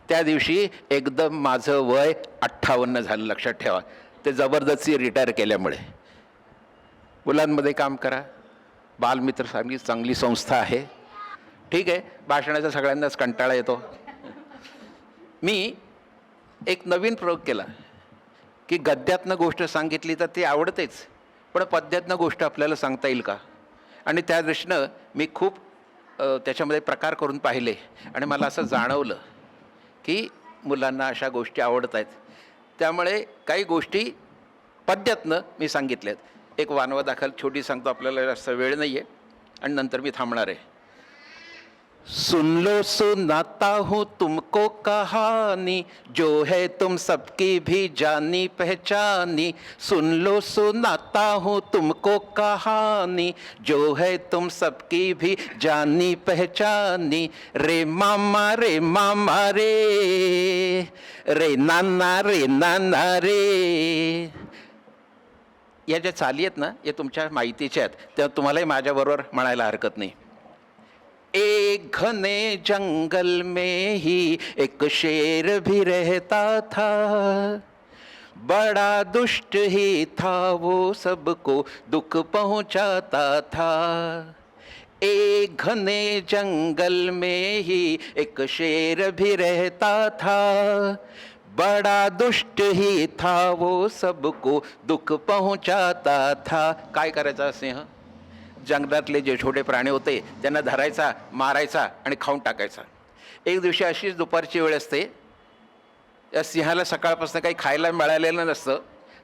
त्या दिवशी एकदम माझं वय 58 झालं. लक्षात ठेवा, ते जबरदस्ती रिटायर केल्यामुळे. मुलांमध्ये काम करा. बालमित्र चांगली संस्था आहे. ठीक आहे, भाषणाचा सगळ्यांनाच कंटाळा येतो. मी एक नवीन प्रयोग केला की गद्यातनं गोष्ट सांगितली तर ती आवडतेच, पण पद्यातनं गोष्ट आपल्याला सांगता येईल का. आणि त्या दृष्टीनं मी खूप त्याच्यामध्ये प्रकार करून पाहिले आणि मला असं जाणवलं की मुलांना अशा गोष्टी आवडत आहेत. त्यामुळे काही गोष्टी पद्यातनं मी सांगितल्यात. एक वानवादाखल छोटी सांगतो, आपल्याला जास्त वेळ नाही आहे आणि नंतर मी थांबणार आहे. सुन लो सुनाता हूँ तुमको कहानी, जो है तुम सबकी भी जानी पहचानी. सुन लो सुनाता हूँ तुमको कहानी, जो है तुम सबकी भी जानी पहचानी. रे मामा रे रे नाना रे. या ज्या चाली आहेत ना, या तुमच्या माहितीच्या आहेत, त्या तुम्हालाही माझ्याबरोबर म्हणायला हरकत नाही. एक घने जंगल में ही एक शेर भी रहता था, बड़ा दुष्ट ही था वो सबको दुख पहुंचाता था. एक घने जंगल में ही एक शेर भी रहता था, बड़ा दुष्ट ही था वो सबको दुख पहुंचाता था. काय करायचा सिंह? जंगलातले जे छोटे प्राणी होते त्यांना धरायचा, मारायचा आणि खाऊन टाकायचा. एक दिवशी अशीच दुपारची वेळ असते. या सिंहाला सकाळपासून काही खायला मिळालेलं नसतं.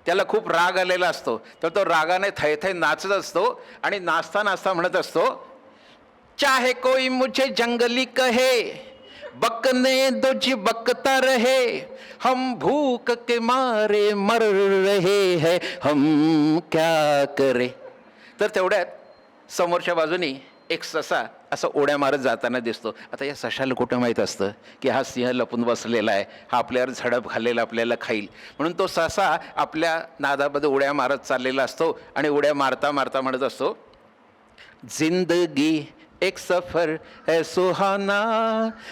त्याला खूप राग आलेला असतो. तर तो रागाने थैथै नाचत असतो आणि नाचता नाचता म्हणत असतो, चाहे कोई मुझे जंगली कहे, बकने दो जी बकता रहे, हम भूख के मारे मर रहे हैं, हम क्या करे. तर तेवढ्यात समोरच्या बाजूनी एक ससा असं उड्या मारत जाताना दिसतो. आता या सशाला कुठं माहीत असतं की हा सिंह लपून बसलेला आहे, हा आपल्यावर झडप घालेला, आपल्याला खाईल. म्हणून तो ससा आपल्या नादामध्ये उड्या मारत चाललेला असतो आणि उड्या मारता मारता म्हणत असतो, जिंदगी एक सफर है सुहाना,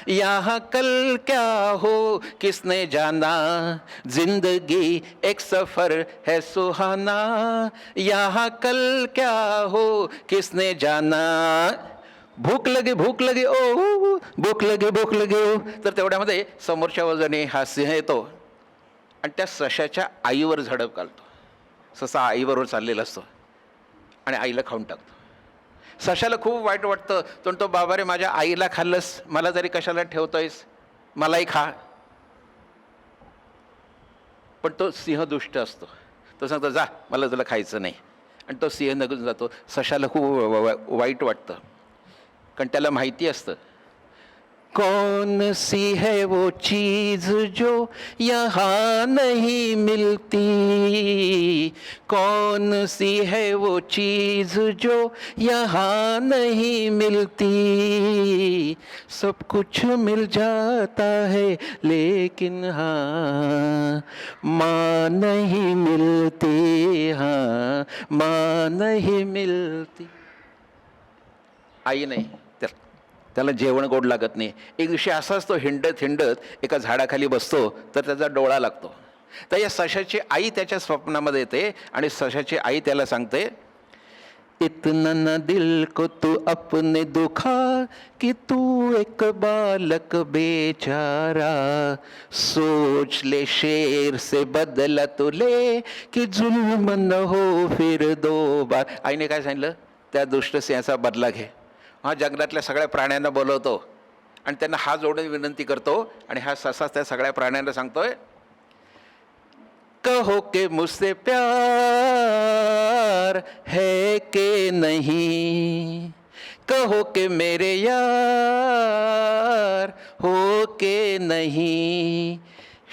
यहाँ कल क्या हो किसने जाना. जिंदगी एक सफर है सुहाना, यहाँ कल क्या हो किसने जाना. भूक लगे ओ, भूक लगे ओ. तर तेवढ्यामध्ये समोरच्या बाजूने हा सिंह येतो आणि त्या सशाच्या आईवर झडप घालतो. ससा आईबरोबर चाललेला असतो आणि आईला खाऊन टाकतो. सशाला खूप वाईट वाटतं. तो बाबा रे, माझ्या आईला खाल्लंस, मला तरी कशाला ठेवतोयस, मलाही खा. पण तो सिंह दुष्ट असतो. तो सांगतो, जा, मला तुला खायचं नाही. आणि तो सिंह निघून जातो. सशाला खूप वाईट वाटतं, कारण त्याला माहिती असतं कौन सी है वो चीज जो यहाँ नहीं मिलती, कौन सी है वो चीज जो यहाँ नहीं मिलती. सब कुछ मिल जाता है लेकिन हाँ माँ नहीं मिलती, हाँ माँ नहीं मिलती. आई नाही, त्याला जेवण गोड लागत नाही. एक दिवशी असाच तो हिंडत एका झाडाखाली बसतो, तर त्याचा डोळा लागतो. तर या सशाची आई त्याच्या स्वप्नामध्ये येते आणि सशाची आई त्याला सांगते, इतना न दिल को तू अपने दुखा कि तू एक बालक बेचारा, सोच ले शेर से बदला तू ले कि जुल्म न हो फिर दो बार. आईने काय सांगितलं? त्या दुष्ट सिंहाचा बदला घे. हा जंगलातल्या सगळ्या प्राण्यांना बोलवतो आणि त्यांना हात जोडून विनंती करतो आणि हा ससा त्या सगळ्या प्राण्यांना सांगतोय, कहो कि मुझसे प्यार है कि नहीं, कहो कि मेरे यार हो के नहीं।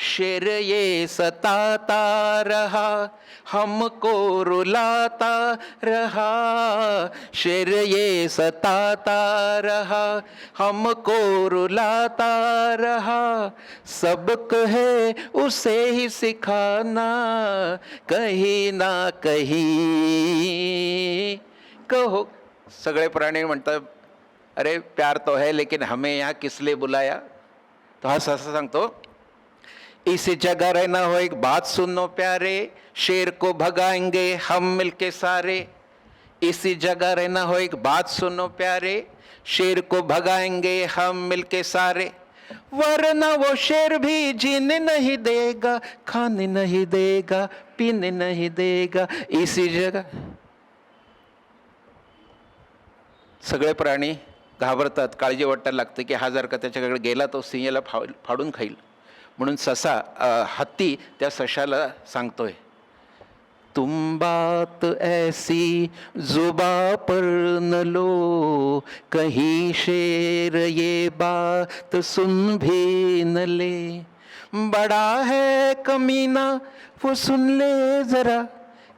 शेर ये सताता रहा, हमको रुलाता रहा, शेर ये सताता रहा, हमको रुलाता रहा। सबक है उसे ही सिखाना, कहीं ना कहीं। कहो, सगळे प्राणी म्हणतात अरे प्यार तो है लेकिन हमें यहाँ किस लिए बुलाया। तो हा असं सांगतो, इस जगह रहना हो एक बात सुनो प्यारे, शेर को भगाएंगे हम मिलके सारे। इसी जगह रहना हो एक बात सुनो प्यारे, शेर को भगाएंगे हम मिलके सारे। वरना वो शेर भी जीने नहीं देगा, खाने नहीं देगा, पीने नहीं देगा। इसी जगह सगळे प्राणी घाबरतात, काळजी वाटायला लागते की हा जर का त्याच्याकडे गेला तो सिंहाला फाडून खाईल. म्हणून हत्ती त्या सशाला सांगतोय, तुम बात ऐसी जुबा पर न लो, कहीं शेर ये बात सुन भी न ले. बड़ा है कमीना वो सुन ले जरा,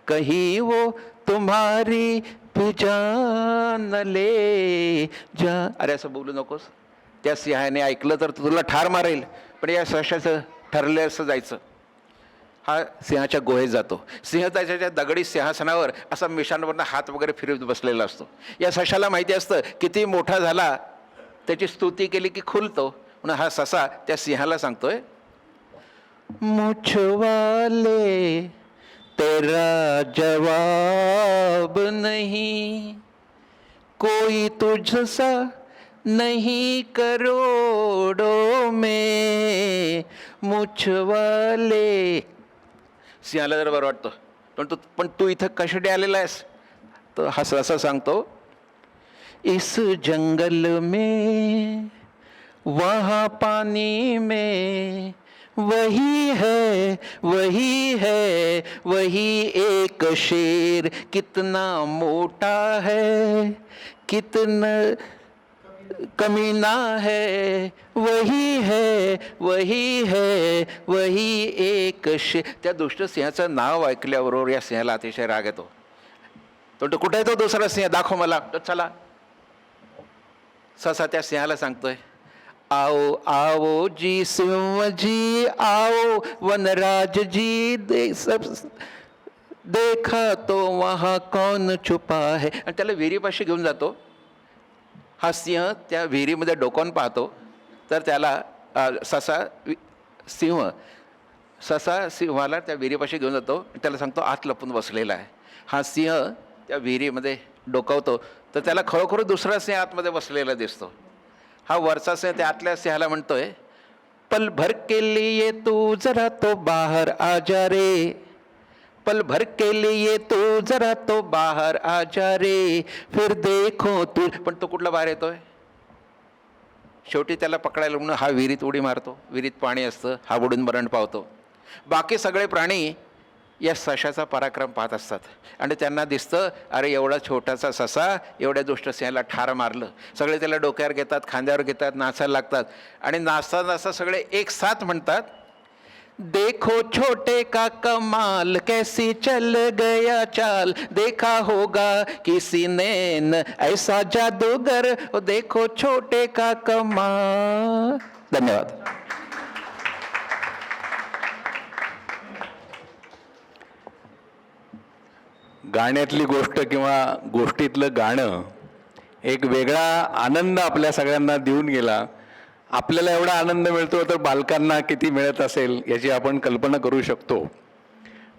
कहीं वो तुम्हारी जान ले जा. अरे असं बोलू नकोस, त्या सिंहाने ऐकलं तर तुला ठार मारेल. पण या सशाचं ठरलं असं जायचं. हा सिंहाच्या गुहेत जातो. सिंह त्याच्या दगडी सिंहासनावर असा मिशांवरनं हात वगैरे फिरवत बसलेला असतो. या सशाला माहिती असतं किती मोठा झाला त्याची स्तुती केली की खुलतो. म्हणून हा ससा त्या सिंहाला सांगतोय, मुझवाले तेरा जवाब नहीं, कोई तुझसा नहीं करोड़ों में, मुझवाले. सिंहाला जरा बरं वाटतं, पण तू इथं कशासाठी आलेला आहेस. तर हा असं सांगतो, इस जंगल में वहाँ पानी में वही है वही है वही एक शेर, कितना मोटा है कितना कमीना है, वही है वही है वही एक शेर. त्या दुष्ट सिंहाचं नाव ऐकल्याबरोबर या सिंहाला अतिशय राग येतो. तो कुठे आहे तो दुसरा सिंह, दाखव मला. तर चला, ससा त्या सिंहाला सांगतोय, आओ आओ जी सिंह जी आओ, वनराज जी देखा तो वहाँ कौन छुपा है. आणि त्याला विहिरीपाशी घेऊन जातो. हा सिंह त्या विहिरीमध्ये डोकावून पाहतो तर त्याला ससा सिंहाला त्या विहिरीपाशी घेऊन जातो. त्याला सांगतो आत लपून बसलेला आहे. हा सिंह त्या विहिरीमध्ये डोकावतो तर त्याला खरोखर दुसरा सिंह आतमध्ये बसलेला दिसतो. हा वरचा सिंह त्या आतल्या सिंहाला म्हणतोय, पल भर के लिए तू जरा तो बाहर आ जा रे, पल भर के लिए तू जरा तो बाहर आ जा रे, फिर देखो तू. पण तो कुठला बाहेर येतोय. शेवटी त्याला पकडायला म्हणून हा विहिरीत उडी मारतो. विहिरीत पाणी असतं, हा बुडून मरण पावतो. बाकी सगळे प्राणी या सशाचा पराक्रम पाहत असतात आणि त्यांना दिसतं, अरे एवढा छोटासा ससा एवढ्या दुष्ट सिंहाला ठार मारलं. सगळे त्याला डोक्यावर घेतात, खांद्यावर घेतात, नाचायला लागतात. आणि नाचता नाचता सगळे एक साथ म्हणतात, देखो छोटे का कमाल कैसी चल गया चाल, देखा होगा किसी ने ऐसा जादूगर, देखो छोटे का कमाल. धन्यवाद. गाण्यातली गोष्ट किंवा गोष्टीतलं गाणं एक वेगळा आनंद आपल्या सगळ्यांना देऊन गेला. आपल्याला एवढा आनंद मिळतो तर बालकांना किती मिळत असेल याची आपण कल्पना करू शकतो.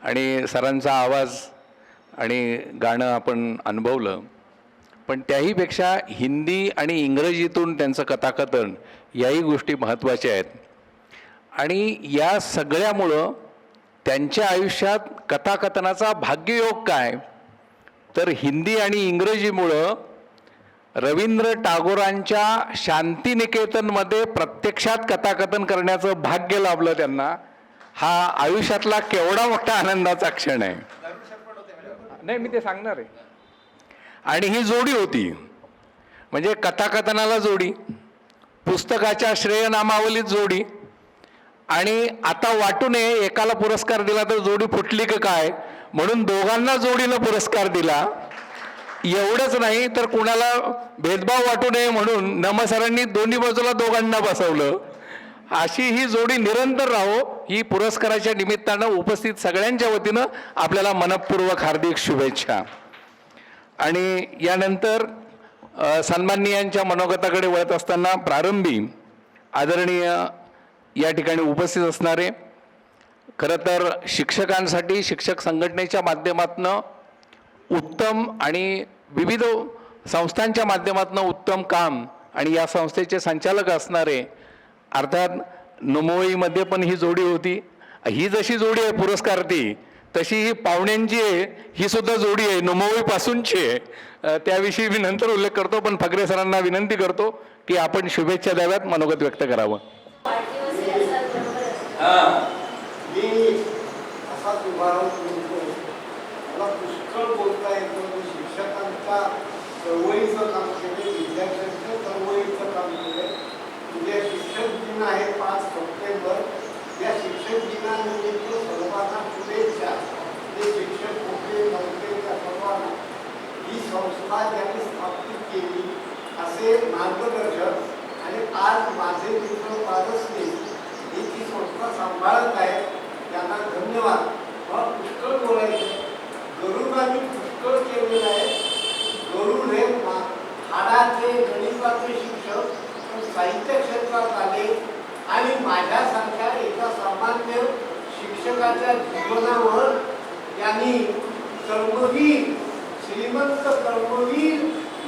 आणि सरांचा आवाज आणि गाणं आपण अनुभवलं. पण त्याहीपेक्षा हिंदी आणि इंग्रजीतून त्यांचं कथाकथन याही गोष्टी महत्त्वाच्या आहेत. आणि या सगळ्यामुळं त्यांच्या आयुष्यात कथाकथनाचा भाग्ययोग काय, तर हिंदी आणि इंग्रजीमुळं रवींद्र टागोरांच्या शांतिनिकेतनमध्ये प्रत्यक्षात कथाकथन करण्याचं भाग्य लाभलं त्यांना. हा आयुष्यातला केवढा मोठा आनंदाचा क्षण आहे. नाही, मी ते सांगणार आहे. आणि ही जोडी होती, म्हणजे कथाकथनाला जोडी, पुस्तकाच्या श्रेयनामावलीत जोडी, आणि आता वाटू नये एकाला पुरस्कार दिला तर जोडी फुटली का काय, म्हणून दोघांना जोडीनं पुरस्कार दिला. एवढंच नाही तर कुणाला भेदभाव वाटू नये म्हणून नमसरांनी दोन्ही बाजूला दोघांना बसवलं. अशी ही जोडी निरंतर राहो, ही पुरस्काराच्या निमित्तानं उपस्थित सगळ्यांच्या वतीनं आपल्याला मनपूर्वक हार्दिक शुभेच्छा. आणि यानंतर सन्माननीयांच्या मनोगताकडे वळत असताना प्रारंभी आदरणीय या ठिकाणी उपस्थित असणारे, खरं तर शिक्षकांसाठी शिक्षक संघटनेच्या माध्यमातून उत्तम आणि विविध संस्थांच्या माध्यमातून उत्तम काम, आणि या संस्थेचे संचालक असणारे, अर्थात नुमोईमध्ये पण ही जोडी होती. ही जशी जोडी आहे पुरस्कारार्थी, तशी ही पाहुण्यांची आहे, ही सुद्धा जोडी आहे, नुमोईपासूनची आहे. त्याविषयी मी नंतर उल्लेख करतो, पण फगरे सरांना विनंती करतो की आपण शुभेच्छा द्याव्यात, मनोगत व्यक्त करावं. मी असाच उभारून बोलतो, मला पुष्कळ बोलता येतं. मी शिक्षकांच्या चळवळीचं काम केलं, विद्यार्थ्यांच्या चळवळीचं काम केलं. उद्या शिक्षक दिन आहे 5 सप्टेंबर. या शिक्षक दिनानिमित्त सर्वांना शुभेच्छा. जे शिक्षक होते नव्हते त्या सर्वांना ही संस्था ज्यांनी स्थापित केली असे मार्गदर्शक, आणि आज माझे मित्र पारसने ही ती संस्था सांभाळत आहे, त्यांना धन्यवाद. मला पुष्कळ बोलायचं. गरुडांनी पुष्कळ केलेलं आहे. गरुड हे हाडाचे गणिताचे शिक्षक पण साहित्य क्षेत्रात आले, आणि माझ्यासारख्या एका सामान्य शिक्षकाच्या जीवनावर त्यांनी कर्मवीर, श्रीमंत कर्मवीर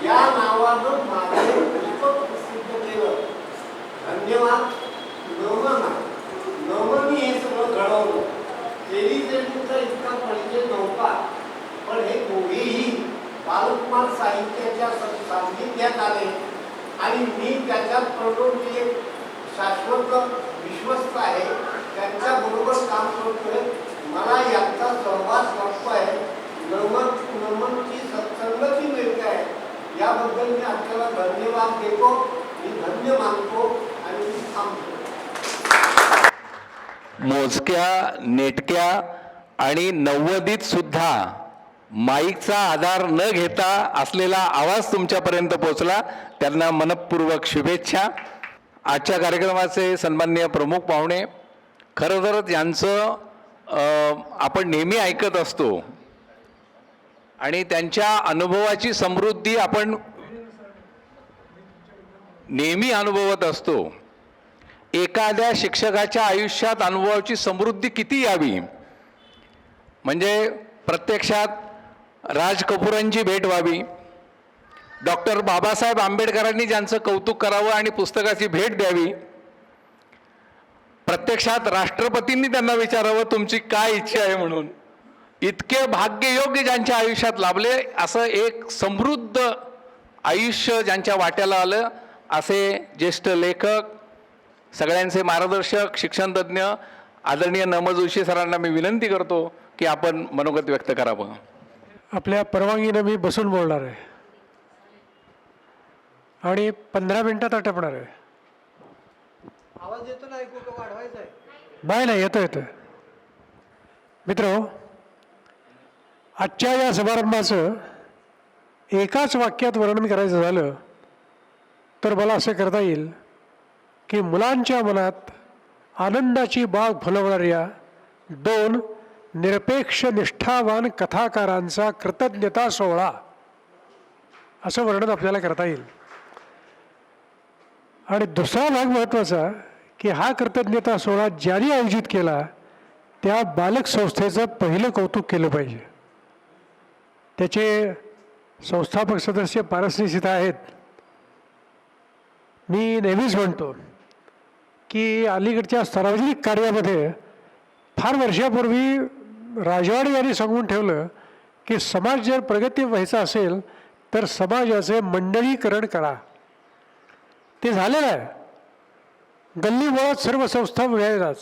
या नावानं माझे पुस्तक प्रसिद्ध केलं. धन्यवाद. नमनी हे सगळं घडवलं. तेलीचा इतका परिचय नव्हता, पण हे दोघेही बालकुमार साहित्याच्या सान्निध्यात आले, आणि मी त्याच्यात प्रबोधली एक शाश्वत विश्वस्त आहे, त्यांच्याबरोबर काम करतोय. मला याचा सहवास वाटतो आहे. नमनची सत्संगती मिळते आहे, याबद्दल मी आपल्याला धन्यवाद देतो. मी धन्य मानतो आणि मी थांबतो. मोजक्या, नेटक्या आणि नव्वदीत सुद्धा माईकचा आधार न घेता असलेला आवाज तुमच्यापर्यंत पोहोचला, त्यांना मनपूर्वक शुभेच्छा. आजच्या कार्यक्रमाचे सन्माननीय प्रमुख पाहुणे, खरं तर यांचं आपण नेहमी ऐकत असतो, आणि त्यांच्या अनुभवाची समृद्धी आपण नेहमी अनुभवत असतो. एखाद्या शिक्षकाच्या आयुष्यात अनुभवाची समृद्धी किती यावी, म्हणजे प्रत्यक्षात राज कपूरांची भेट व्हावी, डॉक्टर बाबासाहेब आंबेडकरांनी ज्यांचं कौतुक करावं आणि पुस्तकाची भेट द्यावी, प्रत्यक्षात राष्ट्रपतींनी त्यांना विचारावं तुमची काय इच्छा आहे म्हणून. इतके भाग्ययोग्य ज्यांच्या आयुष्यात लाभले, असं एक समृद्ध आयुष्य ज्यांच्या वाट्याला आलं, असे ज्येष्ठ लेखक, सगळ्यांचे मार्गदर्शक, शिक्षणतज्ज्ञ आदरणीय नम जोशी सरांना मी विनंती करतो की आपण मनोगत व्यक्त करावं. आपल्या परवानगीनं मी बसून बोलणार आहे आणि 15 मिनिटात आटपणार आहे. आवाज येतो ना, ऐकू का वाढवायचा आहे? नाही येतं. मित्र, आजच्या या समारंभाचं एकाच वाक्यात वर्णन करायचं झालं तर मला असं करता येईल की मुलांच्या मनात आनंदाची बाग फुलवणाऱ्या 2 निरपेक्ष निष्ठावान कथाकारांचा कृतज्ञता सोहळा, असं वर्णन आपल्याला करता येईल. आणि दुसरा भाग महत्त्वाचा की हा कृतज्ञता सोहळा ज्यांनी आयोजित केला त्या बालक संस्थेचं पहिलं कौतुक केलं पाहिजे. त्याचे संस्थापक सदस्य पारसनिस्थित आहेत. मी नेहमीच म्हणतो की अलीकडच्या सार्वजनिक कार्यामध्ये फार वर्षापूर्वी राजवाडे यांनी सांगून ठेवलं की समाज जर प्रगती व्हायचा असेल तर समाजाचे मंडळीकरण करा. ते झालेलं आहे. गल्लीबोळात सर्व संस्था मिळायलाच,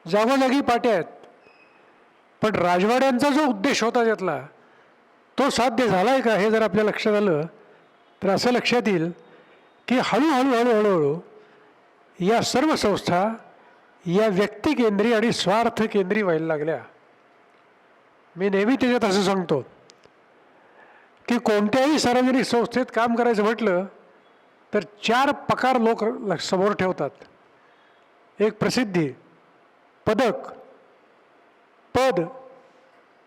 जागोजागी पाट्या आहेत, पण राजवाड्यांचा जो उद्देश होता त्यातला तो साध्य झाला आहे का हे जर आपल्या लक्षात आलं तर असं लक्षात येईल की हळूहळू या सर्व संस्था या व्यक्तिकेंद्री आणि स्वार्थ केंद्री व्हायला लागल्या. मी नेहमी त्याच्यात असं सांगतो की कोणत्याही सार्वजनिक संस्थेत काम करायचं म्हटलं तर 4 प्रकार लोक समोर ठेवतात. एक प्रसिद्धी, पदक, पद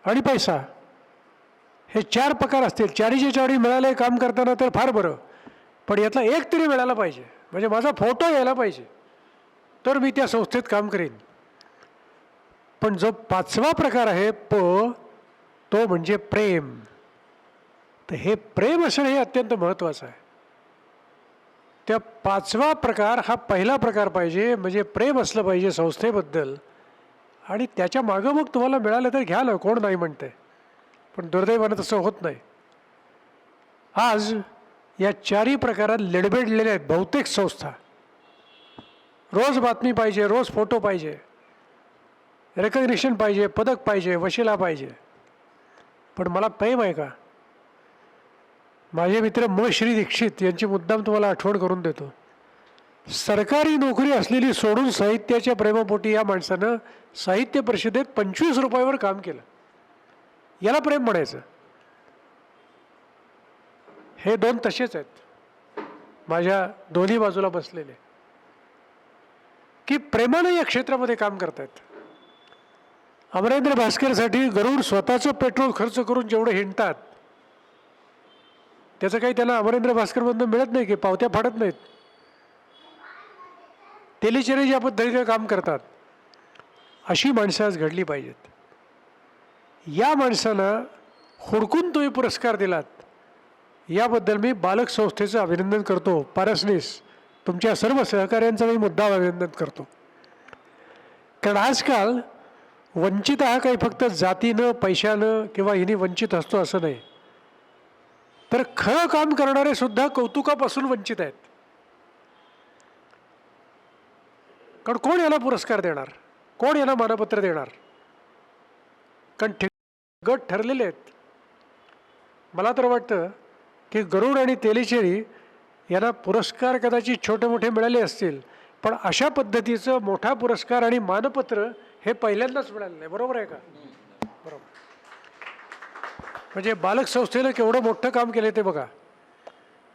आणि पैसा, हे 4 प्रकार असतील. 4च्या 4 मिळाले काम करताना तर फार बरं, पण यातला एक तरी मिळाला पाहिजे, म्हणजे माझा फोटो यायला पाहिजे, तर मी त्या संस्थेत काम करेन. पण जो 5वा प्रकार आहे तो म्हणजे प्रेम. तर हे प्रेम असणं हे अत्यंत महत्त्वाचं आहे. त्या 5वा प्रकार हा पहिला प्रकार पाहिजे, म्हणजे प्रेम असलं पाहिजे संस्थेबद्दल, आणि त्याच्या मागं मग तुम्हाला मिळालं तर घ्या ना, कोण नाही म्हणते. पण दुर्दैवानं तसं होत नाही. आज या 4ही प्रकारात लडबडलेल्या आहेत बहुतेक संस्था. रोज बातमी पाहिजे, रोज फोटो पाहिजे, रेकग्निशन पाहिजे, पदक पाहिजे, वशिला पाहिजे. पण मला प्रेम आहे का? माझे मित्र श्री दीक्षित यांची मुद्दाम तुम्हाला आठवण करून देतो. सरकारी नोकरी असलेली सोडून साहित्याच्या प्रेमापोटी या माणसानं साहित्य परिषदेत 25 रुपयावर काम केलं. याला प्रेम म्हणायचं? हे 2 तसेच आहेत माझ्या दोन्ही बाजूला बसलेले, की प्रेमानं या क्षेत्रामध्ये काम करतायत. अमरेंद्र भास्करसाठी गरुड स्वतःचं पेट्रोल खर्च करून जेवढे हिंडतात त्याचं काही त्यांना अमरेंद्र भास्करमधून मिळत नाही, की पावत्या फाडत नाहीत. तेलीचेरी ज्या पद्धतीने काम करतात अशी माणसं आज घडली पाहिजेत. या माणसांना हुडकून तुम्ही पुरस्कार दिलात, याबद्दल मी बालक संस्थेचं अभिनंदन करतो. पारसनीस तुमच्या सर्व सहकार्यांचं मी मुद्दाम अभिनंदन करतो. कारण आजकाल वंचित हा काही फक्त जातीनं, पैशानं किंवा हिनी वंचित असतो असं नाही, तर खरं काम करणारे सुद्धा कौतुकापासून वंचित आहेत. कारण कोण याला पुरस्कार देणार, कोण याला मानपत्र देणार? कारण गट ठरलेले आहेत. मला तर वाटतं की गरुड आणि तेलीचेरी यांना पुरस्कार कदाचित छोटे मोठे मिळाले असतील, पण अशा पद्धतीचं मोठा पुरस्कार आणि मानपत्र हे पहिल्यांदाच मिळालं नाही. बरोबर आहे का? बरोबर. म्हणजे बालक संस्थेनं केवढं मोठं काम केलं ते बघा.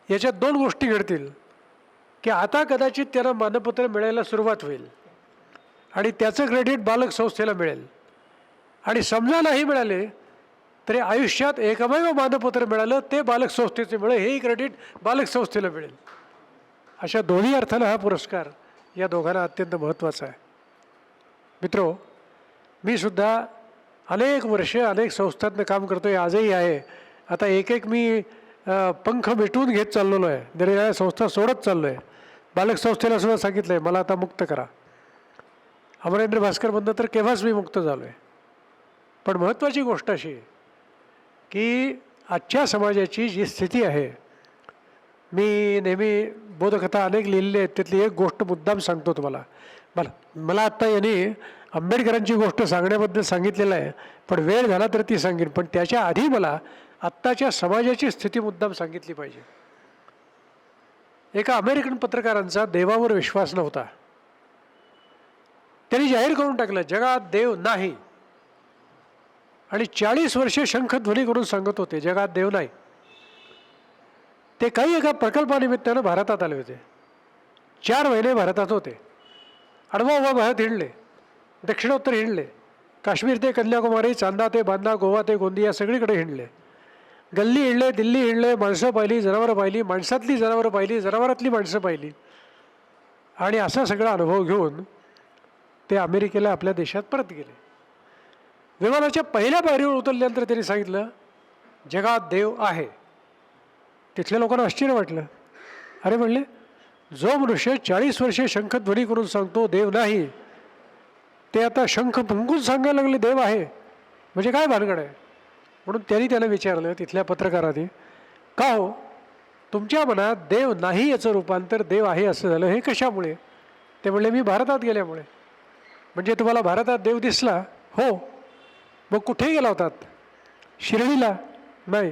याच्यात 2 गोष्टी घडतील, की आता कदाचित त्यांना मानपत्र मिळायला सुरुवात होईल आणि त्याचं क्रेडिट बालक संस्थेला मिळेल, आणि समजा नाही मिळाले तरी आयुष्यात एकमेव मानपत्र मिळालं ते बालक संस्थेचे मिळेल, हेही क्रेडिट बालक संस्थेला मिळेल. अशा दोन्ही अर्थानं हा पुरस्कार या दोघांना अत्यंत महत्त्वाचा आहे. मित्रो, मी सुद्धा अनेक वर्ष अनेक संस्थांचं काम करतो आहे, आजही आहे. आता एक मी पंख मिटवून घेत चाललेलो आहे, निरनिराळ्या संस्था सोडत चाललो आहे. बालक संस्थेला सुद्धा सांगितलं आहे मला आता मुक्त करा. अमरेंद्र भास्करमधनं तर केव्हाच मी मुक्त झालो आहे. पण महत्त्वाची गोष्ट अशी की आजच्या समाजाची जी स्थिती आहे, मी नेहमी बोधकथा अनेक लिहिलेली आहेत, त्यातली एक गोष्ट मुद्दाम सांगतो तुम्हाला. मला आत्ता यांनी आंबेडकरांची गोष्ट सांगण्याबद्दल सांगितलेलं आहे, पण वेळ झाला तर ती सांगेन. पण त्याच्या आधी मला आत्ताच्या समाजाची स्थिती मुद्दाम सांगितली पाहिजे. एका अमेरिकन पत्रकारांचा देवावर विश्वास नव्हता. त्यांनी जाहीर करून टाकलं जगात देव नाही, आणि 40 वर्षे शंखध्वनी करून सांगत होते जगात देव नाही. ते काही एका प्रकल्पानिमित्तानं भारतात आले होते. 4 महिने भारतात होते. आडवा भारत हिंडले, दक्षिणोत्तर हिंडले, काश्मीर ते कन्याकुमारी, चांदा ते बांदा, गोवा ते गोंदिया सगळीकडे हिंडले. गल्ली हिंडले, दिल्ली हिंडले, माणसं पाहिली, जनावरं पाहिली, माणसातली जनावरं पाहिली, जनावरातली माणसं पाहिली, आणि असा सगळा अनुभव घेऊन ते अमेरिकेला आपल्या देशात परत गेले. विमानाच्या पहिल्या पायरीवर उतरल्यानंतर त्यांनी सांगितलं जगात देव आहे. तिथल्या लोकांना आश्चर्य वाटलं. अरे म्हणले, जो मनुष्य 40 वर्षे शंखध्वनी करून सांगतो देव नाही, ते आता शंख फुंकून सांगायला लागले देव आहे, म्हणजे काय भानगड आहे? म्हणून त्यांनी त्याला विचारलं तिथल्या पत्रकाराने, का हो तुमच्या मनात देव नाही याचं रूपांतर देव आहे असं झालं, हे कशामुळे? ते म्हणले मी भारतात गेल्यामुळे. म्हणजे तुम्हाला भारतात देव दिसला? हो. मग कुठे गेला होतात? शिर्डीला? नाही.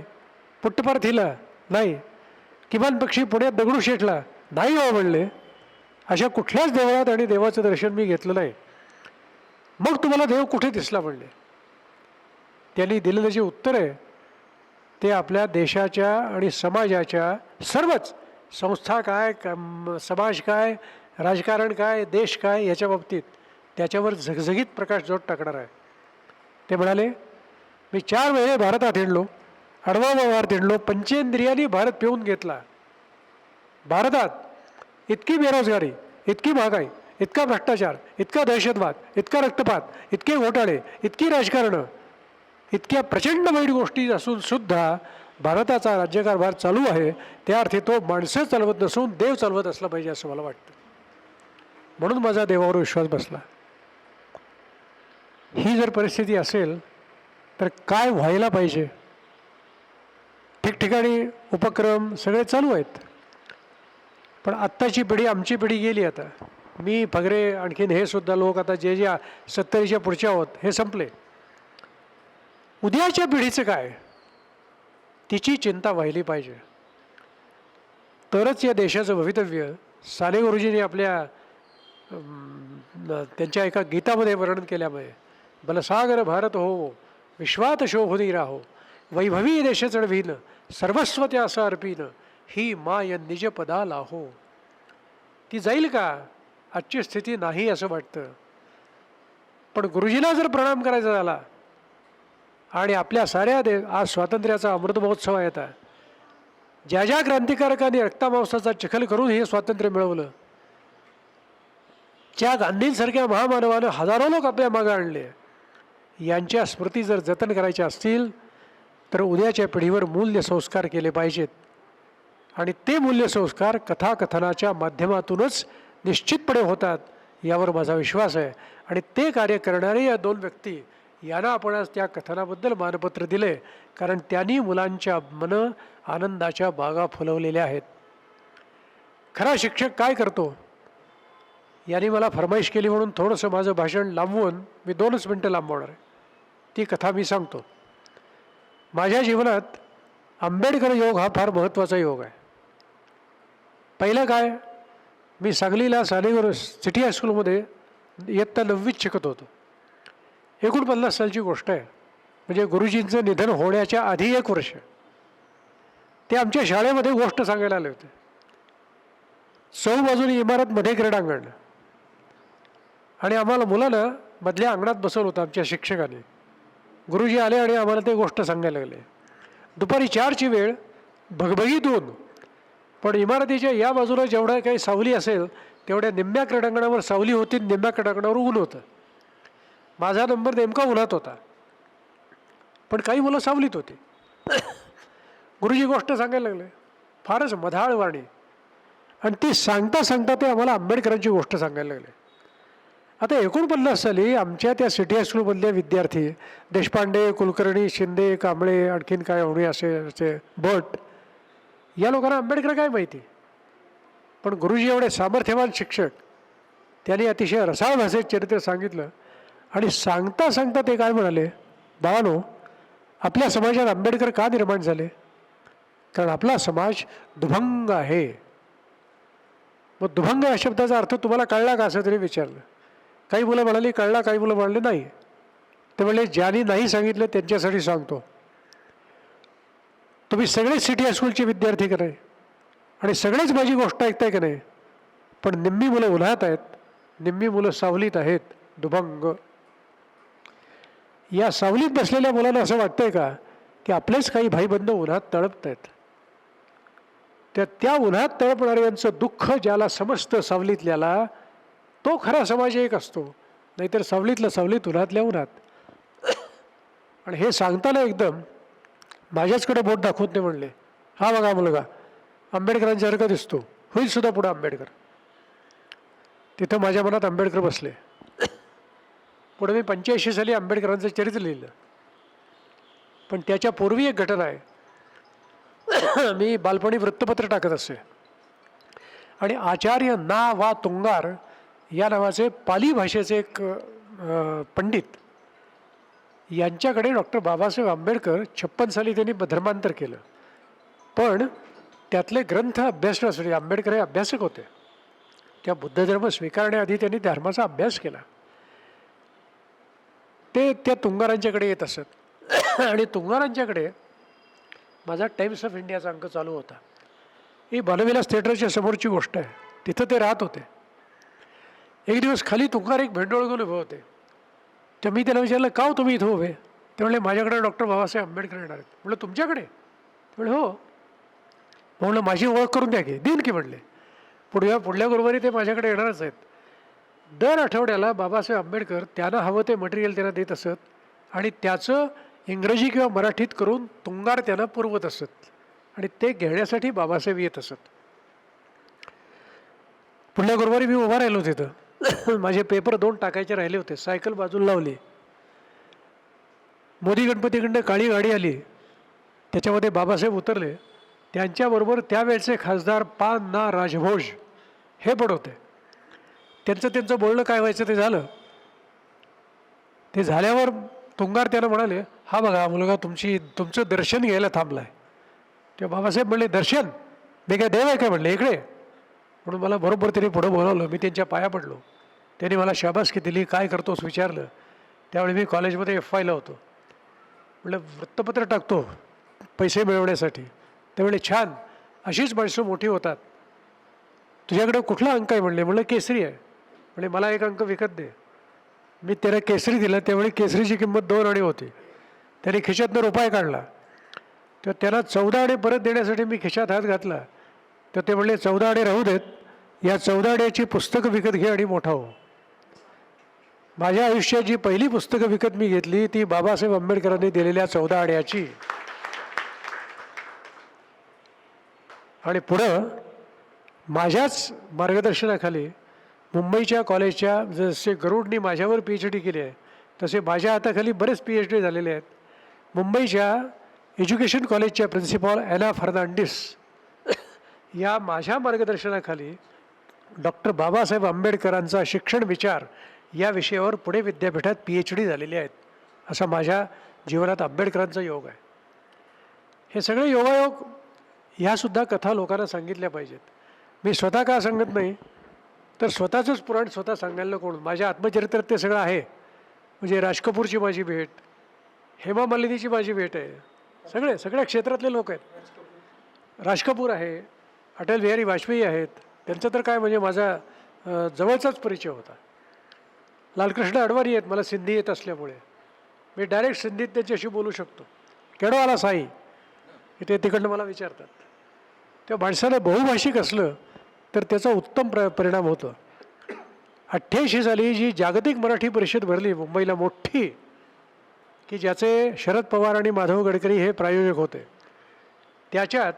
पुट्टपार्थीला? नाही. किमान पक्षी पुण्यात दगडूशेठला? नाही हो म्हणले. अशा कुठल्याच देवळात आणि देवाचं दर्शन मी घेतलं नाही. मग तुम्हाला देव कुठे दिसला म्हणले. त्यांनी दिलेलं जे उत्तर आहे ते आपल्या देशाच्या आणि समाजाच्या सर्वच संस्था काय, समाज काय, राजकारण काय, देश काय याच्या बाबतीत त्याच्यावर झगझगीत प्रकाश जोड टाकणार आहे. ते म्हणाले, मी 4 वेळे भारतात हिंडलो, आडवा व्यवहार हिंडलो, पंचेंद्रियांनी भारत पिऊन घेतला. भारतात इतकी बेरोजगारी, इतकी महागाई, इतका भ्रष्टाचार, इतका दहशतवाद, इतका रक्तपात, इतके घोटाळे, इतकी राजकारणं, इतक्या प्रचंड वाईट गोष्टी असून सुद्धा भारताचा राज्यकारभार चालू आहे. त्या अर्थी तो माणसं चालवत नसून देव चालवत असला पाहिजे असं मला वाटतं. म्हणून माझा देवावर विश्वास बसला. ही जर परिस्थिती असेल तर काय व्हायला पाहिजे? ठिकठिकाणी उपक्रम सगळे चालू आहेत, पण आत्ताची पिढी, आमची पिढी गेली. आता मी, फगरे, आणखीन हे सुद्धा लोक आता जे 70च्या पुढच्या आहोत हे संपले. उद्याच्या पिढीचं काय, तिची चिंता व्हायली पाहिजे. तरच या देशाचं भवितव्य. साने गुरुजींनी आपल्या त्यांच्या एका गीतामध्ये वर्णन केल्यामुळे, बलसागर भारत हो, विश्वात शोभुनी राहो, वैभवी देश चढवीन, सर्वस्व त्यास अर्पीन, ही माय निज पदा लाहो. ती जाईल का? आजची स्थिती नाही असं वाटतं. पण गुरुजीला जर प्रणाम करायचा झाला आणि आपल्या साऱ्या आज स्वातंत्र्याचा अमृत महोत्सव आहे, आता ज्या ज्या क्रांतिकारकांनी रक्तामांसाचा चिखल करून हे स्वातंत्र्य मिळवलं, ज्या गांधींसारख्या महामानवानं हजारो लोक आपल्या मागं आणले, यांच्या स्मृती जर जतन करायच्या असतील तर उद्याच्या पिढीवर मूल्यसंस्कार केले पाहिजेत. आणि ते मूल्यसंस्कार कथाकथनाच्या माध्यमातूनच निश्चितपणे होतात यावर माझा विश्वास आहे. आणि ते कार्य करणारे या 2 व्यक्ती यांना आपण आज त्या कथनाबद्दल मानपत्र दिले, कारण त्यांनी मुलांच्या आनंदाच्या बागा फुलवलेल्या आहेत. खरा शिक्षक काय करतो? यांनी मला फरमाईश केली म्हणून थोडंसं माझं भाषण लांबवून मी 2च मिनटं लांबवणार आहे. ती कथा मी सांगतो. माझ्या जीवनात आंबेडकर योग हा फार महत्त्वाचा योग आहे. पहिलं काय, मी सांगलीला सानेगुरू सिटी हायस्कूलमध्ये इयत्ता 9वीत शिकत होतो. 49 सालची गोष्ट आहे. म्हणजे गुरुजींचं निधन होण्याच्या आधी 1 वर्ष ते आमच्या शाळेमध्ये गोष्ट सांगायला आले होते. चहूबाजूनी इमारत, मध्ये क्रीडांगण, आणि आम्हाला मुलांना मधल्या अंगणात बसवलं होतं आमच्या शिक्षकांनी. गुरुजी आले आणि आम्हाला ते गोष्ट सांगायला लागले. दुपारी 4ची वेळ, भगभगीत ऊन, पण इमारतीच्या या बाजूला जेवढा काही सावली असेल तेवढ्या निम्म्या क्रीडांगणावर सावली होती, निम्म्या क्रीडांगणावर ऊन होतं. माझा नंबर नेमका उन्हात होता, पण काही मुलं सावलीत होती. गुरुजी गोष्ट सांगायला लागले, फारच मधाळ वाणी, आणि ती सांगता सांगता ते आम्हाला आंबेडकरांची गोष्ट सांगायला लागले. आता 49 साली आमच्या त्या सिटी हायस्कूलमधले विद्यार्थी देशपांडे, कुलकर्णी, शिंदे, कांबळे, आणखीन काय होणे असे भट, या लोकांना आंबेडकर काय माहिती. पण गुरुजी एवढे सामर्थ्यवान शिक्षक, त्यांनी अतिशय रसाळ भाषेत चरित्र सांगितलं. आणि सांगता सांगता ते काय म्हणाले, बाळांनो, आपल्या समाजात आंबेडकर का निर्माण झाले? कारण आपला समाज दुभंग आहे. मग दुभंग या शब्दाचा अर्थ तुम्हाला कळला का असं तरी विचारलं. काही मुलं म्हणाली कळला, काही मुलं म्हणाले नाही. ते म्हणले, ज्यांनी नाही सांगितलं त्यांच्यासाठी सांगतो. तुम्ही सगळेच सिटी हायस्कूलचे विद्यार्थी का नाही, आणि सगळेच माझी गोष्ट ऐकताय का नाही, पण निम्मी मुलं उन्हात आहेत, निम्मी मुलं सावलीत आहेत. दुभंग. या सावलीत बसलेल्या मुलांना असं वाटतंय का की आपलेच काही भाईबंध उन्हात तळपत आहेत? त्या उन्हात तळपणाऱ्यांचं दुःख ज्याला समजतं सावलीतल्याला, तो खरा समाज एक असतो. नाहीतर सावलीतलं सावलीत, उन्हातल्या उन्हात. आणि हे सांगताना एकदम माझ्याचकडे बोट दाखवत नाही म्हणले, हा बघा मुलगा आंबेडकरांसारखा दिसतो, होईल सुद्धा पुढं आंबेडकर. तिथं माझ्या मनात आंबेडकर बसले. पुढे मी 85 साली आंबेडकरांचं चरित्र लिहिलं. पण त्याच्या पूर्वी एक घटना आहे. मी बालपणी वृत्तपत्र टाकत असे, आणि आचार्य ना वा तुंगार या नावाचे पाली भाषेचे एक पंडित यांच्याकडे डॉक्टर बाबासाहेब आंबेडकर 56 साली त्यांनी धर्मांतर केलं. पण त्यातले ग्रंथ अभ्यासण्यासाठी आंबेडकर हे अभ्यासक होते. त्या बुद्ध धर्म स्वीकारण्याआधी त्यांनी धर्माचा अभ्यास केला. ते त्या तुंगारांच्याकडे येत असत आणि तुंगारांच्याकडे माझा टाइम्स ऑफ इंडियाचा अंक चालू होता. ही बालविलास थिएटरच्या समोरची गोष्ट आहे. तिथं ते राहत होते. एक दिवस खाली तुंगार एक भेंडोळ घेऊन उभे होते. तर मी त्याला विचारलं, का हो तुम्ही इथं उभे? ते म्हणले, माझ्याकडे डॉक्टर बाबासाहेब आंबेडकर येणार आहेत. म्हणलं, तुमच्याकडे? म्हणलं, हो. म्हणलं, माझी ओळख करून द्या की. देईन की म्हणले. पुढल्या गुरुवारी ते माझ्याकडे येणारच आहेत. दर आठवड्याला बाबासाहेब आंबेडकर त्यांना हवं ते मटेरियल त्यांना देत असत आणि त्याचं इंग्रजी किंवा मराठीत करून तुंगार त्यांना पुरवत असत आणि ते घेण्यासाठी बाबासाहेब येत असत. पुढल्या गुरुवारी मी उभा राहिलो तिथं. माझे पेपर 2 टाकायचे राहिले होते. सायकल बाजूला लावली. मोदी गणपतीकडनं काळी गाडी आली. त्याच्यामध्ये बाबासाहेब उतरले. त्यांच्याबरोबर त्यावेळचे खासदार पान ना राजभोज हे पण होते. त्यांचं बोलणं काय व्हायचं ते झालं. ते झाल्यावर तुंगार त्याला म्हणाले, हा बघा मुलगा तुमचं दर्शन घ्यायला थांबला आहे. तेव्हा बाबासाहेब म्हणले, दर्शन? मी काय देव आहे काय? म्हणले, इकडे. म्हणून मला बरोबर त्यांनी पुढं बोलावलं. मी त्यांच्या पाया पडलो. त्यांनी मला शाबासकी दिली. काय करतोस विचारलं. त्यावेळी मी कॉलेजमध्ये FYला होतो. म्हटलं, वृत्तपत्र टाकतो पैसे मिळवण्यासाठी. त्यावेळी, छान, अशीच माणसं मोठी होतात. तुझ्याकडे कुठला अंक आहे? म्हणलं, केसरी आहे. म्हणजे मला 1 अंक विकत दे. मी त्याला केसरी दिला. त्यावेळी केसरीची किंमत 2 आणे होती. त्याने खिशातनं रुपये काढला. तर त्याला 14 आणे परत देण्यासाठी मी खिशात हात घातला. तर ते म्हणले, 14 आणे राहू देत, या 14 आण्याची पुस्तकं विकत घे आणि मोठा हो. माझ्या आयुष्यात जी पहिली पुस्तकं विकत मी घेतली ती बाबासाहेब आंबेडकरांनी दिलेल्या 14 आण्याची. आणि पुढं माझ्याच मार्गदर्शनाखाली मुंबईच्या कॉलेजच्या, जसे गरुडनी माझ्यावर PhD केली आहे तसे माझ्या हाताखाली बरेच PhD झालेले आहेत. मुंबईच्या एज्युकेशन कॉलेजच्या प्रिन्सिपॉल ॲना फर्नांडिस या माझ्या मार्गदर्शनाखाली डॉक्टर बाबासाहेब आंबेडकरांचा शिक्षण विचार या विषयावर पुणे विद्यापीठात PhD झालेले आहेत. असा माझ्या जीवनात आंबेडकरांचा योग आहे. हे सगळे योगायोग ह्यासुद्धा कथा लोकांना सांगितल्या पाहिजेत. मी स्वतः का सांगत नाही तर स्वतःचंच पुराण स्वतः सांगायला कोण. माझ्या आत्मचरित्रात ते सगळं आहे. म्हणजे राज कपूरची माझी भेट, हेमा मालिनीची माझी भेट आहे. सगळ्या क्षेत्रातले लोक आहेत. राज कपूर आहे, अटल बिहारी वाजपेयी आहेत. त्यांचं तर काय म्हणजे माझा जवळचाच परिचय होता. लालकृष्ण अडवाणी आहेत. मला सिंधी येत असल्यामुळे मी डायरेक्ट सिंधीत त्यांच्याशी बोलू शकतो. केडो आला साई ते तिकडनं मला विचारतात. त्या माणसाला बहुभाषिक असलं तर त्याचा उत्तम परिणाम होतो. 88 साली जी जागतिक मराठी परिषद भरली मुंबईला मोठी, की ज्याचे शरद पवार आणि माधव गडकरी हे प्रायोजक होते, त्याच्यात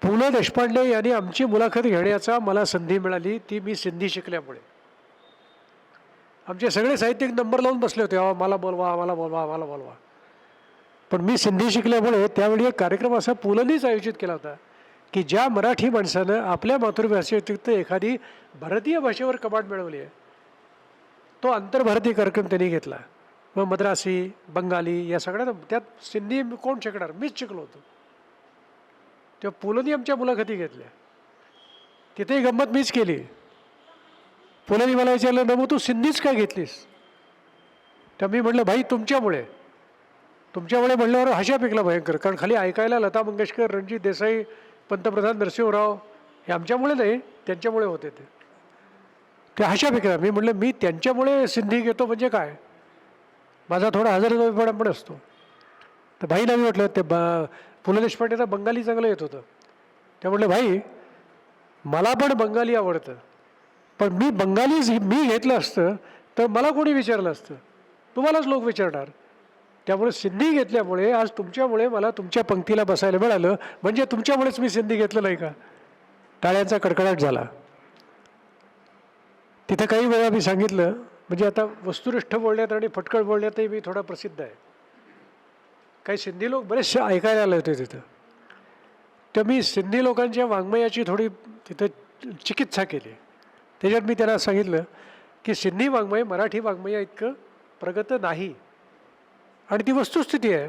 पु ल देशपांडे यांनी आमची मुलाखत घेण्याचा मला संधी मिळाली. ती मी सिंधी शिकल्यामुळे. आमचे सगळे साहित्यिक नंबर लावून बसले होते, मला बोलवा, आम्हाला बोलवा, आम्हाला बोलवा. पण मी सिंधी शिकल्यामुळे त्यावेळी एक कार्यक्रम असा पुलंनीच आयोजित केला होता की ज्या मराठी माणसानं आपल्या मातृभाषेव्यतिरिक्त एखादी भारतीय भाषेवर कमांड मिळवली आहे तो आंतरभारतीय कार्यक्रम त्यांनी घेतला. मग मद्रासी, बंगाली या सगळ्या, त्यात सिंधी कोण शिकणार? मीच शिकलो होतो. तेव्हा पुलंनी आमच्या मुलाखती घेतल्या. तिथेही गंमत मीच केली. पुलंनी मला विचारलं, नमो तू सिंधीच काय घेतलीस? तर मी म्हटलं, भाई तुमच्यामुळे म्हणल्यावर हशा पिकला भयंकर. कारण खाली ऐकायला लता मंगेशकर, रणजित देसाई, पंतप्रधान नरसिंहराव हे आमच्यामुळे नाही, त्यांच्यामुळे होते. ते हशा पिकला. मी म्हटलं, मी त्यांच्यामुळे सिंधी घेतो म्हणजे काय? माझा थोडा हजरजबाबीपणा पण असतो. तर भाईला मी म्हटलं, ते पु ल देशपांडेचा बंगाली चांगलं येत होतं. ते म्हटलं, भाई मला पण बंगाली आवडतं, पण मी बंगाली मी घेतलं असतं तर मला कोणी विचारलं असतं? तुम्हालाच लोक विचारणार. त्यामुळे सिंधी घेतल्यामुळे आज तुमच्यामुळे मला तुमच्या पंक्तीला बसायला मिळालं, म्हणजे तुमच्यामुळेच मी सिंधी घेतलं नाही का? टाळ्यांचा कडकडाट झाला. तिथं काही वेळा मी सांगितलं, म्हणजे आता वस्तुनिष्ठ बोलण्यात आणि फटकळ बोलण्यातही मी थोडा प्रसिद्ध आहे. काही सिंधी लोक बरेचसे ऐकायला आले होते तिथं. तर मी सिंधी लोकांच्या वाङ्मयाची थोडी तिथं चिकित्सा केली. त्याच्यात मी त्यांना सांगितलं की सिंधी वाङ्मय मराठी वाङ्मय इतकं प्रगत नाही. आणि ती वस्तुस्थिती आहे.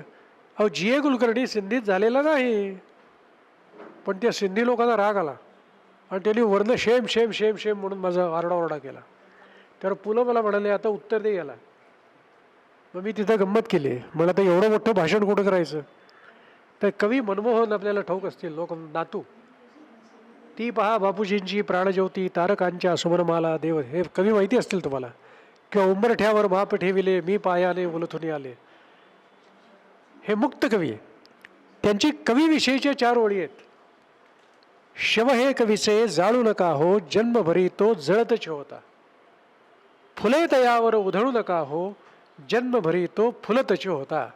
अहो G.A. कुलकर्णी सिंधीत झालेला नाही, पण त्या सिंधी लोकांना राग आला आणि त्यांनी वर्ण शेम शेम शेम शेम म्हणून माझा आरडाओरडा केला. तर पुलं मला म्हणाले आता उत्तर दे याला. मग मी तिथं गंमत केली, मला आता एवढं मोठं भाषण कुठं करायचं. तर कवी मनमोहन आपल्याला ठाऊक असतील, लोक नातू, ती पहा बापूजींची प्राणज्योती तारकांच्या सुमनमाला देव, हे कवी माहिती असतील तुम्हाला. किंवा उंबरठ्यावर बाप ठेविले मी पायाने उलथून आले, हे मुक्त कवी आहे. त्यांची कवीविषयीच्या 4 ओळी आहेत. शव हे कवीचे जाळू नका हो, जन्मभरी तो जळतच होता. फुले तयावर उधळू नका हो, जन्मभरी तो फुलतच होता.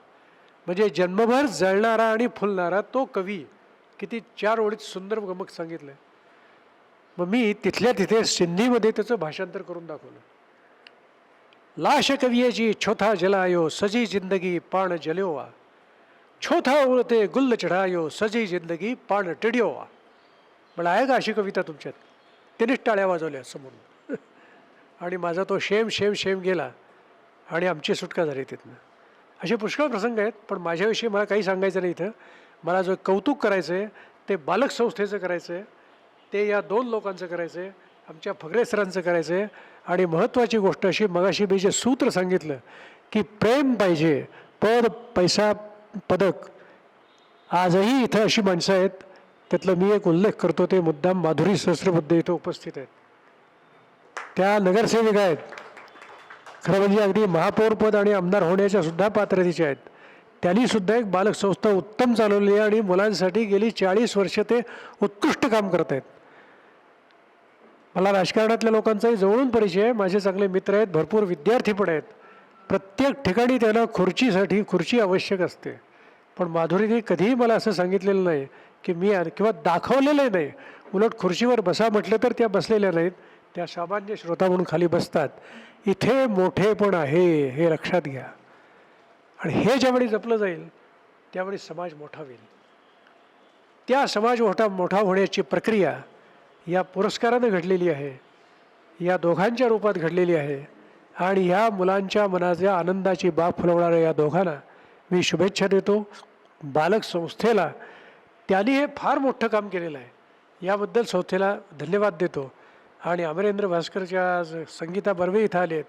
म्हणजे जन्मभर जळणारा आणि फुलणारा तो कवी. किती 4 ओळीत सुंदर गमक सांगितलं. मग मी तिथल्या तिथे सिंधीमध्ये त्याचं भाषांतर करून दाखवलं. लाश कवियेची छोथा जलायो, सजी जिंदगी पाण जल्योवा. छोथा उळते गुल्ल चढायो, सजी जिंदगी पाण टिड्योवा. मला आहे का अशी कविता तुमच्यात? त्यानेच टाळ्या वाजवल्या समोर. आणि माझा तो शेम शेम शेम गेला आणि आमची सुटका झाली तिथनं. असे पुष्कळ प्रसंग आहेत. पण माझ्याविषयी मला काही सांगायचं नाही इथं. मला जो कौतुक करायचं आहे ते बालक संस्थेचं करायचं आहे, ते या 2 लोकांचं करायचं आहे, आमच्या फगरे सरांचं करायचं आहे. आणि महत्त्वाची गोष्ट अशी, मगाशी मी जे सूत्र सांगितलं की प्रेम पाहिजे, पद पैसा पदक, आजही इथं अशी माणसं आहेत. त्यातलं मी एक उल्लेख करतो, ते मुद्दाम माधुरी सहस्रबुद्धे इथं उपस्थित आहेत. त्या नगरसेविका आहेत, खरं म्हणजे अगदी महापौरपद आणि आमदार होण्याच्या सुद्धा पात्रतेच्या आहेत. त्यांनीसुद्धा एक बालक संस्था उत्तम चालवली आहे आणि मुलांसाठी गेली 40 वर्ष ते उत्कृष्ट काम करत आहेत. मला राजकारणातल्या लोकांचाही जवळून परिचय आहे. माझे चांगले मित्र आहेत, भरपूर विद्यार्थी पण आहेत. प्रत्येक ठिकाणी त्यांना खुर्ची आवश्यक असते. पण माधुरीने कधीही मला असं सांगितलेलं नाही की मी, किंवा दाखवलेलं नाही. उलट खुर्चीवर बसा म्हटलं तर त्या बसलेल्या नाहीत, त्या सामान्य श्रोता म्हणून खाली बसतात. इथे मोठेपण आहे हे लक्षात घ्या. आणि हे ज्यावेळी जपलं जाईल त्यावेळी समाज मोठा होईल. त्या समाज मोठा होण्याची प्रक्रिया या पुरस्कारानं घडलेली आहे, या दोघांच्या रूपात घडलेली आहे. आणि ह्या मुलांच्या मनाच्या आनंदाची बाब फुलवणाऱ्या या दोघांना मी शुभेच्छा देतो. बालक संस्थेला त्यांनी हे फार मोठं काम केलेलं आहे, याबद्दल संस्थेला धन्यवाद देतो. आणि अमरेंद्र भास्करच्या संगीता बर्वे इथं आले आहेत.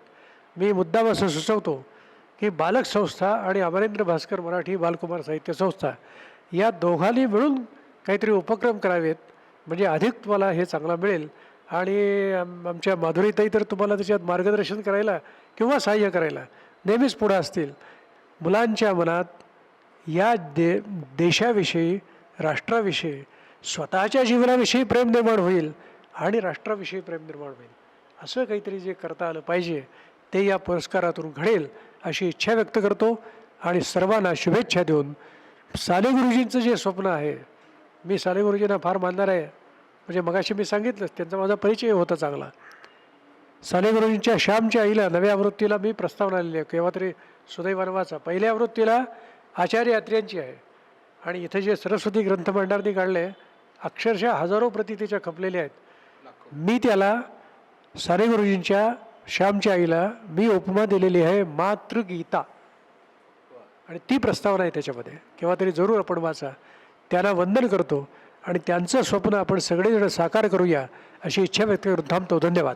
मी मुद्दाम असं सुचवतो की बालक संस्था आणि अमरेंद्र भास्कर मराठी बालकुमार साहित्य संस्था या दोघांनी मिळून काहीतरी उपक्रम करावेत, म्हणजे अधिक तुम्हाला हे चांगला मिळेल. आणि आमच्या माधुरीताई तर तुम्हाला त्याच्यात मार्गदर्शन करायला किंवा सहाय्य करायला नेहमीच पुढं असतील. मुलांच्या मनात या देशाविषयी, राष्ट्राविषयी, स्वतःच्या जीवनाविषयी प्रेम निर्माण होईल आणि राष्ट्राविषयी प्रेम निर्माण होईल. असं काहीतरी जे करता आलं पाहिजे ते या पुरस्कारातून घडेल अशी इच्छा व्यक्त करतो. आणि सर्वांना शुभेच्छा देऊन, साने गुरुजींचं जे स्वप्न आहे, मी साने गुरुजींना फार मानणार आहे. म्हणजे मगाशी मी सांगितलंच, त्यांचा माझा परिचय होता चांगला. साने गुरुजींच्या श्यामच्या आईला नव्या आवृत्तीला मी प्रस्तावना आलेली आहे, केव्हा तरी सुदैवानवाचा. पहिल्या आवृत्तीला आचार्य यात्र्यांची आहे. आणि इथं जे सरस्वती ग्रंथ भांडारनी काढले, अक्षरशः हजारो प्रती त्याच्या खपलेल्या आहेत. मी त्याला साने गुरुजींच्या श्यामच्या आईला मी उपमा दिलेली आहे मातृगीता, आणि ती प्रस्तावना आहे त्याच्यामध्ये. केव्हा तरी जरूर आपण वाचा. त्यांना वंदन करतो आणि त्यांचं स्वप्न आपण सगळेजण साकार करूया अशी इच्छा व्यक्त करून थांबतो. धन्यवाद.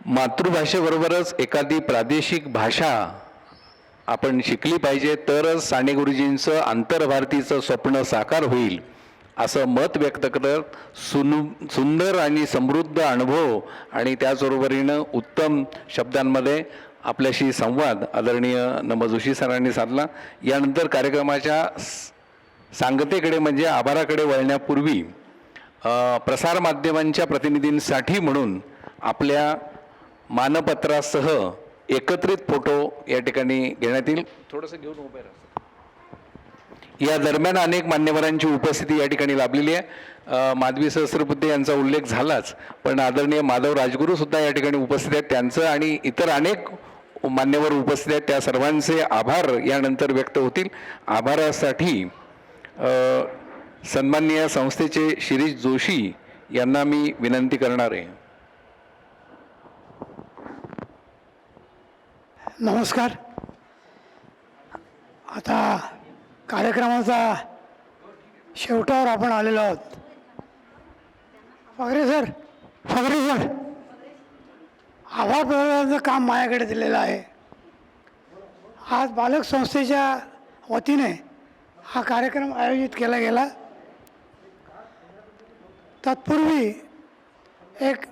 मातृभाषेबरोबरच एखादी प्रादेशिक भाषा आपण शिकली पाहिजे, तरच साने गुरुजींचं आंतरभारतीचं स्वप्न साकार होईल असं मत व्यक्त करत सुंदर आणि समृद्ध अनुभव आणि त्याचबरोबरीनं उत्तम शब्दांमध्ये आपल्याशी संवाद आदरणीय नम जोशी सरांनी साधला. यानंतर कार्यक्रमाच्या सांगतेकडे म्हणजे आभाराकडे वळण्यापूर्वी प्रसारमाध्यमांच्या प्रतिनिधींसाठी म्हणून आपल्या मानपत्रासह एकत्रित फोटो या ठिकाणी घेण्यात येईल. थोडंसं घेऊन उभे राहा. या दरम्यान अनेक मान्यवरांची उपस्थिती या ठिकाणी लाभलेली आहे. माधवी सहस्रबुद्धे यांचा उल्लेख झालाच, पण आदरणीय माधव राजगुरू सुद्धा या ठिकाणी उपस्थित आहेत. त्यांचं आणि इतर अनेक मान्यवर उपस्थित आहेत. त्या सर्वांचे आभार यानंतर व्यक्त होतील. आभारासाठी सन्माननीय संस्थेचे शिरीष जोशी यांना मी विनंती करणार आहे. नमस्कार. आता कार्यक्रमाचा शेवटावर आपण आलेलो आहोत. फगरे सर आभार प्रदर्शनाचं काम माझ्याकडे दिलेलं आहे. आज बालक संस्थेच्या वतीने हा कार्यक्रम आयोजित केला गेला. तत्पूर्वी एक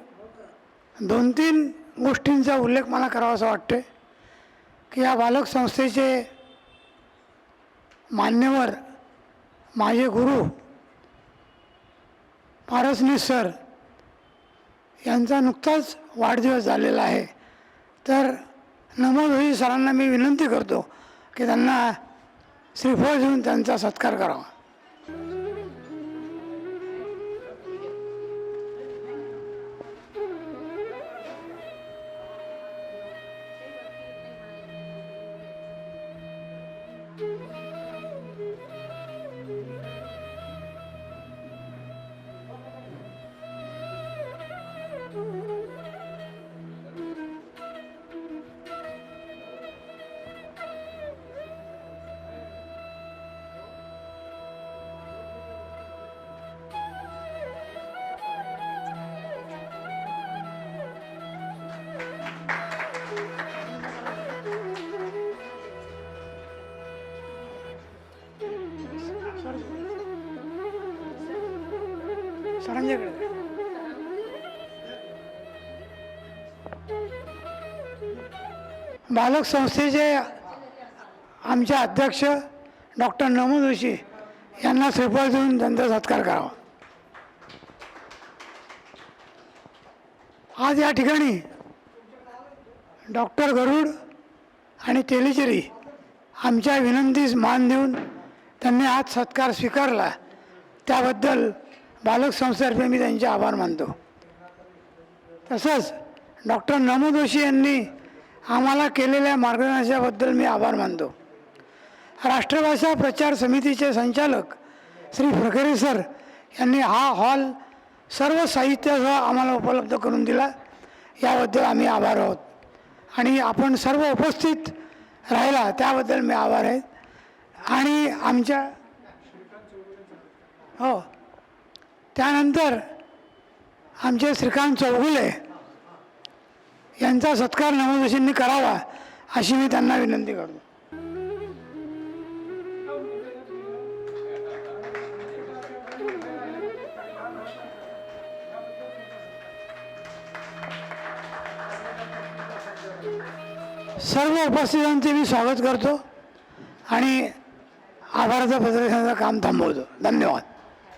2-3 गोष्टींचा उल्लेख मला करावासा वाटते की या बालक संस्थेचे मान्यवर माझे गुरु पारसनीस सर यांचा नुकताच वाढदिवस झालेला आहे. तर नमोद होई सरांना मी विनंती करतो की त्यांना श्रीफळ देऊन त्यांचा सत्कार करावा. सरांच्याकडे बालक संस्थेचे आमचे अध्यक्ष डॉक्टर नमो जोशी यांना श्रीफळ देऊन त्यांचा सत्कार करावा. आज या ठिकाणी डॉक्टर गरुड आणि तेलीचेरी आमच्या विनंतीस मान देऊन त्यांनी आज सत्कार स्वीकारला. त्याबद्दल बालक संस्थेतर्फे मी त्यांचे आभार मानतो. तसंच डॉक्टर नमो जोशी यांनी आम्हाला केलेल्या मार्गदर्शनाबद्दल मी आभार मानतो. राष्ट्रभाषा प्रचार समितीचे संचालक श्री फकरे सर यांनी हा हॉल सर्व साहित्यासह आम्हाला उपलब्ध करून दिला. याबद्दल आम्ही आभार आहोत. आणि आपण सर्व उपस्थित राहिला त्याबद्दल मी आभार आहे. आणि आमच्या हो त्यानंतर आमचे श्रीकांत चौगुले यांचा सत्कार नमो जोशींनी करावा अशी मी त्यांना विनंती करतो. सर्व उपस्थितांचे मी स्वागत करतो आणि आभाराचं प्रदर्शनाचं काम थांबवतो. धन्यवाद.